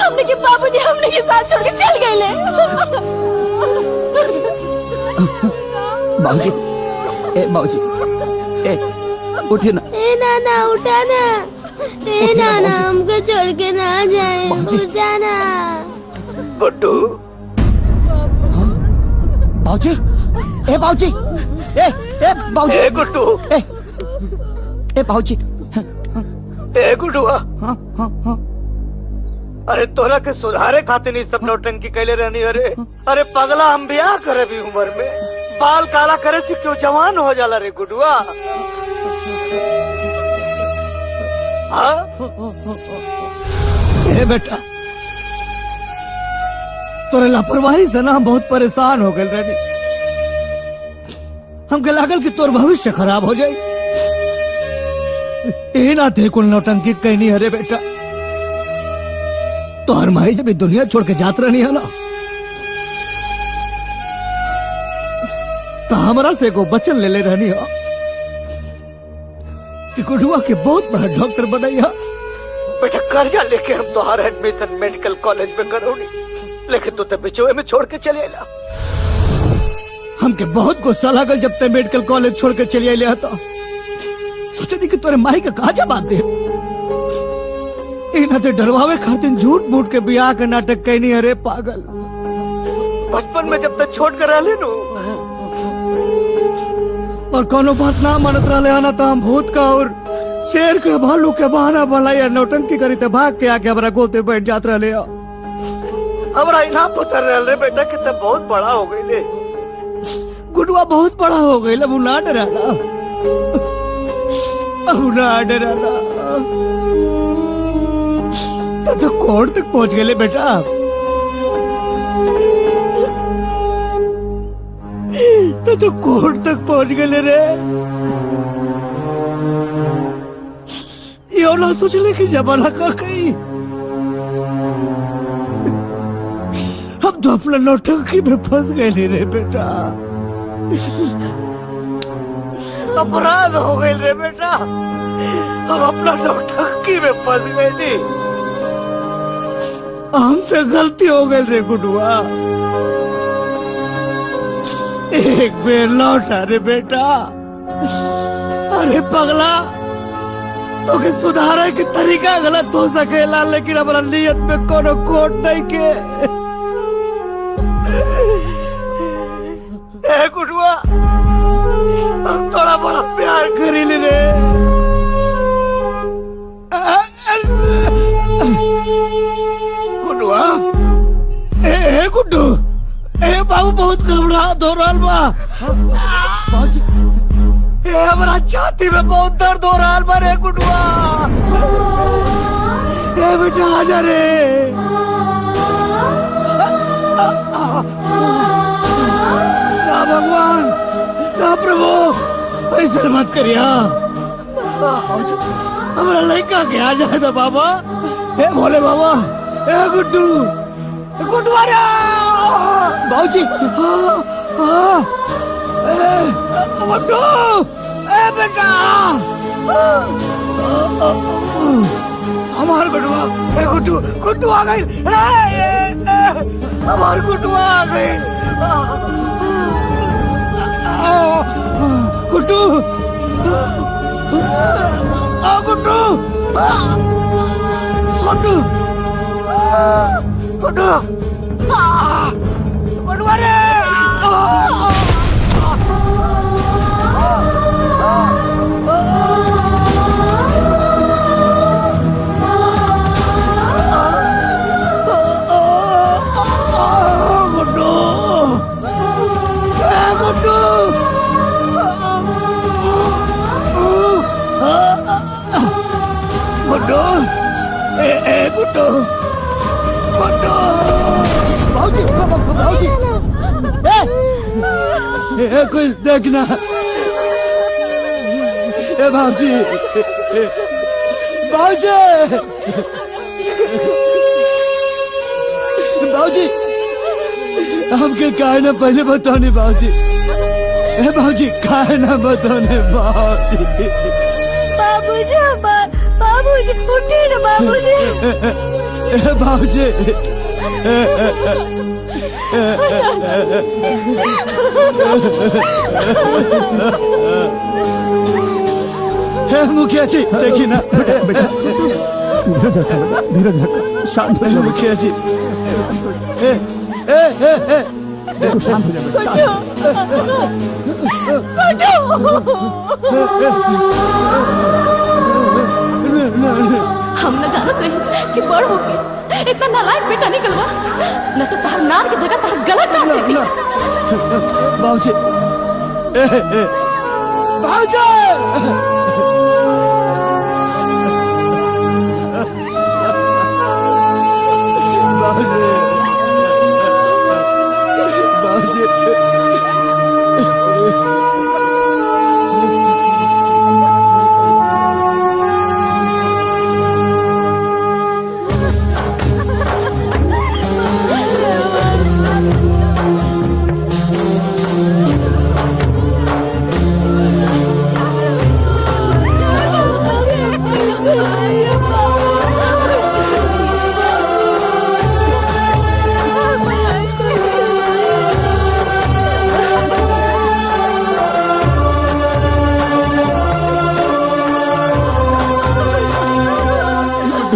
हमने के बाबूजी हमने के साथ छोड़ के चल गए ले। बाबूजी ए बाबूजी ए उठिए ना। ए नाना उठा ना। ए नाना हमको छोड़ के ना जाए। उठा ना गुड्डू। बाबूजी ए बाबूजी ए बाबूजी ए गुड्डू ए बाबूजी ए गुड्डुआ। अरे तोरा के सुधारे खातिर नहीं सब नौटंकी कैले रहनी। अरे पगला हम ब्याह करे भी उम्र में बाल काला करे से क्यों जवान हो जाला रे गुड्डुआ। ए बेटा तोरे लापरवाही से ना हम बहुत परेशान हो गए रेडी। हमके लागल कि तोर भविष्य खराब हो जाए। ए ना थे कुल नौटंकी कहनी अरे बेटा तो हर माई जब दुनिया छोड़ के जात रहनी है ना तो हमारा से को बचन ले रहनी है कि गुडुआ के बहुत बड़ा डॉक्टर बनाई है। बेटा कर्जा लेके हम तुम्हारा एडमिशन मेडिकल कॉलेज में करोगी लेकिन तू तो बिचोए में छोड़ के चले आया। हमके बहुत गुस्सा लागल जब ते मेडिकल कॉलेज छोड़ के चले आया था। सोचे नहीं कि तोरे माई का कहा जवाब दे। इन्हें ते डरवावे खातिर झूठ मूठ के ब्याह का नाटक कहनी। अरे पागल बचपन में जब तक छोड़ कर रह नु और कोनो बात ना मानत रहे आना तो हम भूत का और शेर के भालू के बहाना बनाया नौटंकी करी ते भाग के आके हमारा गोते बैठ जात रहे। हमारा इना पुत्र रहे बेटा कि तब बहुत बड़ा हो गई ले। गुडुआ बहुत बड़ा हो गई। अब ना डराना अब ना डराना। तो कोर्ट तक पहुंच गए बेटा। तो कोर्ट तक पहुंच गए रे। यो ना सोचले कि जमाना का कहीं हम तो अपना नौटंकी में फंस गए रे बेटा। अपराध हो गए रे बेटा, हम अपना नौटंकी में फंस गए थे। हमसे गलती हो गई रे गुडुआ। एक बेर लौटा रे बेटा। अरे पगला, तो के सुधारे की तरीका गलत हो सकेला, लेकिन हमारा नियत में कोनो खोट नहीं के। ए गुडुआ, हम थोड़ा बड़ा प्यार करी ले रे। गुडुआ, ए गुड्डू, ए बाबू बहुत घबराहट हो रहा बा। ए हमारा छाती में बहुत दर्द हो रहा बा रे गुडुआ। ए बेटा आजा रे। ना भगवान, ना प्रभु, ऐसा मत करिया। हमारा लड़का के आ जाए तो बाबा। ए भोले बाबा, ए गुड्डू, गुड्डू रे। बाबूजी, गुड्डू, ए बेटा, हमार गुड्डू, ए गुड्डू, गुड्डू आ गई। हमार गुड्डू आ गई। गुड्डू, गुड्डू, गुड्डू, गुड्डू, गुड्डू रे। गुड्डू, ए गुड्डू, गुड्डू, बाबूजी, बाबूजी, ए कोई देखना। ए बाबूजी, बाबूजी, बाबूजी, हमके काहे ना पहले बताने बाबूजी। ए बाबूजी, काहे ना बताने बाबूजी। बाबूजी, बाबूजी उठिए ना बाबूजी। बाबूजी, मुखिया जी देखिए ना। बेटा धीरज रखा, बेटा धीरज रखा, शांत हो जाओ मुखिया जी। शांत हो जाओ। हम न जानत रही कि बड़ होके इतना नालायक बेटा निकलवा, न तो तार नार की जगह तार गला काट देती। बाबूजी, बाबूजी,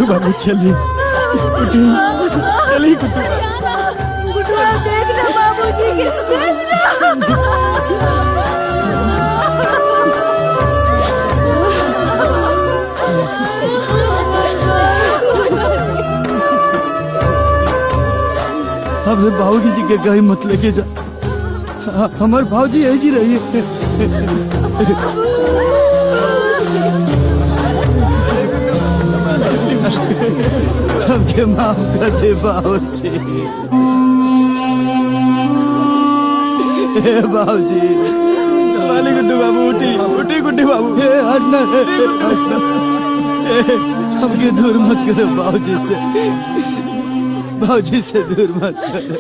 बाबू चलिए, उठिए, चलिए गुड्डू। गुड्डू देखना बाबूजी के, देखना। हमें बाबूजी जी के कहीं मत लेके जा। हमारे बाबूजी यही जी रही है। हमके माफ कर दे बाबूजी। हे बाबूजी। वाली गुड्डू बाबू उठी उठी गुड्डू बाबू। हे हटना हमके दूर मत करो बाबूजी से दूर मत करो।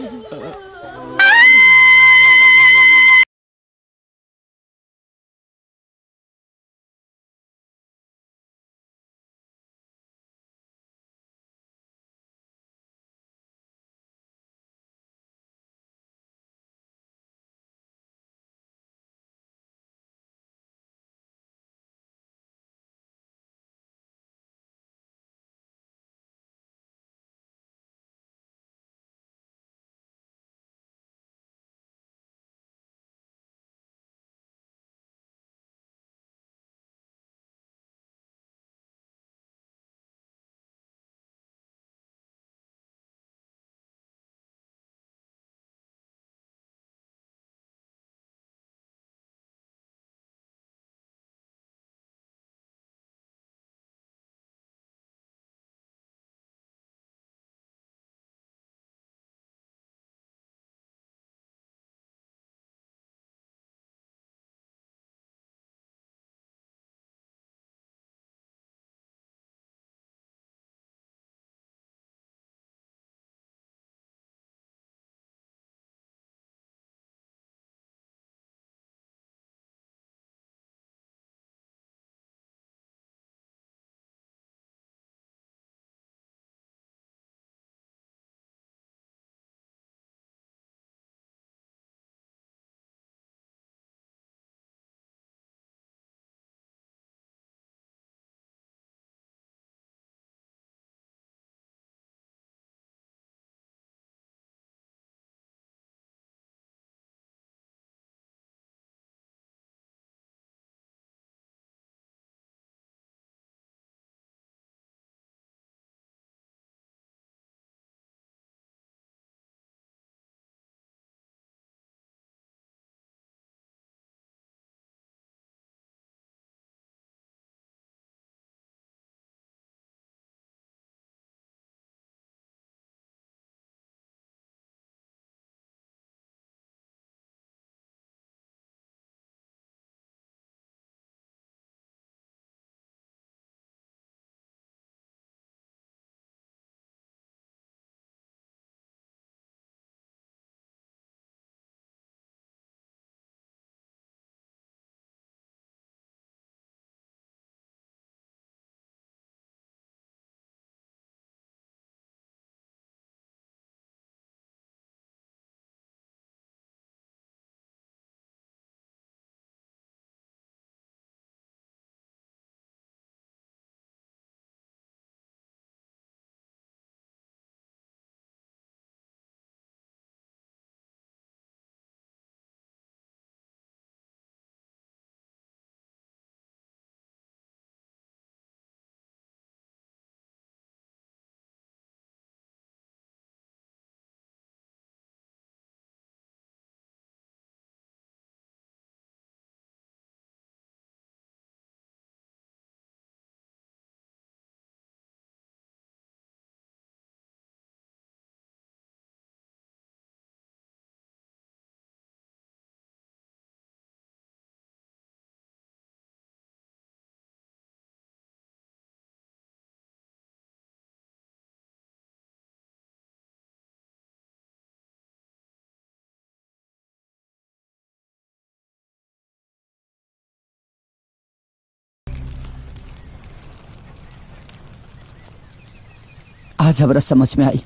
आज हमरा समझ में आई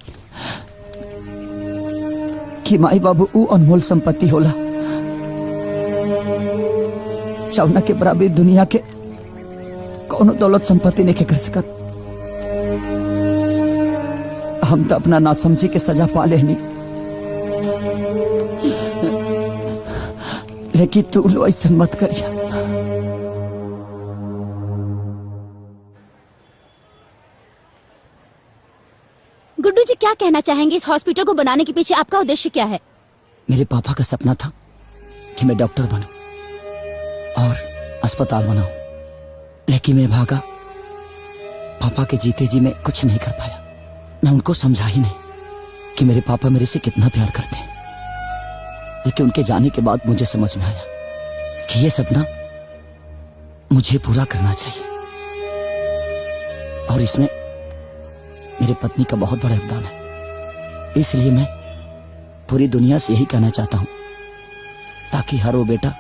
कि माई बाबू ऊ अनमोल संपत्ति होला जौना के बराबरी दुनिया के कौनो दौलत संपत्ति नहीं कर सकत। हम तो अपना नासमझी के सजा पा लेनी, लेकिन तू लो ऐसा मत करिया। गुड्डू जी क्या कहना चाहेंगे? इस हॉस्पिटल को बनाने के पीछे आपका उद्देश्य क्या है? मेरे पापा का सपना था कि मैं डॉक्टर बनूं और अस्पताल बनाऊं, लेकिन मैं भागा पापा के जीते जी मैं कुछ नहीं कर पाया। मैं उनको समझा ही नहीं कि मेरे पापा मेरे से कितना प्यार करते हैं। लेकिन उनके जाने के बाद मुझे समझ में आया कि ये सपना मुझे पूरा करना चाहिए, और इसमें मेरे पत्नी का बहुत बड़ा योगदान है। इसलिए मैं पूरी दुनिया से यही कहना चाहता हूं, ताकि हर वो बेटा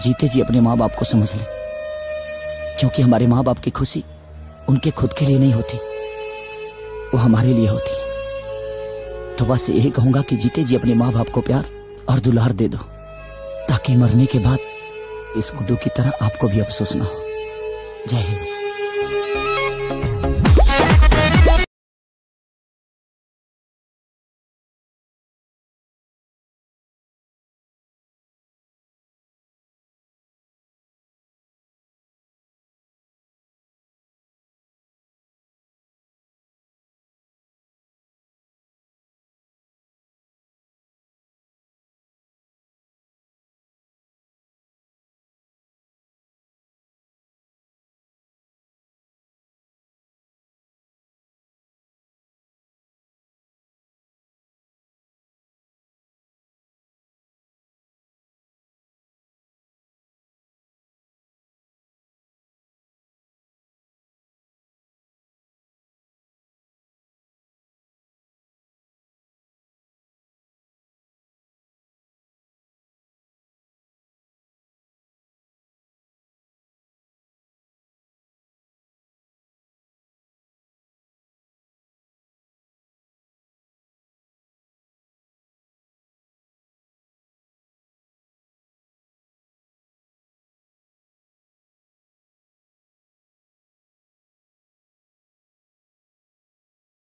जीते जी अपने माँ बाप को समझ ले, क्योंकि हमारे माँ बाप की खुशी उनके खुद के लिए नहीं होती, वो हमारे लिए होती है। तो बस यही कहूंगा कि जीते जी अपने माँ बाप को प्यार और दुलार दे दो, ताकि मरने के बाद इस गुड्डू की तरह आपको भी अफसोस ना हो। जय हिंद।